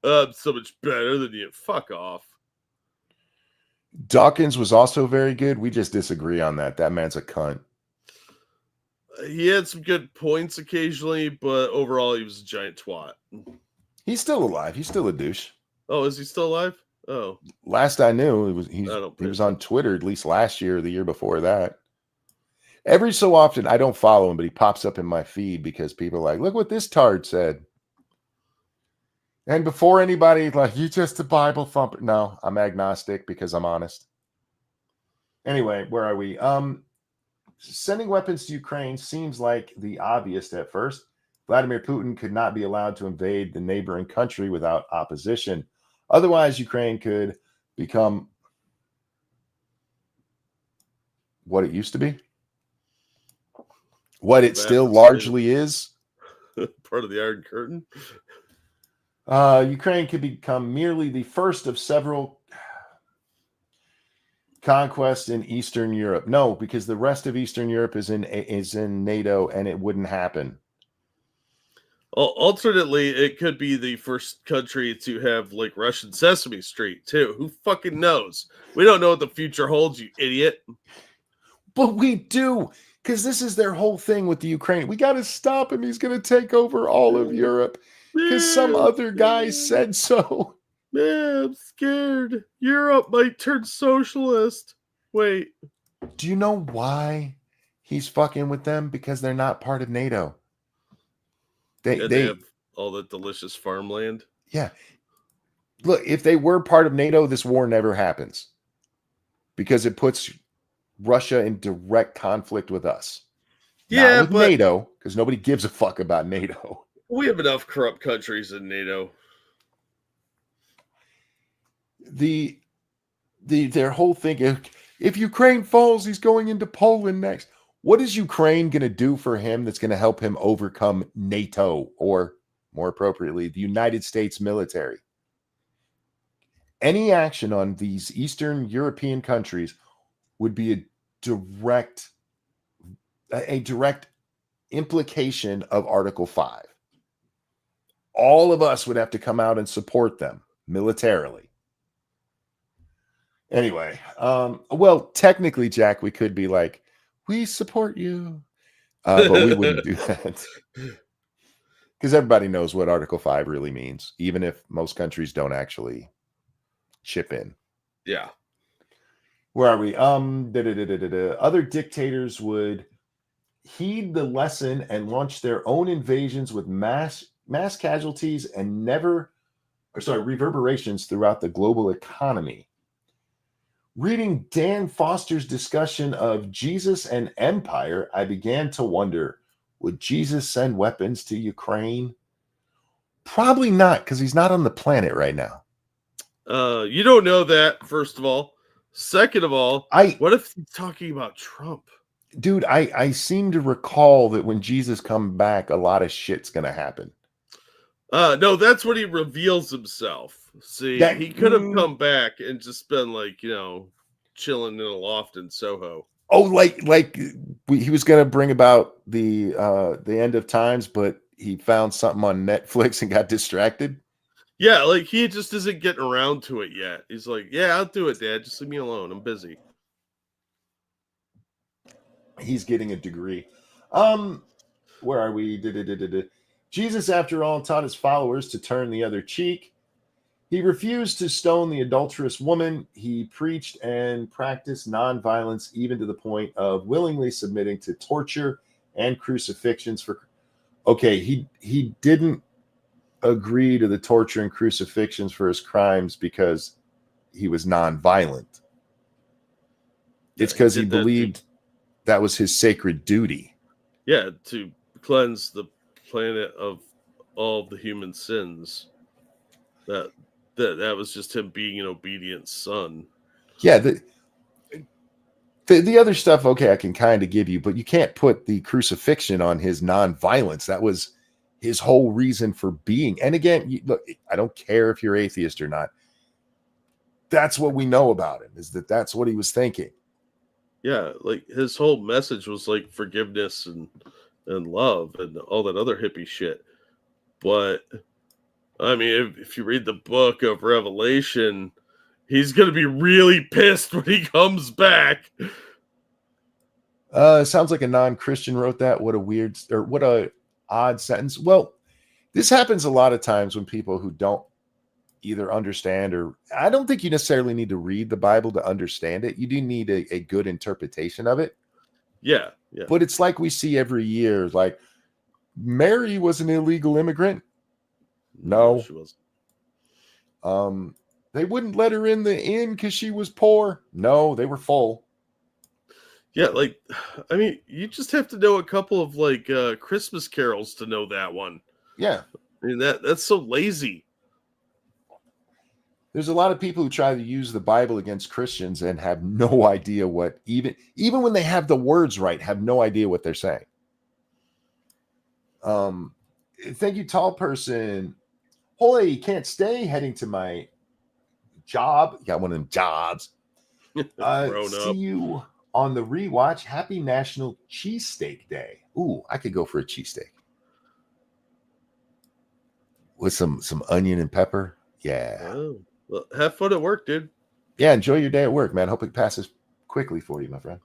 I'm so much better than you. Fuck off. Dawkins was also very good. We just disagree on that. That man's a cunt. He had some good points occasionally, but overall, he was a giant twat. He's still alive. He's still a douche. Oh, is he still alive? Oh, last I knew, he was on Twitter at least last year or the year before that. Every so often, I don't follow him, but he pops up in my feed because people are like, "Look what this tard said." And before anybody like, "You just a Bible thumper." No, I'm agnostic because I'm honest. Anyway, where are we? Sending weapons to Ukraine seems like the obvious at first. Vladimir Putin could not be allowed to invade the neighboring country without opposition. Otherwise, Ukraine could become what it used to be, what it still largely is. Part of the Iron Curtain. Ukraine could become merely the first of several conquests in Eastern Europe. No, because the rest of Eastern Europe is in NATO, and it wouldn't happen. Alternately, it could be the first country to have like Russian Sesame Street too. Who fucking knows? We don't know what the future holds, you idiot. But we do, because this is their whole thing with the Ukraine. We got to stop him. He's going to take over all of Europe because some other guy said so. Man, I'm scared. Europe might turn socialist. Wait. Do you know why he's fucking with them? Because they're not part of NATO. They have all that delicious farmland. Yeah. Look, if they were part of NATO, this war never happens. Because it puts Russia in direct conflict with us. Yeah, not with NATO, because nobody gives a fuck about NATO. We have enough corrupt countries in NATO. Their whole thing, if Ukraine falls, he's going into Poland next. What is Ukraine going to do for him that's going to help him overcome NATO, or more appropriately, the United States military? Any action on these Eastern European countries would be a direct implication of Article 5. All of us would have to come out and support them militarily. Anyway, well, technically, Jack, we could be like, "We support you," but we wouldn't do that because everybody knows what Article 5 really means, even if most countries don't actually chip in. Yeah. Where are we? Other dictators would heed the lesson and launch their own invasions with mass casualties and never reverberations throughout the global economy. Reading Dan Foster's discussion of Jesus and empire, I began to wonder, would Jesus send weapons to Ukraine? Probably not, because he's not on the planet right now. You don't know that, first of all. Second of all, what if he's talking about Trump? Dude, I seem to recall that when Jesus comes back, a lot of shit's going to happen. No, that's when he reveals himself. See, he could have come back and just been like, chilling in a loft in Soho. Oh, like he was going to bring about the end of times, but he found something on Netflix and got distracted. Yeah, like he just isn't getting around to it yet. He's like, yeah, I'll do it, Dad. Just leave me alone. I'm busy. He's getting a degree. Where are we? Jesus, after all, taught his followers to turn the other cheek. He refused to stone the adulterous woman. He preached and practiced nonviolence, even to the point of willingly submitting to torture and crucifixions for. Okay, he didn't agree to the torture and crucifixions for his crimes because he was nonviolent. It's because he believed that was his sacred duty. Yeah, to cleanse the planet of all the human sins. That was just him being an obedient son. Yeah, the other stuff, okay, I can kind of give you, but you can't put the crucifixion on his nonviolence. That was his whole reason for being. And again, look, I don't care if you're atheist or not. That's what we know about him, is that's what he was thinking. Yeah, like his whole message was like forgiveness and love and all that other hippie shit. But I mean, if you read the book of Revelation, he's going to be really pissed when he comes back. Sounds like a non-Christian wrote that. What a odd sentence. Well, this happens a lot of times when people who don't either understand, or I don't think you necessarily need to read the Bible to understand it. You do need a good interpretation of it. Yeah. But it's like we see every year, like Mary was an illegal immigrant. No, she wasn't. They wouldn't let her in the inn because she was poor. No, they were full. Yeah, like, I mean, you just have to know a couple of like Christmas carols to know that one. Yeah, I mean that's so lazy. There's a lot of people who try to use the Bible against Christians and have no idea what, even when they have the words right, have no idea what they're saying. Thank you, tall person. Holy, can't stay, heading to my job. Got one of them jobs. See you on the rewatch. Happy National Cheesesteak Day. Ooh, I could go for a cheesesteak with some onion and pepper. Yeah. Oh, well, have fun at work, dude. Yeah, enjoy your day at work, man. Hope it passes quickly for you, my friend.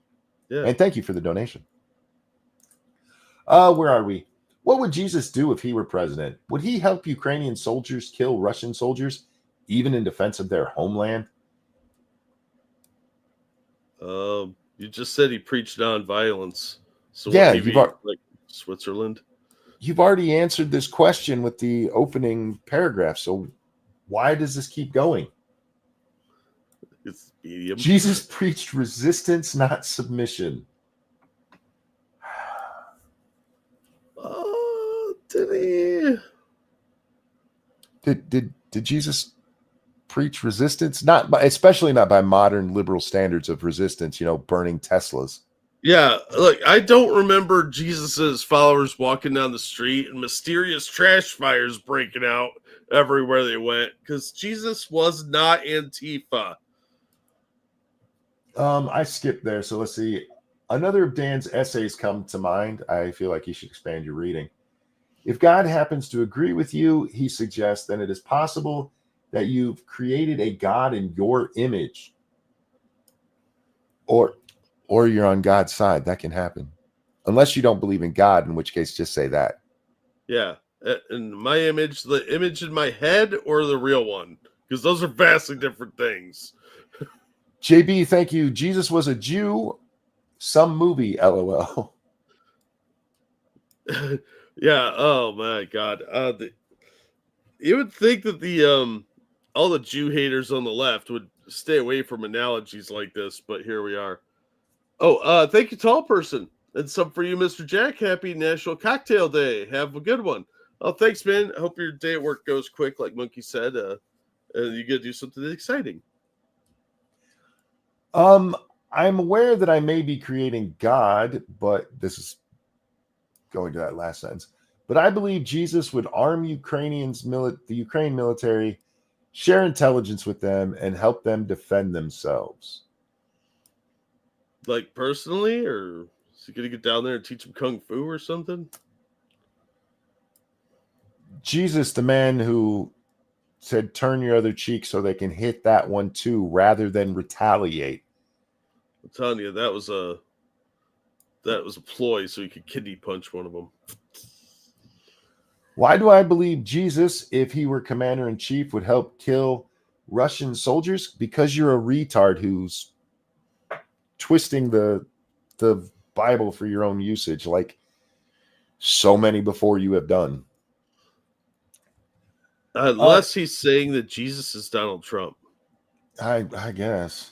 Yeah. And thank you for the donation. Where are we? What would Jesus do if he were president? Would he help Ukrainian soldiers kill Russian soldiers, even in defense of their homeland? You just said he preached nonviolence. So yeah, like Switzerland. You've already answered this question with the opening paragraph. So why does this keep going? It's medium. Jesus preached resistance, not submission. Did he? Did Jesus preach resistance? Especially not by modern liberal standards of resistance, burning Teslas. Yeah, look, I don't remember Jesus's followers walking down the street and mysterious trash fires breaking out everywhere they went, because Jesus was not Antifa. I skipped there, so let's see. Another of Dan's essays come to mind. I feel like you should expand your reading. If God happens to agree with you, he suggests, then it is possible that you've created a God in your image. Or you're on God's side. That can happen. Unless you don't believe in God, in which case just say that. Yeah. And my image, the image in my head or the real one? Because those are vastly different things. JB, thank you. Jesus was a Jew. Some movie, LOL. Yeah. Oh my God. You would think that the all the Jew haters on the left would stay away from analogies like this, but here we are. Oh, thank you, tall person. And some for you, Mr. Jack. Happy National Cocktail Day. Have a good one. Oh, thanks, man. I hope your day at work goes quick, like Monkey said. And you get to do something exciting. I'm aware that I may be creating God, but this is going to that last sentence. But I believe Jesus would arm the Ukraine military, share intelligence with them, and help them defend themselves. Like personally, or is he going to get down there and teach them kung fu or something? Jesus, the man who said, turn your other cheek so they can hit that one too, rather than retaliate. I'm telling you, that was a ploy so he could kidney punch one of them. Why do I believe Jesus, if he were commander in chief, would help kill Russian soldiers? Because you're a retard who's twisting the Bible for your own usage, like so many before you have done. Unless he's saying that Jesus is Donald Trump. I guess.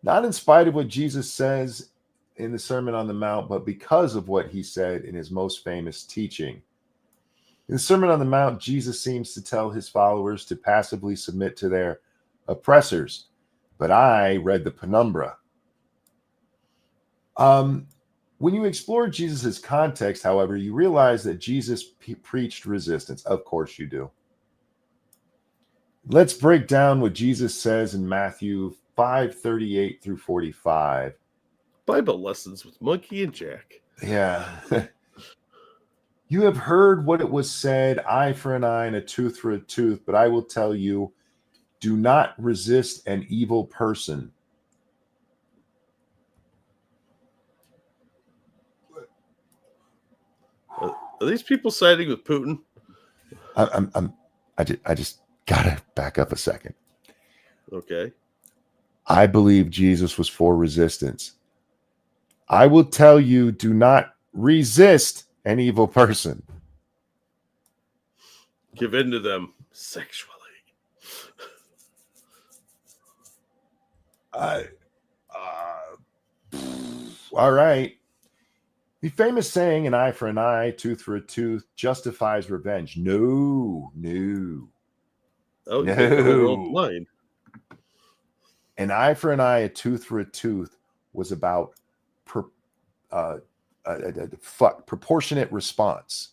Not in spite of what Jesus says in the Sermon on the Mount, but because of what he said in his most famous teaching. In the Sermon on the Mount, Jesus seems to tell his followers to passively submit to their oppressors. But I read the Penumbra. When you explore Jesus' context, however, you realize that Jesus preached resistance. Of course you do. Let's break down what Jesus says in Matthew 5:38 through 45. Bible lessons with Monkey and Jack. Yeah. You have heard what it was said, eye for an eye and a tooth for a tooth, but I will tell you, do not resist an evil person. Are these people siding with Putin? I just gotta back up a second. Okay. I believe Jesus was for resistance. I will tell you, do not resist an evil person. Give in to them sexually. All right. The famous saying, an eye for an eye, tooth for a tooth, justifies revenge. No. Oh, No. line. An eye for an eye, a tooth for a tooth was about proportionate response.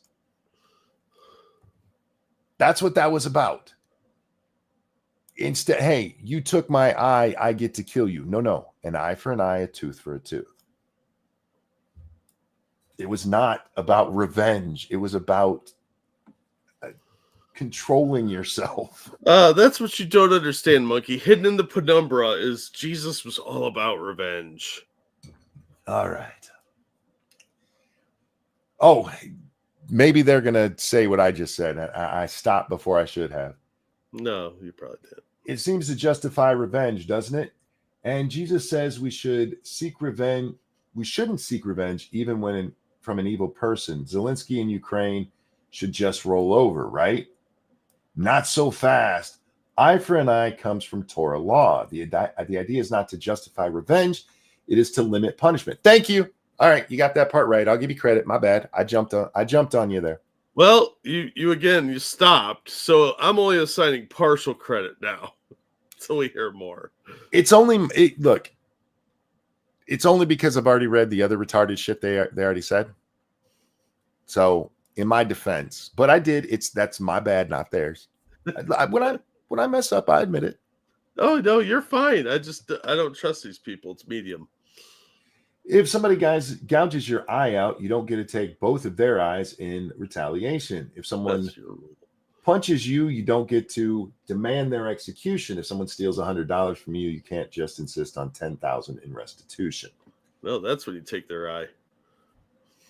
That's what that was about. Instead, hey, you took my eye, I get to kill you. No. An eye for an eye, a tooth for a tooth. It was not about revenge. It was about controlling yourself. That's what you don't understand, Monkey. Hidden in the Penumbra is Jesus was all about revenge. All right. Oh, maybe they're going to say what I just said. I stopped before I should have. No, you probably did. It seems to justify revenge, doesn't it? And Jesus says we should seek revenge. We shouldn't seek revenge even when from an evil person. Zelensky in Ukraine should just roll over, right? Not so fast. Eye for an eye comes from Torah law. The idea is not to justify revenge. It is to limit punishment. Thank you. All right, you got that part right. I'll give you credit. My bad. I jumped on you there. Well, you stopped, so I'm only assigning partial credit now until we hear more. It's only because I've already read the other retarded shit they already said. So in my defense, but I did. That's my bad, not theirs. When I mess up, I admit it. Oh no, you're fine. I don't trust these people. It's medium. If somebody gouges your eye out, you don't get to take both of their eyes in retaliation. If someone punches you, you don't get to demand their execution. If someone steals $100 from you, you can't just insist on $10,000 in restitution. No, that's when you take their eye.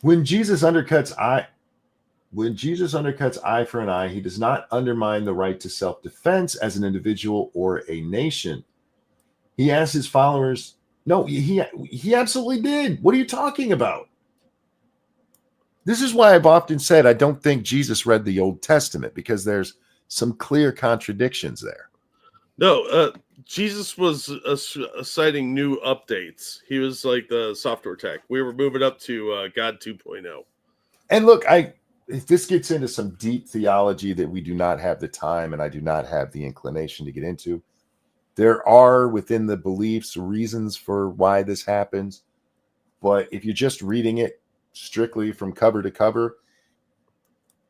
When Jesus undercuts eye for an eye, he does not undermine the right to self-defense as an individual or a nation. He asks his followers, no, he absolutely did. What are you talking about? This is why I've often said I don't think Jesus read the Old Testament, because there's some clear contradictions there. No, Jesus was citing new updates. He was like the software tech. We were moving up to God 2.0. And look, if this gets into some deep theology that we do not have the time and I do not have the inclination to get into, there are within the beliefs reasons for why this happens. But if you're just reading it strictly from cover to cover,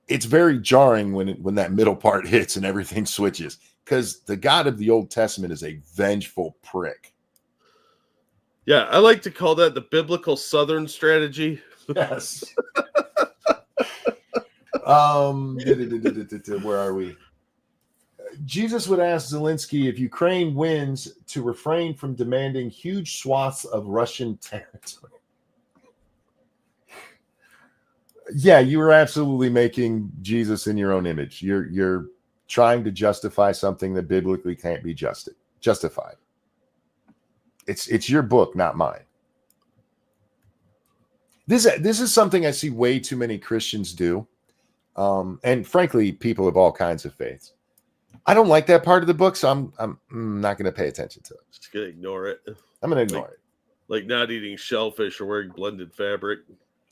it's very jarring when that middle part hits and everything switches, because the God of the Old Testament is a vengeful prick. Yeah, I like to call that the biblical Southern strategy. Yes. Where are we? Jesus would ask Zelensky if Ukraine wins to refrain from demanding huge swaths of Russian territory. Yeah, you were absolutely making Jesus in your own image. You're trying to justify something that biblically can't be justified. It's your book, not mine. This is something I see way too many Christians do, and frankly, people of all kinds of faiths. I don't like that part of the book, so I'm not going to pay attention to it. Just gonna ignore it. I'm going to ignore it. Like not eating shellfish or wearing blended fabric.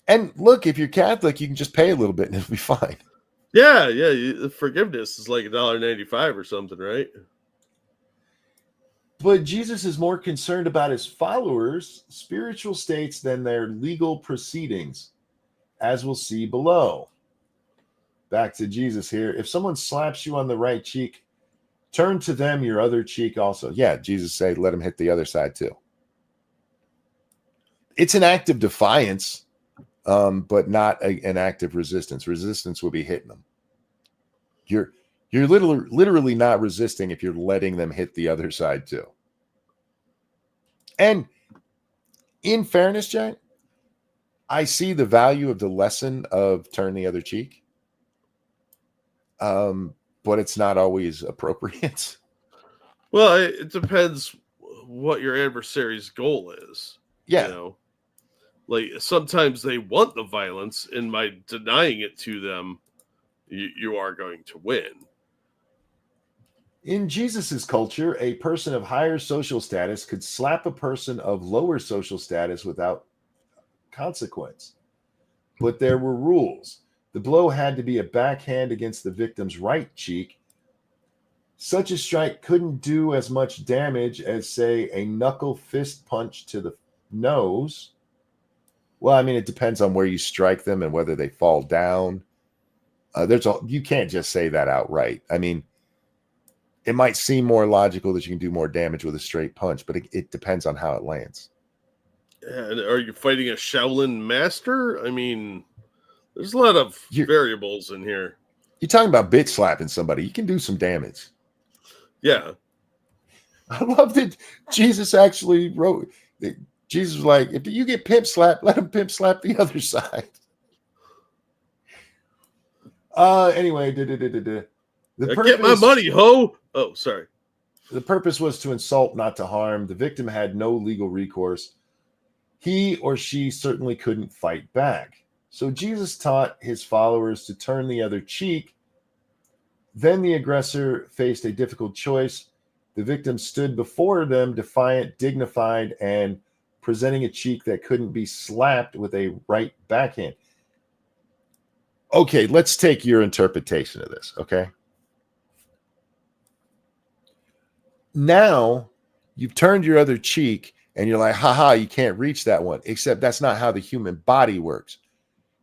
And look, if you're Catholic, you can just pay a little bit and it'll be fine. Yeah. Forgiveness is like $1.95 or something, right? But Jesus is more concerned about his followers' spiritual states than their legal proceedings, as we'll see below. Back to Jesus here. If someone slaps you on the right cheek, turn to them your other cheek also. Yeah, Jesus said, let him hit the other side too. It's an act of defiance. But not an act of resistance. Resistance would be hitting them. You're literally not resisting if you're letting them hit the other side too. And in fairness, Jack, I see the value of the lesson of turn the other cheek. But it's not always appropriate. Well, it depends what your adversary's goal is. Yeah. You know? Like sometimes they want the violence, and by denying it to them, you are going to win. In Jesus's culture, a person of higher social status could slap a person of lower social status without consequence. But there were rules. The blow had to be a backhand against the victim's right cheek. Such a strike couldn't do as much damage as, say, a knuckle fist punch to the nose. Well, I mean, it depends on where you strike them and whether they fall down. You can't just say that outright. I mean, it might seem more logical that you can do more damage with a straight punch, but it depends on how it lands. And are you fighting a Shaolin master? I mean, there's a lot of variables in here. You're talking about bitch slapping somebody. You can do some damage. Yeah. I love that Jesus actually wrote... Jesus was like, if you get pimp slapped, let him pimp slap the other side. Anyway, get my money, ho! Oh, sorry. The purpose was to insult, not to harm. The victim had no legal recourse. He or she certainly couldn't fight back. So Jesus taught his followers to turn the other cheek. Then the aggressor faced a difficult choice. The victim stood before them, defiant, dignified, and presenting a cheek that couldn't be slapped with a right backhand. Okay, let's take your interpretation of this, okay? Now, you've turned your other cheek and you're like, haha, you can't reach that one. Except that's not how the human body works.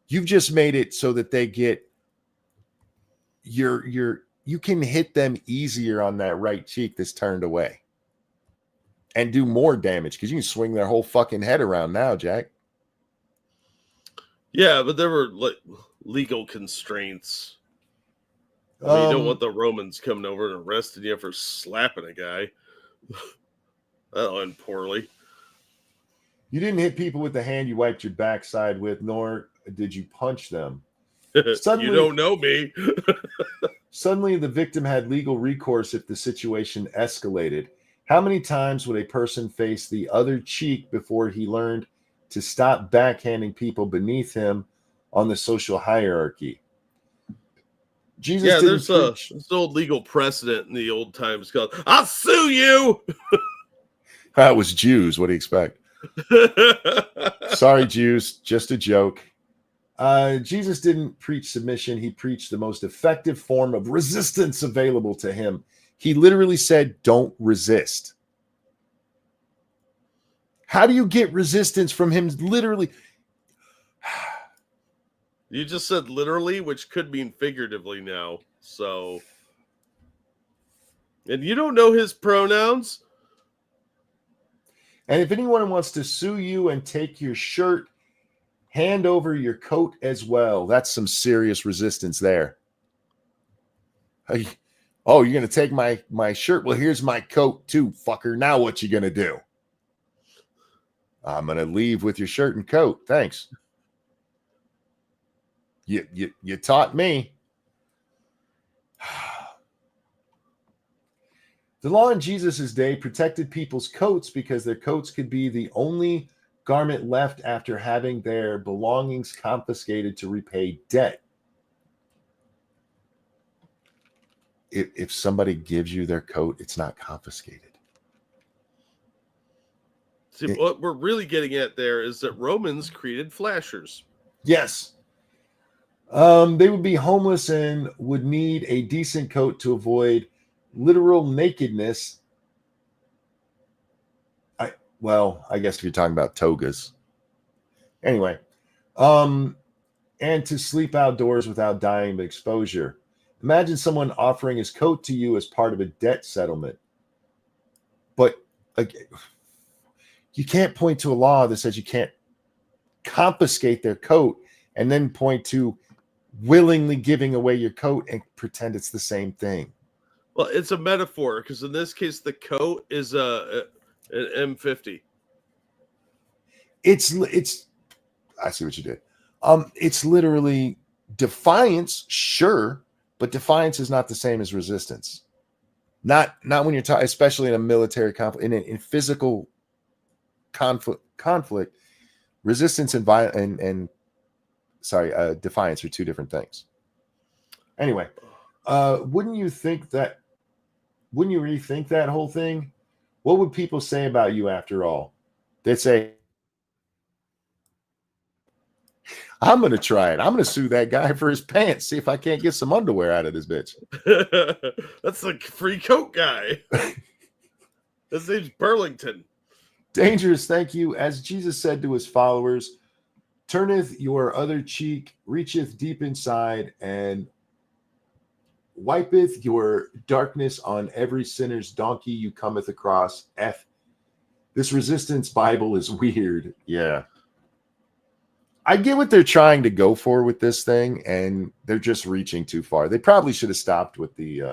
You've just made it so that they get you can hit them easier on that right cheek that's turned away. And do more damage because you can swing their whole fucking head around now, Jack. Yeah, but there were like legal constraints. I mean, you don't want the Romans coming over and arresting you for slapping a guy. That'll end poorly. You didn't hit people with the hand you wiped your backside with, nor did you punch them. Suddenly, you don't know me. Suddenly, the victim had legal recourse if the situation escalated. How many times would a person face the other cheek before he learned to stop backhanding people beneath him on the social hierarchy? Jesus Yeah, didn't there's preach. this old legal precedent in the old times called "I'll sue you." That was Jews. What do you expect? Sorry, Jews. Just a joke. Jesus didn't preach submission. He preached the most effective form of resistance available to him. He literally said, don't resist. How do you get resistance from him? Literally. You just said literally, which could mean figuratively now. So, and you don't know his pronouns? And if anyone wants to sue you and take your shirt, hand over your coat as well. That's some serious resistance there. Hey, oh, you're going to take my shirt? Well, here's my coat too, fucker. Now what you going to do? I'm going to leave with your shirt and coat. Thanks. You taught me. The law in Jesus' day protected people's coats because their coats could be the only garment left after having their belongings confiscated to repay debt. If somebody gives you their coat, it's not confiscated. See, what we're really getting at there is that Romans created flashers. Yes. They would be homeless and would need a decent coat to avoid literal nakedness. I guess if you're talking about togas. Anyway, and to sleep outdoors without dying of exposure. Imagine someone offering his coat to you as part of a debt settlement. But you can't point to a law that says you can't confiscate their coat and then point to willingly giving away your coat and pretend it's the same thing. Well, it's a metaphor because in this case, the coat is an M50. It's I see what you did. It's literally defiance, sure, but defiance is not the same as resistance. Not when you're talking, especially in a military conflict, in physical conflict, resistance and defiance are two different things. Anyway, wouldn't you rethink that whole thing? What would people say about you after all? They'd say, I'm going to try it. I'm going to sue that guy for his pants. See if I can't get some underwear out of this bitch. That's the free coat guy. His name's Burlington. Dangerous, thank you. As Jesus said to his followers, turneth your other cheek, reacheth deep inside, and wipeth your darkness on every sinner's donkey you cometh across. This resistance Bible is weird. Yeah. I get what they're trying to go for with this thing, and they're just reaching too far. They probably should have stopped with the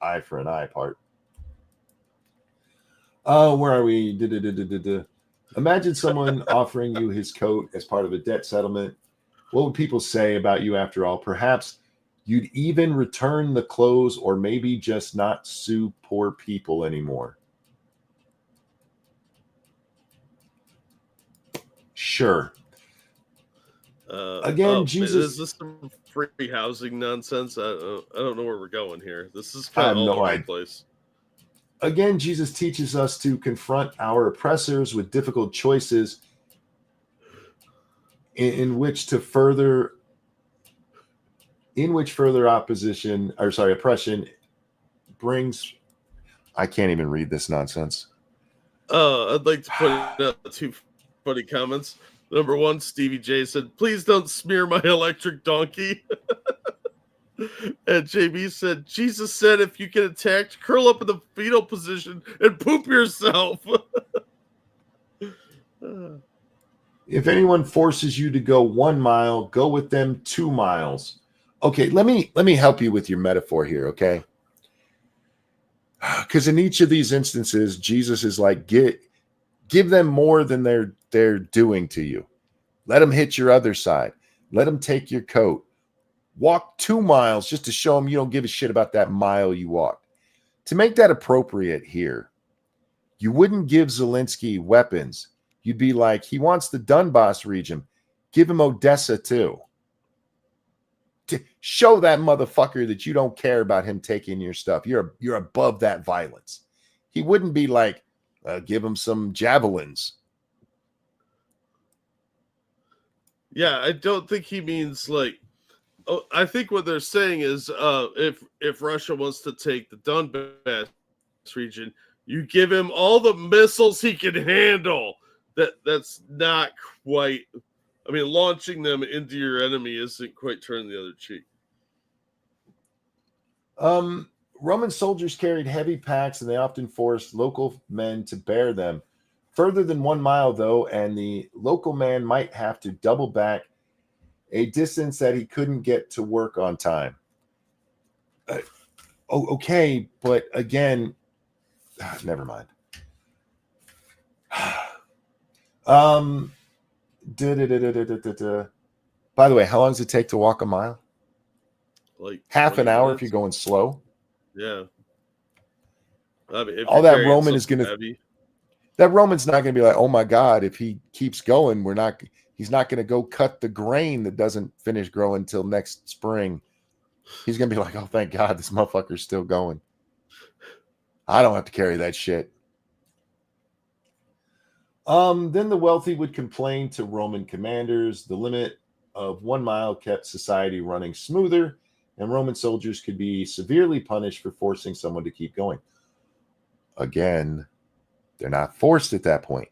eye for an eye part. Where are we? Imagine someone offering you his coat as part of a debt settlement. What would people say about you after all? Perhaps you'd even return the clothes or maybe just not sue poor people anymore. Sure. Again, Jesus. Is this some free housing nonsense? I don't know where we're going here. This is kind of all over the place. Again, Jesus teaches us to confront our oppressors with difficult choices in which further oppression brings. I can't even read this nonsense. I'd like to point out two funny comments. Number one, Stevie J said, "Please don't smear my electric donkey." And JB said, "Jesus said if you get attacked, curl up in the fetal position and poop yourself." If anyone forces you to go 1 mile, go with them 2 miles. Okay, let me help you with your metaphor here, okay? Because in each of these instances, Jesus is like, give them more than they're doing to you. Let them hit your other side. Let them take your coat. Walk 2 miles just to show them you don't give a shit about that mile you walked. To make that appropriate here, you wouldn't give Zelensky weapons. You'd be like, he wants the Donbass region. Give him Odessa too. to show that motherfucker that you don't care about him taking your stuff. You're above that violence. He wouldn't be like, give him some javelins. Yeah, I don't think he means like. Oh, I think what they're saying is, if Russia wants to take the Donbass region, you give him all the missiles he can handle. That's not quite. I mean, launching them into your enemy isn't quite turning the other cheek. Roman soldiers carried heavy packs, and they often forced local men to bear them. Further than 1 mile, though, and the local man might have to double back a distance that he couldn't get to work on time. Okay, but again, never mind. By the way, how long does it take to walk a mile? Like Half an 20 hour minutes. if you're going slow. Yeah. I mean, if All you're that carrying Roman is something gonna- heavy. That Roman's not going to be like, oh my God, if he keeps going, he's not going to go cut the grain that doesn't finish growing until next spring. He's going to be like, oh, thank God, this motherfucker's still going. I don't have to carry that shit. Then the wealthy would complain to Roman commanders. The limit of 1 mile kept society running smoother, and Roman soldiers could be severely punished for forcing someone to keep going. Again, they're not forced at that point.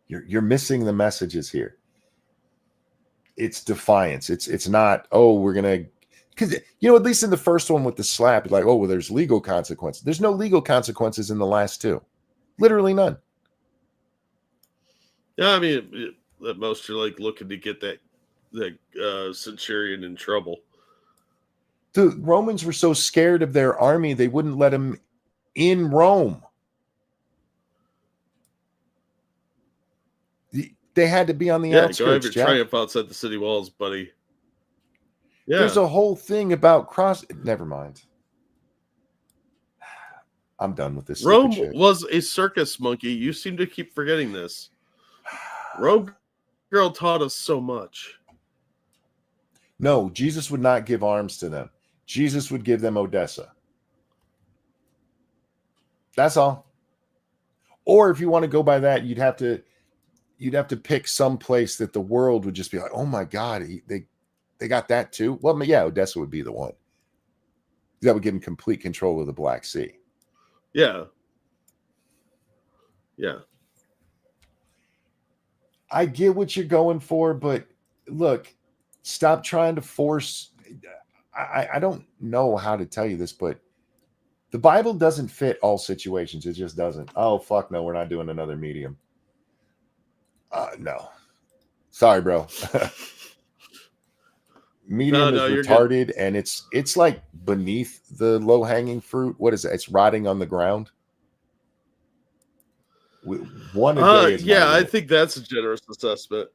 You're missing the messages here. It's defiance. It's not, oh, we're gonna, because at least in the first one with the slap, it's like, oh, well, there's legal consequences. There's no legal consequences in the last two. Literally none. Yeah, I mean, at most you're like looking to get that centurion in trouble. The Romans were so scared of their army, they wouldn't let them in Rome. They had to be on the Yeah, go outskirts. have your Jack. triumph outside the city walls, buddy. Yeah. There's a whole thing about Never mind. I'm done with this. Rome stupid shit. was a circus monkey. You seem to keep forgetting this. Rome girl taught us so much. No, Jesus would not give arms to them. Jesus would give them Odessa. That's all. Or if you want to go by that, you'd have to pick some place that the world would just be like, oh my God, they got that too. Well, yeah, Odessa would be the one. That would give them complete control of the Black Sea. Yeah. Yeah. I get what you're going for, but look, stop trying to force. I don't know how to tell you this, but the Bible doesn't fit all situations. It just doesn't. Oh, fuck no, we're not doing another medium. No. Sorry, bro. Medium No, is you're retarded, and it's like beneath the low-hanging fruit. What is it? It's rotting on the ground. One a day is my yeah, I limit. think that's a generous assessment.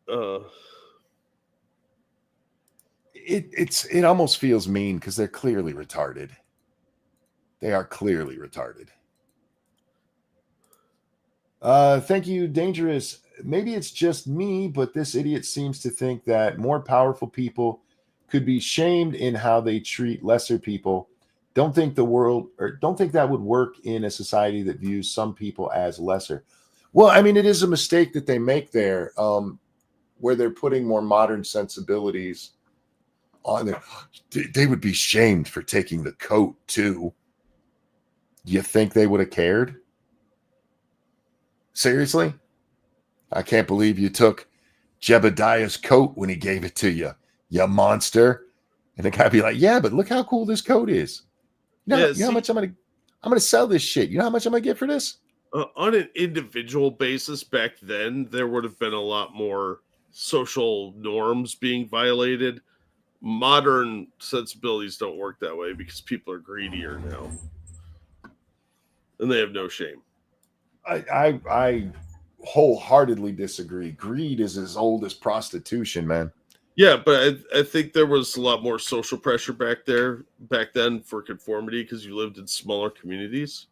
It almost feels mean because they're clearly retarded. They are clearly retarded. Thank you, Dangerous. Maybe it's just me, but this idiot seems to think that more powerful people could be shamed in how they treat lesser people. Don't think that would work in a society that views some people as lesser. Well, I mean, it is a mistake that they make there, where they're putting more modern sensibilities on there. They would be shamed for taking the coat too. You think they would have cared? Seriously? I can't believe you took Jebediah's coat when he gave it to you, you monster. And the guy be like, yeah, but look how cool this coat is. You know how much I'm gonna sell this shit. You know how much I'm gonna get for this? On an individual basis back then, there would have been a lot more social norms being violated. Modern sensibilities don't work that way because people are greedier now. And they have no shame. I wholeheartedly disagree. Greed is as old as prostitution, man. Yeah, but I think there was a lot more social pressure back then for conformity because you lived in smaller communities.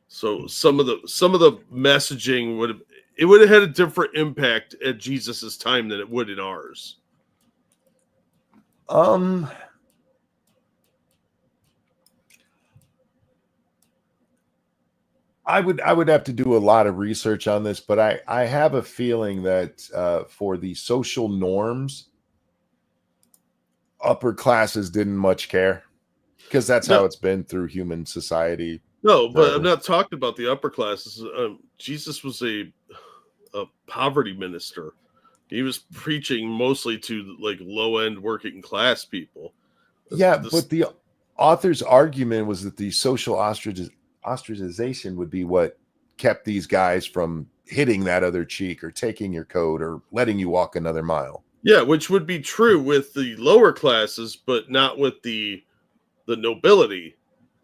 So some of the messaging would have had a different impact at Jesus's time than it would in ours. Um, I would have to do a lot of research on this, but I have a feeling that for the social norms, upper classes didn't much care because that's how No, it's been through human society no, but I'm forever. not talking about the upper classes. Jesus was a poverty minister. He was preaching mostly to like low end working class people. Yeah, This- but the author's argument was that the social ostracization would be what kept these guys from hitting that other cheek or taking your coat or letting you walk another mile. yeah, which would be true with the lower classes, but not with the nobility.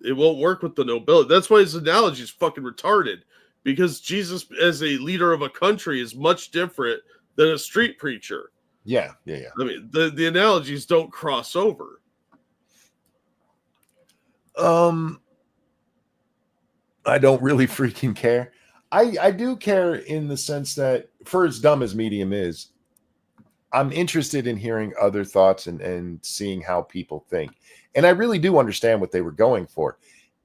It won't work with the nobility. That's why his analogy is fucking retarded. Because Jesus, as a leader of a country, is much different than a street preacher. Yeah. I mean, the analogies don't cross over. I don't really freaking care. I do care in the sense that, for as dumb as Medium is, I'm interested in hearing other thoughts and seeing how people think. And I really do understand what they were going for.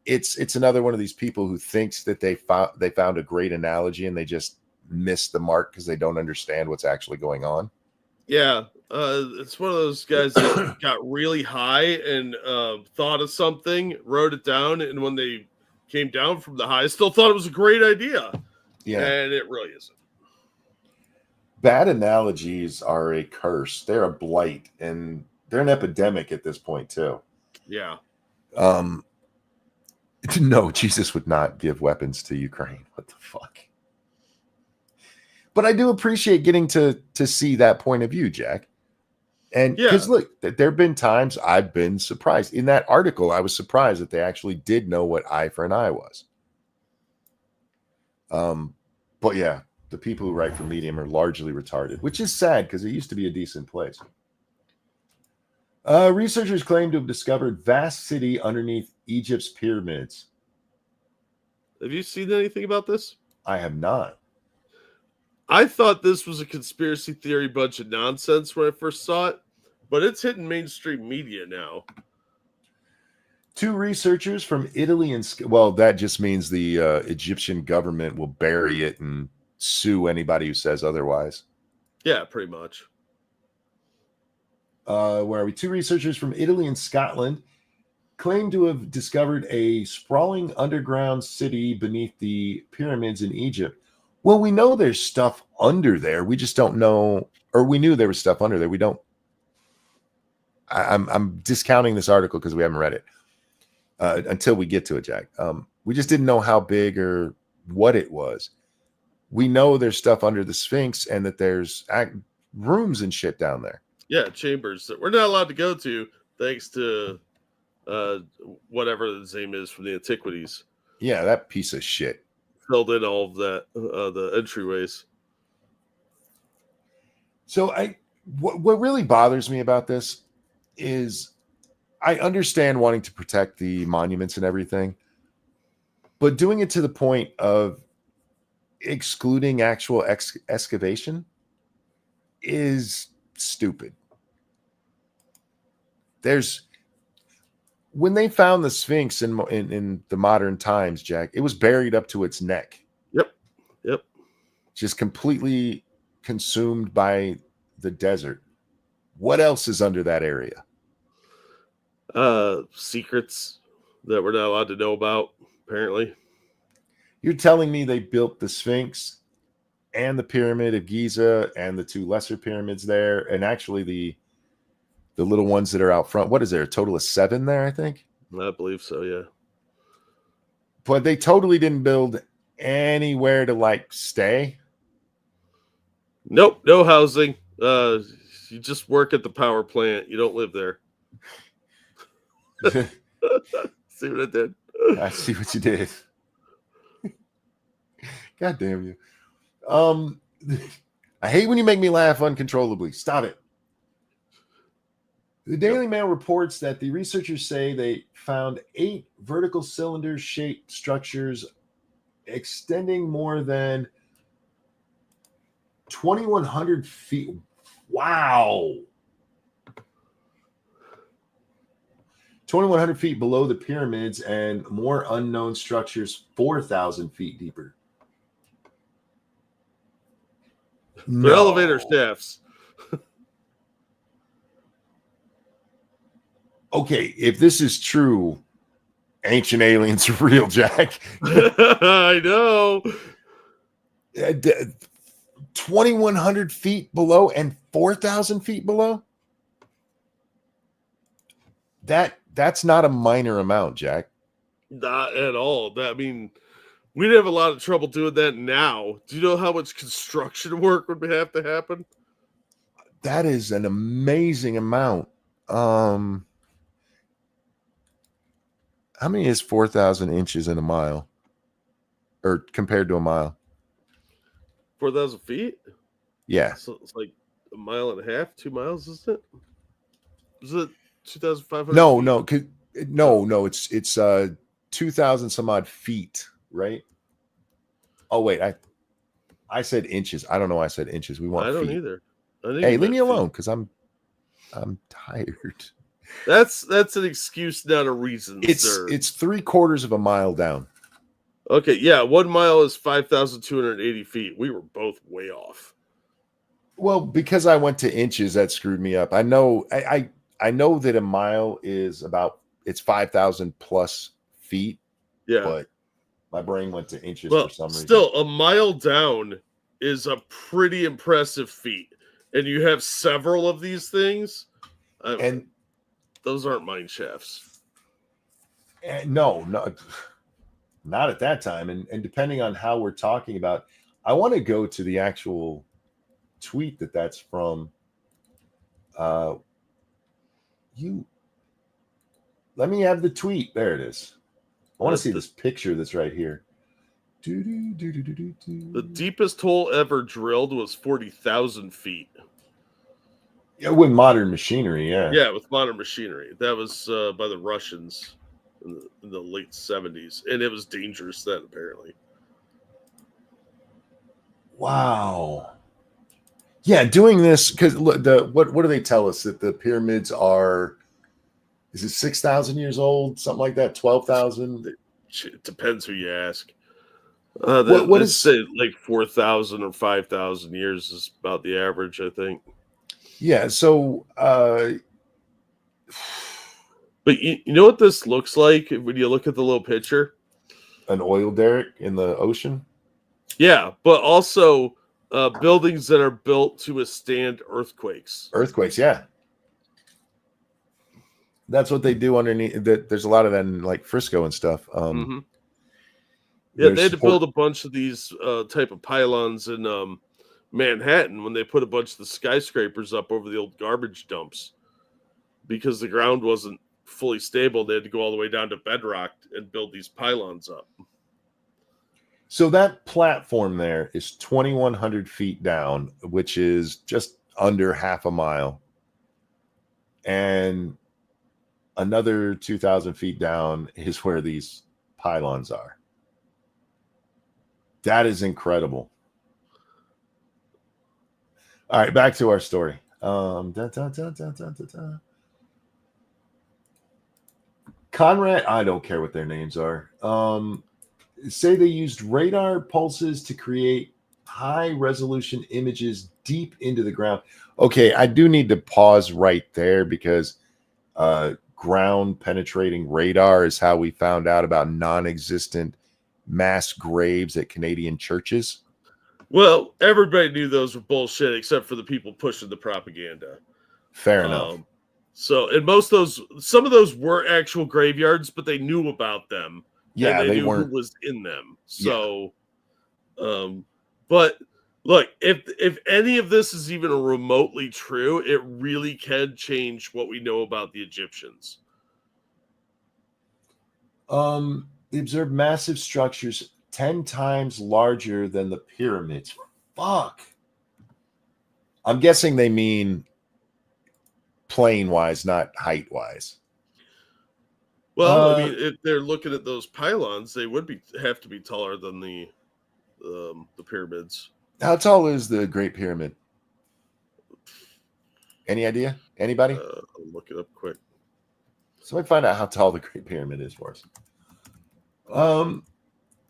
It's another one of these people who thinks that they found a great analogy and they just missed the mark because they don't understand what's actually going on. Yeah, it's one of those guys that got really high and thought of something, wrote it down, and when they came down from the high, still thought it was a great idea. Yeah. And it really isn't. Bad analogies are a curse. They're a blight, and they're an epidemic at this point too. Yeah. No, Jesus would not give weapons to Ukraine. What the fuck? But I do appreciate getting to see that point of view, Jack. And because look, there have been times I've been surprised. In that article, I was surprised that they actually did know what eye for an eye was. But yeah, the people who write for Medium are largely retarded, which is sad because it used to be a decent place. Researchers claim to have discovered vast city underneath Egypt's pyramids. Have you seen anything about this? I have not. I thought this was a conspiracy theory bunch of nonsense when I first saw it, but it's hitting mainstream media now. Two researchers from Italy and well, that just means the Egyptian government will bury it and sue anybody who says otherwise. Yeah, pretty much. Where are we? Two researchers from Italy and Scotland claim to have discovered a sprawling underground city beneath the pyramids in Egypt. Well, we know there's stuff under there. We just don't know, or we knew there was stuff under there. We don't. I'm discounting this article because we haven't read it until we get to it, Jack. We just didn't know how big or what it was. We know there's stuff under the Sphinx and that there's rooms and shit down there. Yeah, chambers that we're not allowed to go to thanks to whatever his name is from the antiquities. Yeah, that piece of shit. Filled in all of that, the entryways. So what really bothers me about this is I understand wanting to protect the monuments and everything, but doing it to the point of excluding actual excavation is stupid. When they found the Sphinx in the modern times, Jack, it was buried up to its neck. Yep. Just completely consumed by the desert. What else is under that area? Secrets that we're not allowed to know about, apparently. You're telling me they built the Sphinx and the Pyramid of Giza and the two lesser pyramids there, and actually the little ones that are out front. What is there? A total of 7 there, I think? I believe so, yeah. But they totally didn't build anywhere to stay. Nope, no housing. You just work at the power plant. You don't live there. See what I did? I see what you did. God damn you. I hate when you make me laugh uncontrollably. Stop it. The Daily Mail reports that the researchers say they found 8 vertical cylinder-shaped structures extending more than 2,100 feet. Wow. 2,100 feet below the pyramids, and more unknown structures 4,000 feet deeper. They're elevator shafts. Okay, if this is true, ancient aliens are real, Jack. I know. 2,100 feet below and 4,000 feet below. That's not a minor amount, Jack. Not at all. I mean, we'd have a lot of trouble doing that now. Do you know how much construction work would have to happen? That is an amazing amount. How many is 4,000 inches in a mile? Or compared to a mile? 4,000 feet? Yeah. So it's like a mile and a half, 2 miles, isn't it? Is it 2,500? No, it's 2,000 some odd feet, right? Oh wait, I said inches. I don't know why I said inches. We want I don't feet. either. I think Hey, you leave me meant alone feet. because I'm tired. That's an excuse, not a reason, sir. It's 3/4 of a mile down. Okay, yeah, 1 mile is 5,280 feet. We were both way off. Well, because I went to inches, that screwed me up. I know I know that a mile is it's 5,000 plus feet, Yeah. but my brain went to inches Well, for some reason. still, a mile down is a pretty impressive feat. And you have several of these things. And those aren't mine shafts. no, not at that time. And depending on how we're talking about, I want to go to the actual tweet that's from. Let me have the tweet. There it is. I want to see this picture that's right here. The deepest hole ever drilled was 40,000 feet. Yeah, with modern machinery, yeah. Yeah, with modern machinery. That was by the Russians in the late 70s. And it was dangerous then, apparently. Wow. Yeah, doing this because what do they tell us that the pyramids are? Is it 6,000 years old, something like that? 12,000? It depends who you ask. What is say like 4,000 or 5,000 years is about the average, I think. Yeah. So, but you know what this looks like when you look at the little picture? An oil derrick in the ocean. Yeah, but also buildings that are built to withstand earthquakes. Earthquakes, yeah. That's what they do underneath. There's a lot of that in like Frisco and stuff. Yeah, they had to build a bunch of these type of pylons in Manhattan when they put a bunch of the skyscrapers up over the old garbage dumps because the ground wasn't fully stable. They had to go all the way down to bedrock and build these pylons up. So that platform there is 2,100 feet down, which is just under half a mile. And another 2,000 feet down is where these pylons are. That is incredible. All right, back to our story. Conrad, I don't care what their names are. Say they used radar pulses to create high resolution images deep into the ground. Okay, I do need to pause right there because ground penetrating radar is how we found out about non-existent mass graves at Canadian churches. Well, everybody knew those were bullshit except for the people pushing the propaganda. Fair enough. So, and some of those were actual graveyards, but they knew about them. Yeah, and they knew weren't. who was in them. So, but look, if any of this is even remotely true, it really can change what we know about the Egyptians. They observed massive structures 10 times larger than the pyramids. Fuck. I'm guessing they mean plane wise, not height wise. Well, I mean, if they're looking at those pylons, they would have to be taller than the pyramids. How tall is the Great Pyramid? Any idea? Anybody? I'll look it up quick. Somebody find out how tall the Great Pyramid is for us.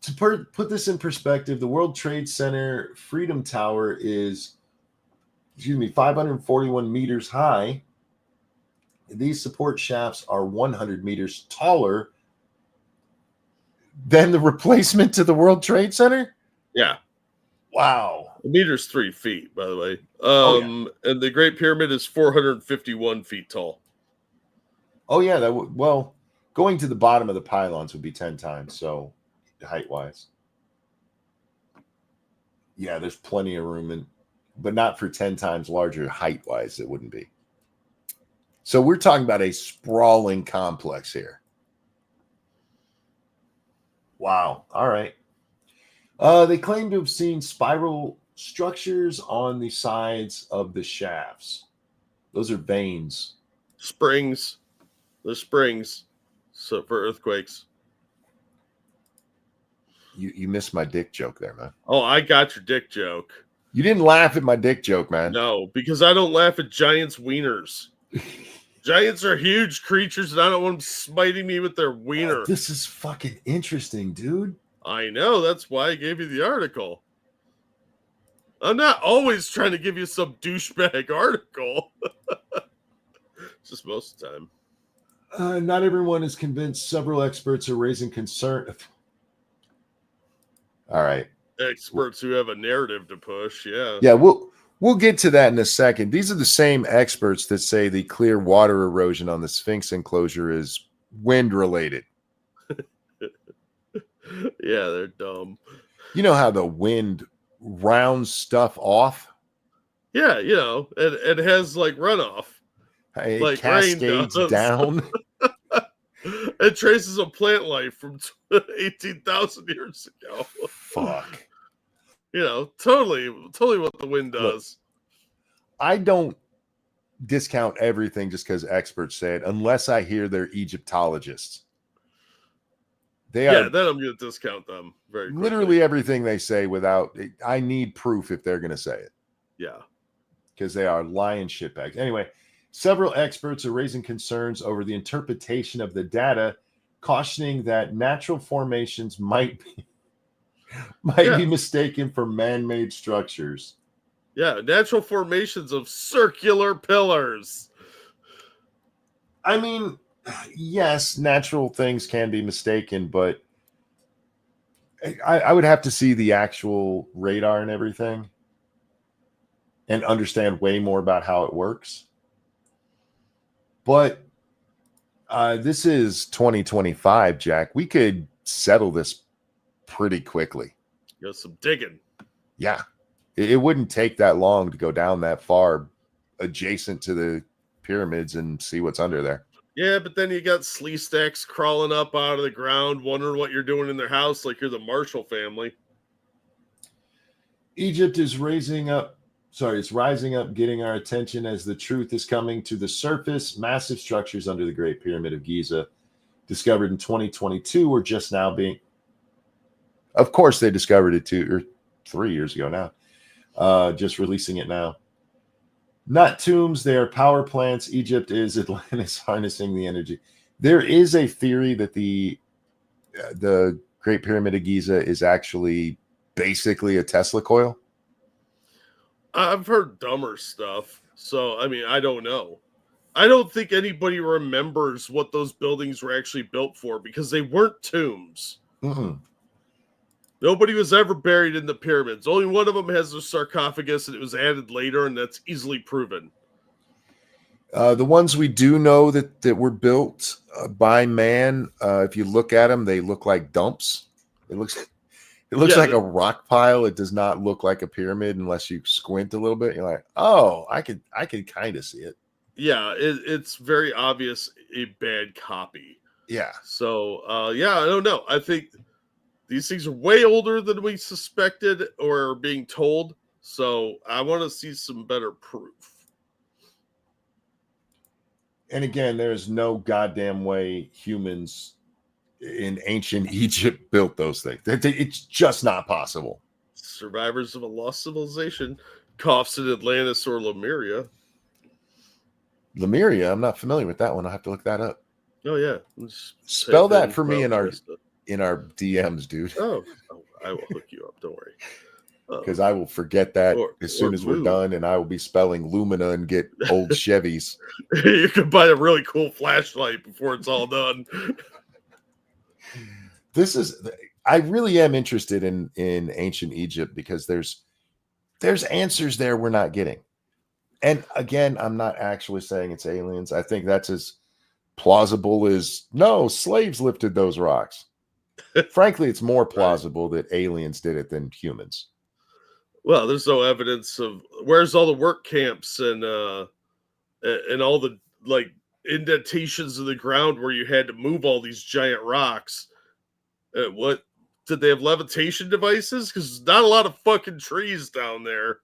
To put this in perspective, the World Trade Center Freedom Tower is, 541 meters high. These support shafts are 100 meters taller than the replacement to the World Trade Center. Yeah. Wow. The meter's 3 feet, by the way. And the Great Pyramid is 451 feet tall. Oh yeah, that would, well, going to the bottom of the pylons would be 10 times, so height wise. Yeah, there's plenty of room, but not for 10 times larger height wise, it wouldn't be. So we're talking about a sprawling complex here. Wow. All right. They claim to have seen spiral structures on the sides of the shafts. Those are veins. Springs. The springs. So for earthquakes. You missed my dick joke there, man. Oh, I got your dick joke. You didn't laugh at my dick joke, man. No, because I don't laugh at giants' wieners. Giants are huge creatures, and I don't want them smiting me with their wiener. This is fucking interesting, dude. I know. That's why I gave you the article. I'm not always trying to give you some douchebag article. Just most of the time. Not everyone is convinced. Several experts are raising concern. All right. Experts who have a narrative to push, yeah. Yeah, we'll get to that in a second. These are the same experts that say the clear water erosion on the Sphinx enclosure is wind related. Yeah, they're dumb. You know how the wind rounds stuff off? Yeah, you know, it has like runoff. It Like rain cascades does. down. It traces a plant life from 18,000 years ago. Fuck. You know, totally what the wind does. I don't discount everything just because experts say it, unless I hear they're Egyptologists. They Yeah, are then I'm going to discount them very quickly. literally everything they say without. I need proof if they're going to say it, Yeah. because they are lying shitbags. Anyway, several experts are raising concerns over the interpretation of the data, cautioning that natural formations might be mistaken for man-made structures. Yeah, natural formations of circular pillars. I mean, yes, natural things can be mistaken, but I would have to see the actual radar and everything and understand way more about how it works. But this is 2025, Jack. We could settle this pretty quickly. Got some digging. Yeah. It wouldn't take that long to go down that far adjacent to the pyramids and see what's under there. Yeah, but then you got slee stacks crawling up out of the ground, wondering what you're doing in their house, like you're the Marshall family. Egypt is rising up, getting our attention as the truth is coming to the surface. Massive structures under the Great Pyramid of Giza, discovered in 2022, were just now being. Of course, they discovered it 2 or 3 years ago now. Just releasing it now. Not tombs, they are power plants. Egypt is Atlantis harnessing the energy. There is a theory that the Great Pyramid of Giza is actually basically a Tesla coil. I've heard dumber stuff. So, I mean, I don't know. I don't think anybody remembers what those buildings were actually built for because they weren't tombs. Mm-mm. Nobody was ever buried in the pyramids. Only one of them has a sarcophagus, and it was added later, and that's easily proven. The ones we do know that were built by man, if you look at them, they look like dumps. It looks like a rock pile. It does not look like a pyramid unless you squint a little bit. You're like, oh, I could kind of see it. Yeah, it's very obvious a bad copy. Yeah. So, yeah, I don't know. I think these things are way older than we suspected or are being told. So I want to see some better proof. And again, there's no goddamn way humans in ancient Egypt built those things. It's just not possible. Survivors of a lost civilization, coughs in Atlantis or Lemuria. Lemuria, I'm not familiar with that one. I'll have to look that up. Oh yeah. Just Spell type that for me in our Proudest. DMs, dude, Oh, I will hook you up. Don't worry. because I will forget that Or- as soon or as we're Moo. done, and I will be spelling Lumina and get old Chevys. You can buy a really cool flashlight before it's all done. I really am interested in ancient Egypt because there's answers there we're not getting. And again, I'm not actually saying it's aliens. I think that's as plausible as no, slaves lifted those rocks. Frankly, it's more plausible that aliens did it than humans. Well, there's no evidence of where's all the work camps and all the like indentations in the ground where you had to move all these giant rocks. What did they have levitation devices? Because not a lot of fucking trees down there.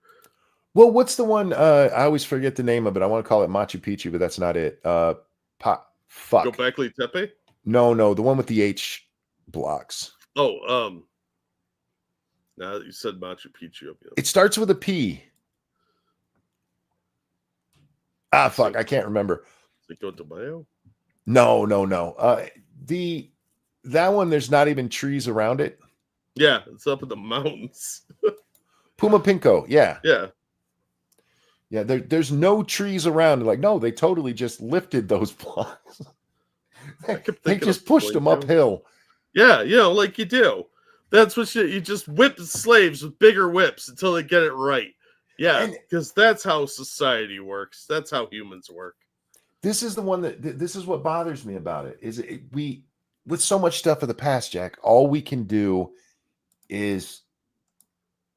Well, what's the one? I always forget the name of it. I want to call it Machu Picchu, but that's not it. Fuck. Göbekli Tepe. No, the one with the H blocks. Oh, now that you said Machu Picchu, It starts with a P. Fuck, I can't remember. Cinco de Mayo. No. That one, there's not even trees around it. Yeah, it's up in the mountains. Puma Pinko, yeah. Yeah, There's no trees around. Like, no, they totally just lifted those blocks. They thinking just of pushed them Plinko. uphill. yeah, like you do. That's what you just whip the slaves with bigger whips until they get it right. Yeah, And- because that's how society works. That's how humans work. This is the one this is what bothers me about it. We with so much stuff of the past, Jack, all we can do is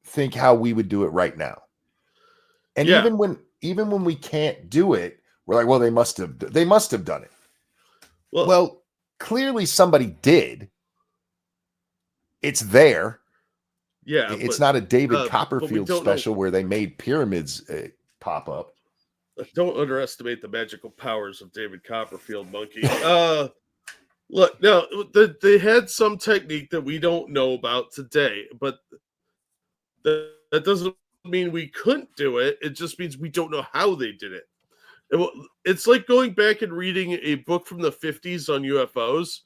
think how we would do it right now. And Yeah. even when we can't do it, we're like, well, they must have done it. Well, clearly somebody did. It's there. yeah, It's but not a David but we Copperfield don't know- special where they made pyramids pop up. don't underestimate the magical powers of David Copperfield, monkey. Look, now they had some technique that we don't know about today, but that doesn't mean we couldn't do it. It just means we don't know how they did it. It's like going back and reading a book from the 50s on UFOs.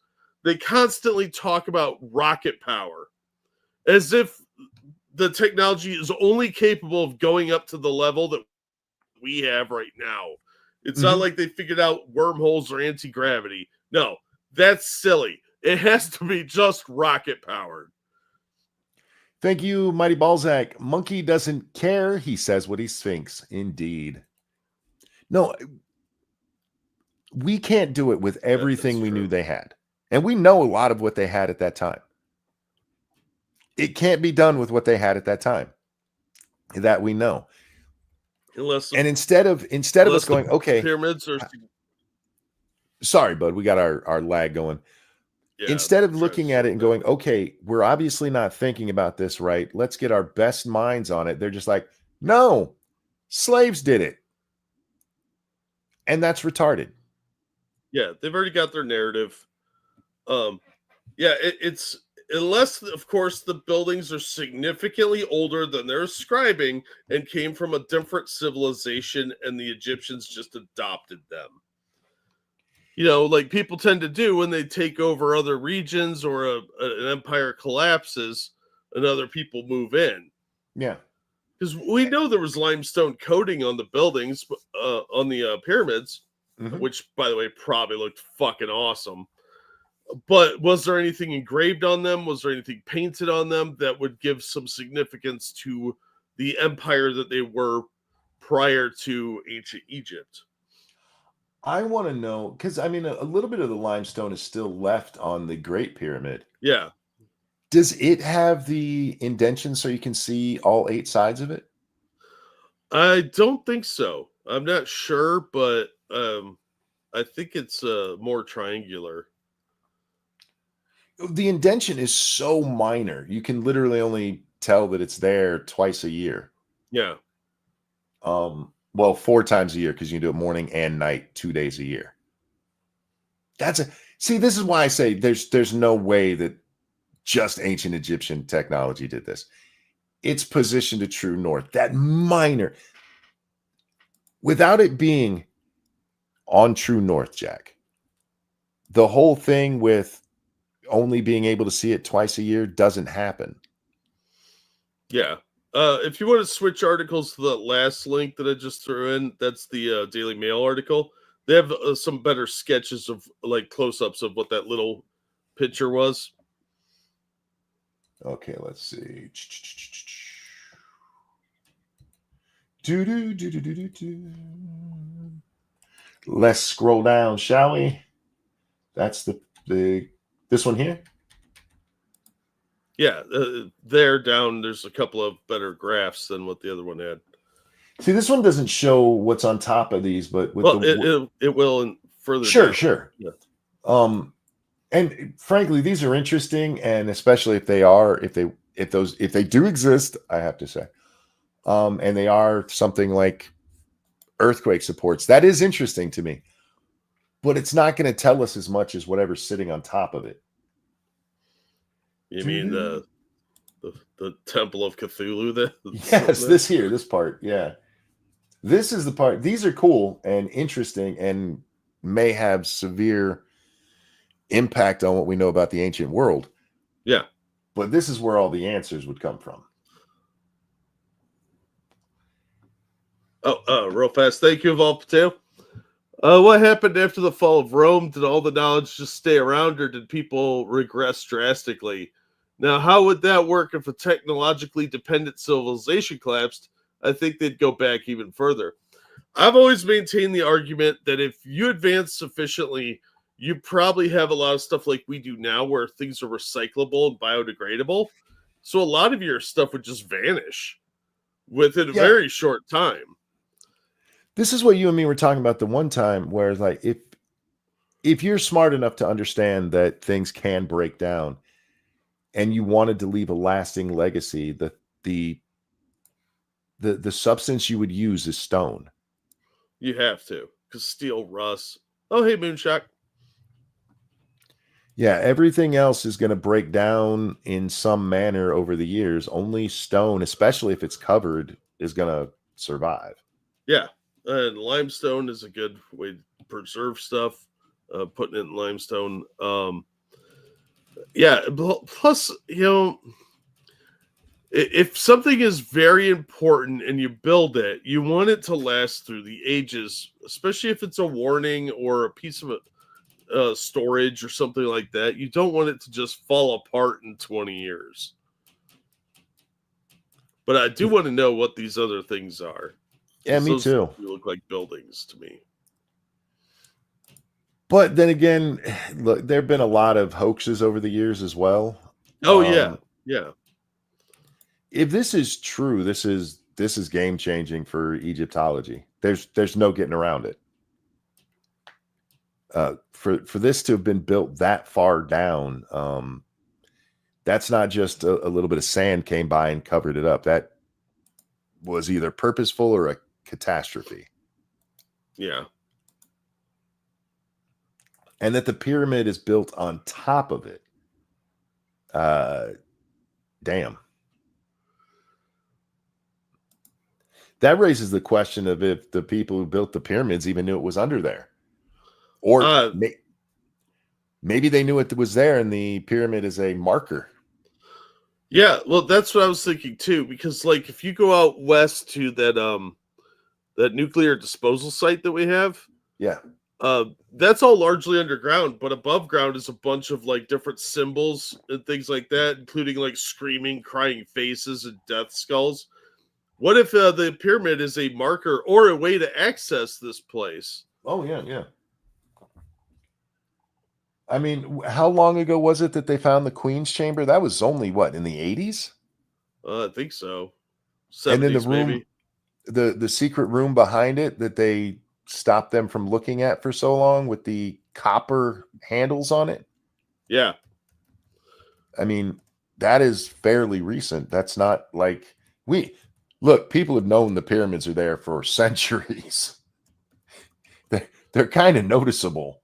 They constantly talk about rocket power as if the technology is only capable of going up to the level that we have right now. It's not like they figured out wormholes or anti-gravity. No, that's silly. It has to be just rocket powered. Thank you, Mighty Balzac. Monkey doesn't care. He says what he thinks. Indeed. No, we can't do it with everything that's we true. knew they had. And we know a lot of what they had at that time. It can't be done with what they had at that time. That we know. Unless And instead of us unless the going, okay, pyramids are sorry, bud, we got our lag going. yeah, Instead of try looking to at it sort and that going, out. okay, we're obviously not thinking about this right. Let's get our best minds on it. They're just like, no, slaves did it. And that's retarded. Yeah, they've already got their narrative. Yeah, it's unless, of course, the buildings are significantly older than they're ascribing and came from a different civilization, and the Egyptians just adopted them. You know, like people tend to do when they take over other regions or an empire collapses and other people move in. Yeah. Because we know there was limestone coating on the buildings, on the pyramids, Mhm. which, by the way, probably looked fucking awesome. But was there anything engraved on them? Was there anything painted on them that would give some significance to the empire that they were prior to ancient Egypt? I want to know, because I mean, a little bit of the limestone is still left on the Great Pyramid. Yeah. Does it have the indention so you can see all 8 sides of it? I don't think so. I'm not sure, but I think it's more triangular. The indention is so minor. You can literally only tell that it's there twice a year. Yeah. Well, 4 times a year because you can do it morning and night, 2 days a year. See, this is why I say there's no way that just ancient Egyptian technology did this. It's positioned to true north. That minor, without it being on true north, Jack, the whole thing with only being able to see it twice a year doesn't happen. Yeah. If you want to switch articles to the last link that I just threw in, that's the Daily Mail article. They have some better sketches of like close-ups of what that little picture was. Okay, let's see. Do do do do do do do. Let's scroll down, shall we? That's the this one here. Yeah, there down. There's a couple of better graphs than what the other one had. See, this one doesn't show what's on top of these, but with Well, the it will in further. sure, down. sure. Yeah. And frankly, these are interesting, and especially if they do exist, I have to say, and they are something like earthquake supports. That is interesting to me, but it's not going to tell us as much as whatever's sitting on top of it. You mean the Temple of Cthulhu? Yes, this part, yeah. This is the part. These are cool and interesting, and may have severe impact on what we know about the ancient world. Yeah. But this is where all the answers would come from. Oh, real fast. Thank you, Vol Patel. What happened after the fall of Rome? Did all the knowledge just stay around, or did people regress drastically? Now, how would that work if a technologically dependent civilization collapsed? I think they'd go back even further. I've always maintained the argument that if you advance sufficiently, you probably have a lot of stuff like we do now where things are recyclable and biodegradable. So a lot of your stuff would just vanish within a very short time. This is what you and me were talking about the one time where like if you're smart enough to understand that things can break down and you wanted to leave a lasting legacy, the substance you would use is stone. You have to, because steel rusts. Oh, hey, Moonshot. Yeah, everything else is going to break down in some manner over the years. Only stone, especially if it's covered, is going to survive. Yeah, and limestone is a good way to preserve stuff. Putting it in limestone. Yeah, plus, if something is very important and you build it, you want it to last through the ages, especially if it's a warning or a piece of storage or something like that. You don't want it to just fall apart in 20 years. But I do want to know what these other things are. Yeah, me too. They look like buildings to me. But then again, look, there have been a lot of hoaxes over the years as well. Oh, yeah. If this is true, this is game changing for Egyptology. There's no getting around it. For this to have been built that far down, that's not just a little bit of sand came by and covered it up. That was either purposeful or a catastrophe. Yeah. And that the pyramid is built on top of it. Damn. That raises the question of if the people who built the pyramids even knew it was under there. Or maybe they knew it was there and the pyramid is a marker. Yeah, well, that's what I was thinking too. Because, like, if you go out west to that nuclear disposal site that we have, yeah, that's all largely underground. But above ground is a bunch of like different symbols and things like that, including like screaming, crying faces and death skulls. What if the pyramid is a marker or a way to access this place? Oh yeah. I mean, how long ago was it that they found the Queen's Chamber? That was only what, in the 80s? I think so. 70s, and then the room, maybe. the secret room behind it that they stopped them from looking at for so long with the copper handles on it. Yeah. I mean, that is fairly recent. That's not like people have known the pyramids are there for centuries. They're kind of noticeable.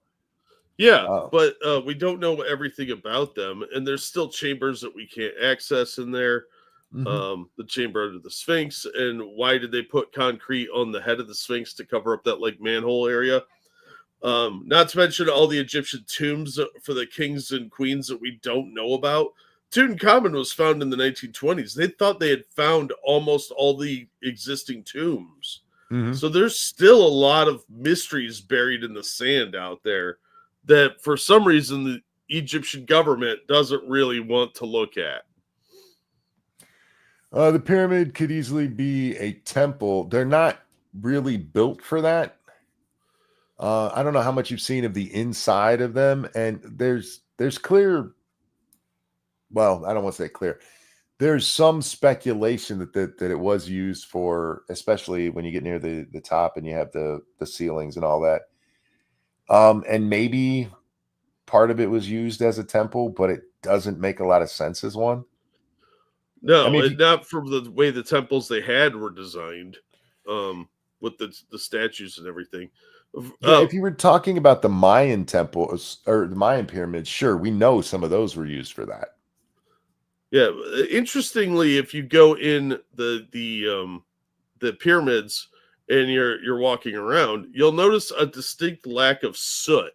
Yeah, but we don't know everything about them, and there's still chambers that we can't access in there. Mm-hmm. The chamber under the Sphinx, and why did they put concrete on the head of the Sphinx to cover up that like manhole area? Not to mention all the Egyptian tombs for the kings and queens that we don't know about. Tutankhamun was found in the 1920s. They thought they had found almost all the existing tombs. So there's still a lot of mysteries buried in the sand out there that for some reason the Egyptian government doesn't really want to look at. The pyramid could easily be a temple. They're not really built for that. I don't know how much you've seen of the inside of them, and there's clear. Well, I don't want to say clear. There's some speculation that it was used for, especially when you get near the top and you have the ceilings and all that. And maybe part of it was used as a temple, but it doesn't make a lot of sense as one. No, I mean, not from the way the temples they had were designed, with the statues and everything. Yeah, if you were talking about the Mayan temples or the Mayan pyramids, sure, we know some of those were used for that. Yeah, interestingly, if you go in the pyramids and you're walking around, you'll notice a distinct lack of soot.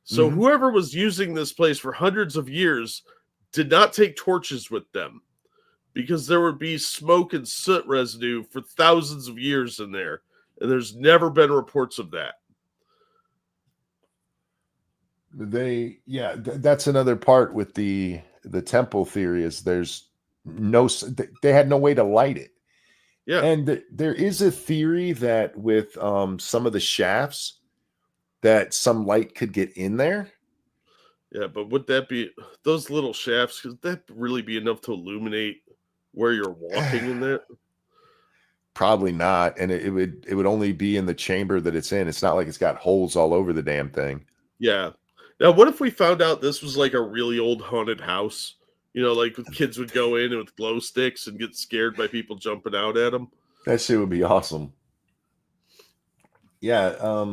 So whoever was using this place for hundreds of years did not take torches with them, because there would be smoke and soot residue for thousands of years in there, and there's never been reports of that. That's another part with the temple theory is there's they had no way to light it. Yeah. And there is a theory that with some of the shafts that some light could get in there. Yeah, but would that be those little shafts? Could that really be enough to illuminate where you're walking in that? Probably not. And it would only be in the chamber that it's in. It's not like it's got holes all over the damn thing. Yeah. Now, what if we found out this was like a really old haunted house? You know, like kids would go in with glow sticks and get scared by people jumping out at them. That shit would be awesome. Yeah.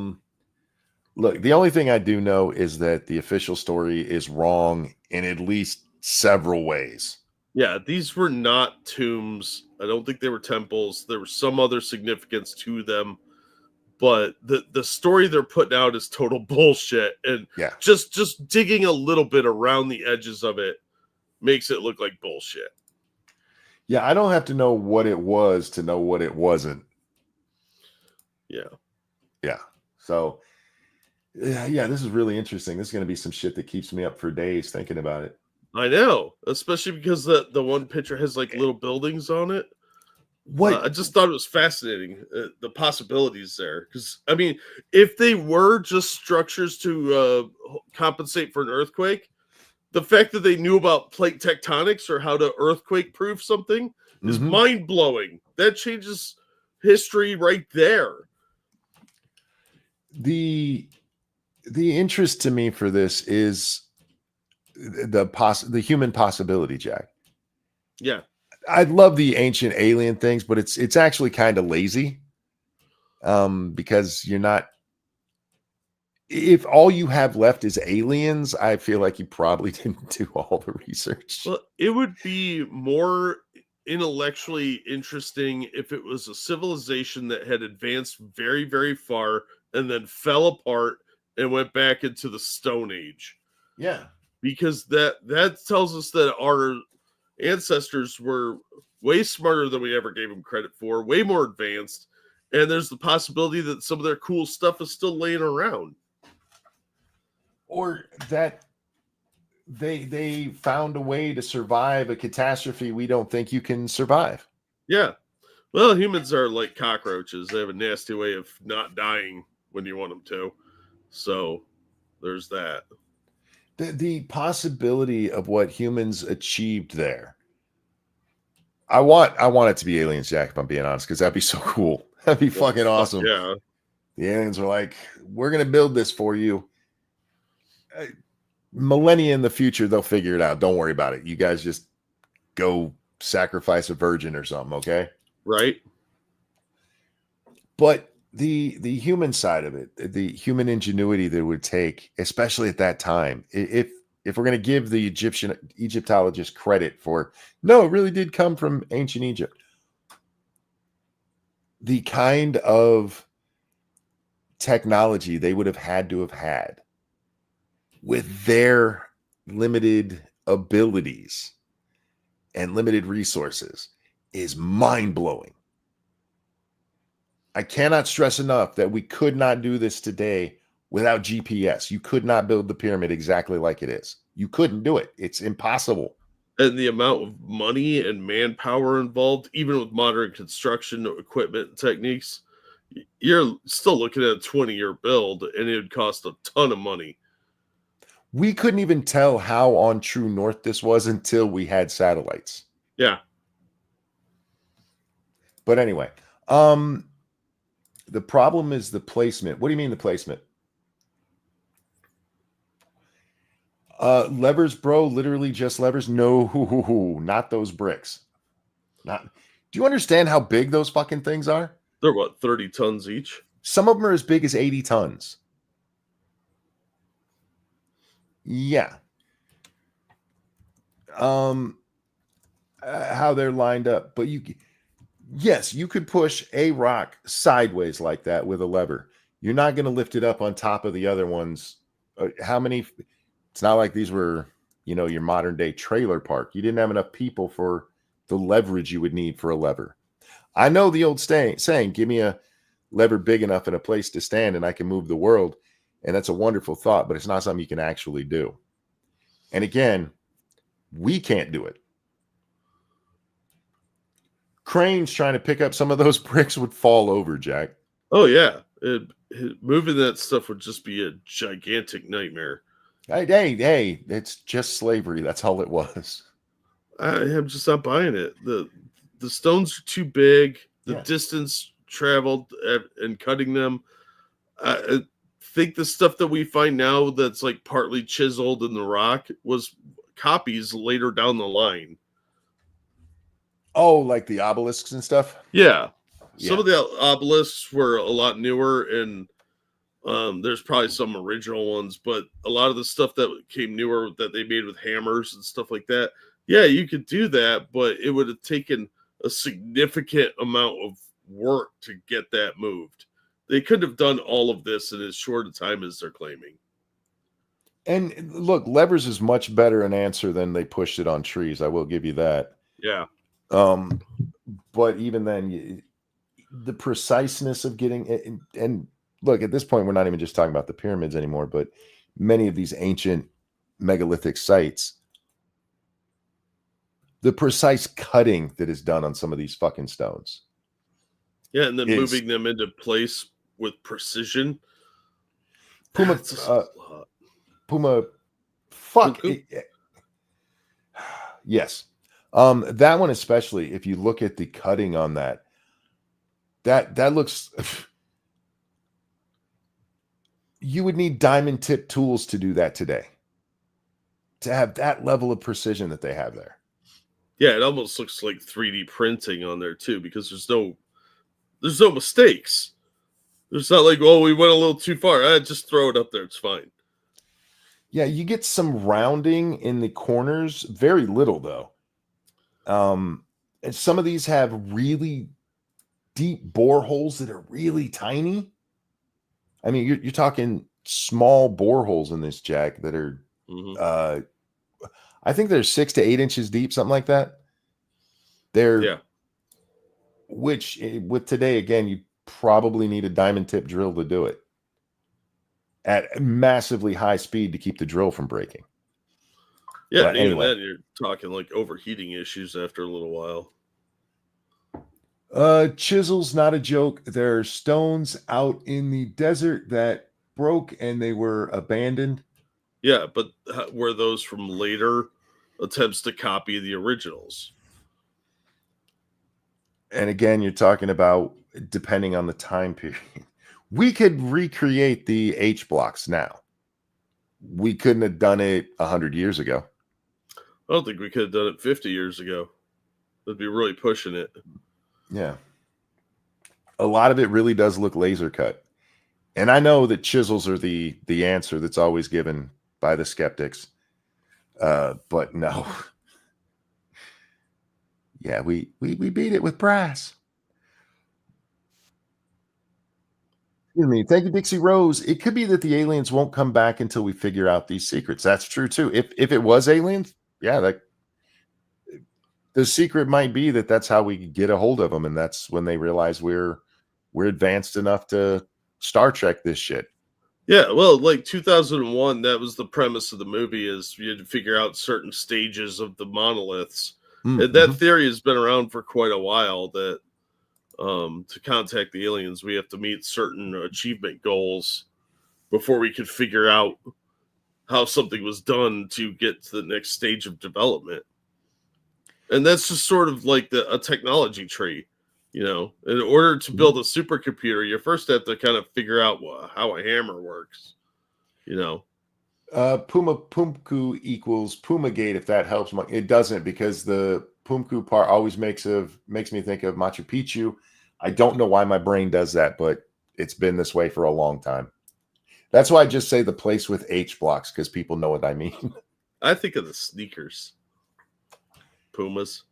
Look, the only thing I do know is that the official story is wrong in at least several ways. Yeah, these were not tombs. I don't think they were temples. There was some other significance to them. But the story they're putting out is total bullshit. And just digging a little bit around the edges of it makes it look like bullshit. Yeah, I don't have to know what it was to know what it wasn't. Yeah. Yeah. So, yeah, this is really interesting. This is going to be some shit that keeps me up for days thinking about it. I know, especially because the one picture has like little buildings on it. What? I just thought it was fascinating, the possibilities there. Because, I mean, if they were just structures to compensate for an earthquake, the fact that they knew about plate tectonics or how to earthquake-proof something is mind-blowing. That changes history right there. The interest to me for this is the human possibility, Jack. Yeah. I love the ancient alien things, but it's actually kind of lazy. Because you're not, if all you have left is aliens, I feel like you probably didn't do all the research. Well, it would be more intellectually interesting if it was a civilization that had advanced very, very far and then fell apart and went back into the Stone Age. Yeah. Because that tells us that our ancestors were way smarter than we ever gave them credit for, way more advanced, and there's the possibility that some of their cool stuff is still laying around. Or that they found a way to survive a catastrophe we don't think you can survive. Yeah. Well, humans are like cockroaches. They have a nasty way of not dying when you want them to. So there's that. The possibility of what humans achieved there. I want it to be aliens, Jack, if I'm being honest, because that'd be so cool. That'd be fucking awesome. Yeah. The aliens are like, we're going to build this for you. Millennia in the future, they'll figure it out. Don't worry about it. You guys just go sacrifice a virgin or something, okay? Right. But the human side of it, the human ingenuity that it would take, especially at that time, if we're going to give the Egyptologists credit for, no, it really did come from ancient Egypt. The kind of technology they would have had to have had with their limited abilities and limited resources is mind-blowing. I cannot stress enough that we could not do this today without GPS. You could not build the pyramid exactly like it is. You couldn't do it. It's impossible. And the amount of money and manpower involved, even with modern construction equipment and techniques, you're still looking at a 20-year build, and it would cost a ton of money. We couldn't even tell how on true north this was until we had satellites. Yeah. But anyway, the problem is the placement. What do you mean the placement? Levers, bro, literally just levers. No, not those bricks. Not. Do you understand how big those fucking things are? They're what, 30 tons each? Some of them are as big as 80 tons. Yeah. How they're lined up, but yes, you could push a rock sideways like that with a lever. You're not going to lift it up on top of the other ones. How many? It's not like these were, your modern day trailer park. You didn't have enough people for the leverage you would need for a lever. I know the old saying, give me a lever big enough and a place to stand and I can move the world. And that's a wonderful thought, but it's not something you can actually do. And again, we can't do it. Cranes trying to pick up some of those bricks would fall over, Jack. Oh, yeah. Moving that stuff would just be a gigantic nightmare. Hey, it's just slavery. That's all it was. I'm just not buying it. The stones are too big. The Yeah. distance traveled and cutting them. I think the stuff that we find now that's like partly chiseled in the rock was copies later down the line. Oh, like the obelisks and stuff? Yeah. Yeah. Some of the obelisks were a lot newer, and there's probably some original ones, but a lot of the stuff that came newer that they made with hammers and stuff like that, yeah, you could do that, but it would have taken a significant amount of work to get that moved. They couldn't have done all of this in as short a time as they're claiming. And look, levers is much better an answer than they pushed it on trees. I will give you that. Yeah. But even then, the preciseness of getting it, and look, at this point, we're not even just talking about the pyramids anymore, but many of these ancient megalithic sites, the precise cutting that is done on some of these fucking stones. Yeah, and then moving them into place with precision. Puma, fuck. Yes. That one especially, if you look at the cutting on that looks, you would need diamond tip tools to do that today, to have that level of precision that they have there. Yeah, it almost looks like 3D printing on there too, because there's no mistakes. It's not like, oh, we went a little too far. Just throw it up there. It's fine. Yeah, you get some rounding in the corners, very little though. And some of these have really deep boreholes that are really tiny. I mean, you're talking small boreholes in this, Jack, that are, I think they're 6 to 8 inches deep, something like that. Which with today, again, you probably need a diamond tip drill to do it at massively high speed to keep the drill from breaking. Yeah, but even anyway. then you're talking like overheating issues after a little while. Chisels, not a joke. There are stones out in the desert that broke and they were abandoned. Yeah, but were those from later attempts to copy the originals? And again, you're talking about depending on the time period. We could recreate the H blocks now. We couldn't have done it 100 years ago. I don't think we could have done it 50 years ago. That'd be really pushing it. Yeah. A lot of it really does look laser cut. And I know that chisels are the answer that's always given by the skeptics. But no. Yeah, we beat it with brass. Excuse me. Thank you, Dixie Rose. It could be that the aliens won't come back until we figure out these secrets. That's true too. If it was aliens, yeah, that the secret might be that that's how we get a hold of them, and that's when they realize we're advanced enough to Star Trek this shit. Yeah, well, like 2001, that was the premise of the movie, is you had to figure out certain stages of the monoliths. And that theory has been around for quite a while, that to contact the aliens, we have to meet certain achievement goals before we could figure out how something was done to get to the next stage of development. And that's just sort of like a technology tree. In order to build a supercomputer, you first have to kind of figure out how a hammer works. Pumku equals Pumagate, if that helps. It doesn't, because the Pumku part always makes me think of Machu Picchu. I don't know why my brain does that, but it's been this way for a long time. That's why I just say the place with H blocks, because people know what I mean. I think of the sneakers. Pumas,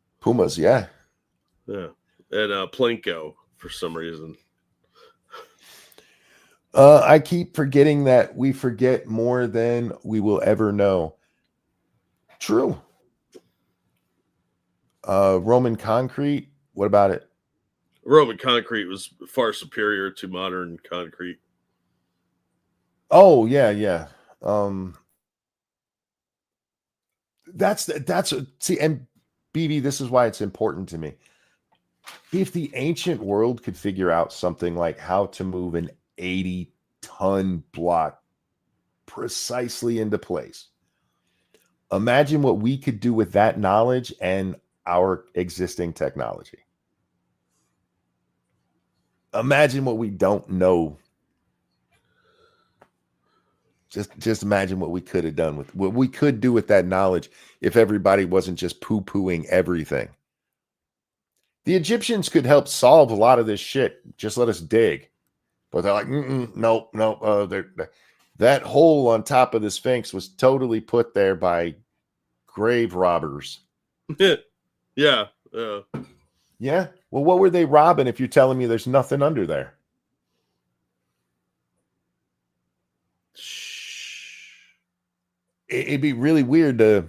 yeah. Yeah. And Plinko, for some reason. I keep forgetting that we forget more than we will ever know. True. Roman concrete, what about it? Roman concrete was far superior to modern concrete. Oh, yeah. That's see, and BB, this is why it's important to me. If the ancient world could figure out something like how to move an 80-ton block precisely into place, imagine what we could do with that knowledge and our existing technology. Imagine what we don't know. Just imagine what we could have done with what we could do with that knowledge if everybody wasn't just poo-pooing everything. The Egyptians could help solve a lot of this shit. Just let us dig. But they're like, nope. That hole on top of the Sphinx was totally put there by grave robbers. Yeah. Yeah? Well, what were they robbing if you're telling me there's nothing under there? It'd be really weird to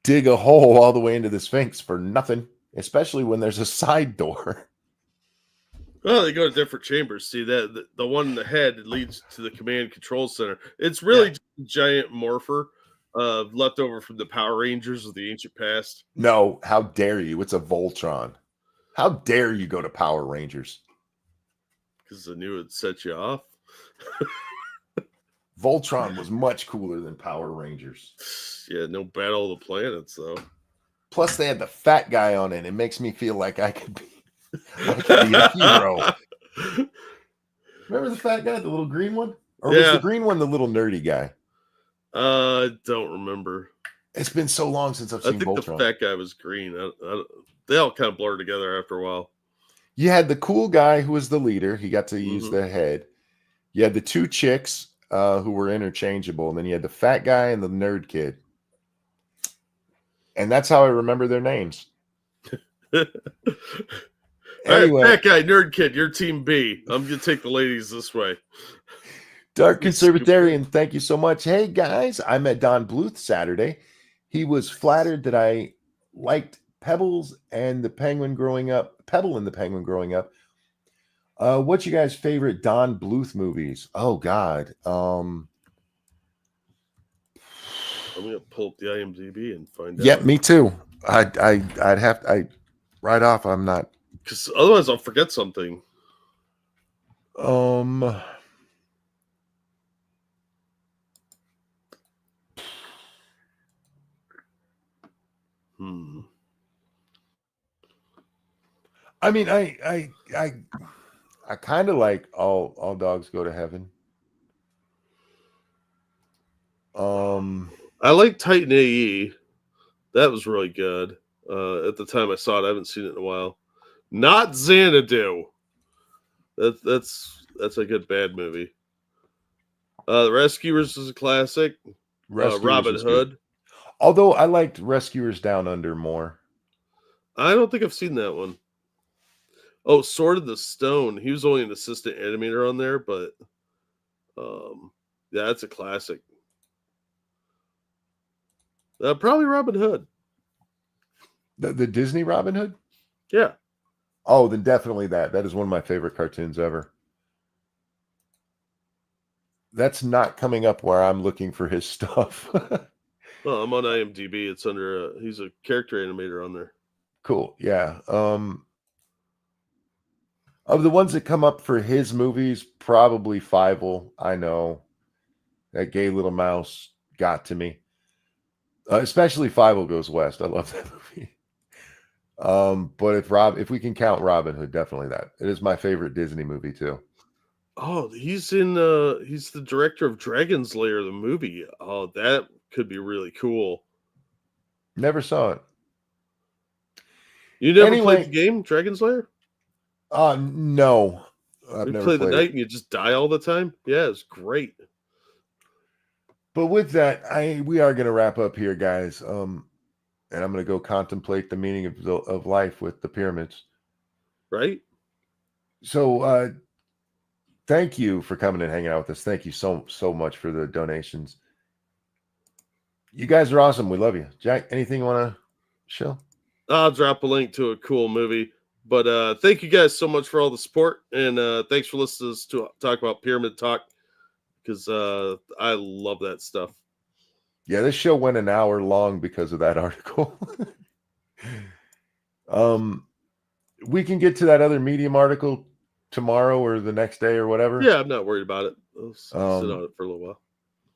dig a hole all the way into the Sphinx for nothing, especially when there's a side door. Well, they go to different chambers. See, that the one in the head leads to the command control center. It's really just a giant morpher left over from the Power Rangers of the ancient past. No, how dare you? It's a Voltron. How dare you go to Power Rangers? Because I knew it'd set you off. Voltron was much cooler than Power Rangers. Yeah, no Battle of the Planets, though. Plus, they had the fat guy on it. It makes me feel like I could be a hero. Remember the fat guy, the little green one? Or was the green one the little nerdy guy? I don't remember. It's been so long since I've seen Voltron. The fat guy was green. They all kind of blur together after a while. You had the cool guy who was the leader. He got to use the head. You had the two chicks who were interchangeable. And then you had the fat guy and the nerd kid. And that's how I remember their names. Anyway. All right, fat guy, nerd kid, you're team B. I'm going to take the ladies this way. Dark Conservatarian, thank you so much. Hey, guys, I met Don Bluth Saturday. He was flattered that I liked Pebbles and the Penguin growing up. Pebble and the Penguin growing up. What's your guys' favorite Don Bluth movies? Oh, God. I'm gonna pull up the IMDb and find out. Yeah, me too. I'd have to. Right off, I'm not. Because otherwise, I'll forget something. I mean, I kind of like all dogs go to heaven. I like Titan AE. That was really good. At the time I saw it, I haven't seen it in a while. Not Xanadu. That's a good bad movie. The Rescuers is a classic. Robin Hood. Good. Although I liked Rescuers Down Under more. I don't think I've seen that one. Oh, Sword of the Stone. He was only an assistant animator on there, but yeah, that's a classic. Probably Robin Hood. The Disney Robin Hood? Yeah. Oh, then definitely that. That is one of my favorite cartoons ever. That's not coming up where I'm looking for his stuff. Well, I'm on IMDb. It's under he's a character animator on there. Cool. Yeah. Of the ones that come up for his movies, probably Fievel. I know that gay little mouse got to me. Especially Fievel Goes West. I love that movie. But if we can count Robin Hood, definitely that. It is my favorite Disney movie too. Oh, he's the director of Dragon's Lair, the movie. Oh, that could be really cool. Never saw it. You never Anyway, played the game, Dragon's Lair? No. I've You never play the played night it. and you just die all the time? Yeah, it's great. But with that, we are going to wrap up here, guys. And I'm going to go contemplate the meaning of life with the pyramids. Right? So, thank you for coming and hanging out with us. Thank you so much for the donations. You guys are awesome. We love you. Jack, anything you want to show? I'll drop a link to a cool movie. But thank you guys so much for all the support. And thanks for listening to us to talk about Pyramid Talk. Because I love that stuff. Yeah, this show went an hour long because of that article. We can get to that other Medium article tomorrow or the next day or whatever. Yeah, I'm not worried about it. I'll sit on it for a little while.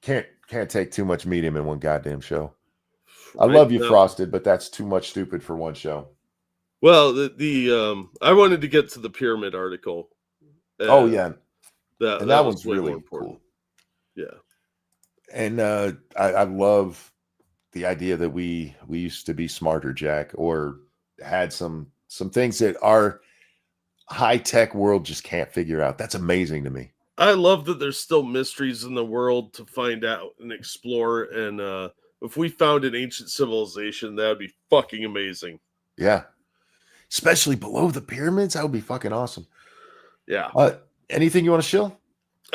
Can't take too much Medium in one goddamn show. I Right? love you, No. Frosted, but that's too much stupid for one show. Well, the I wanted to get to the pyramid article. Oh yeah, that and that was one's way really more important. cool. Yeah, And I love the idea that we used to be smarter, Jack, or had some things that our high tech world just can't figure out. That's amazing to me. I love that there's still mysteries in the world to find out and explore. And if we found an ancient civilization, that would be fucking amazing. Yeah, especially below the pyramids, that would be fucking awesome. Yeah. Anything you want to show?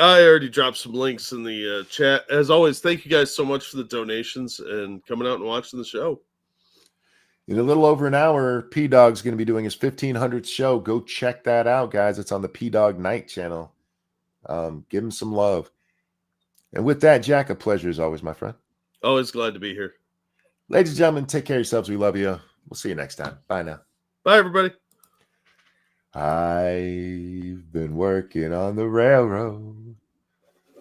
I already dropped some links in the chat. As always, thank you guys so much for the donations and coming out and watching the show. In a little over an hour, P Dog's going to be doing his 1500th show. Go check that out, guys. It's on the P Dog Night channel. Give him some love. And with that, Jack, a pleasure as always, my friend. Always glad to be here. Ladies and gentlemen, take care of yourselves. We love you. We'll see you next time. Bye now. Bye, everybody. I've been working on the railroad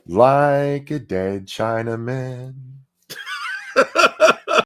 like a dead Chinaman.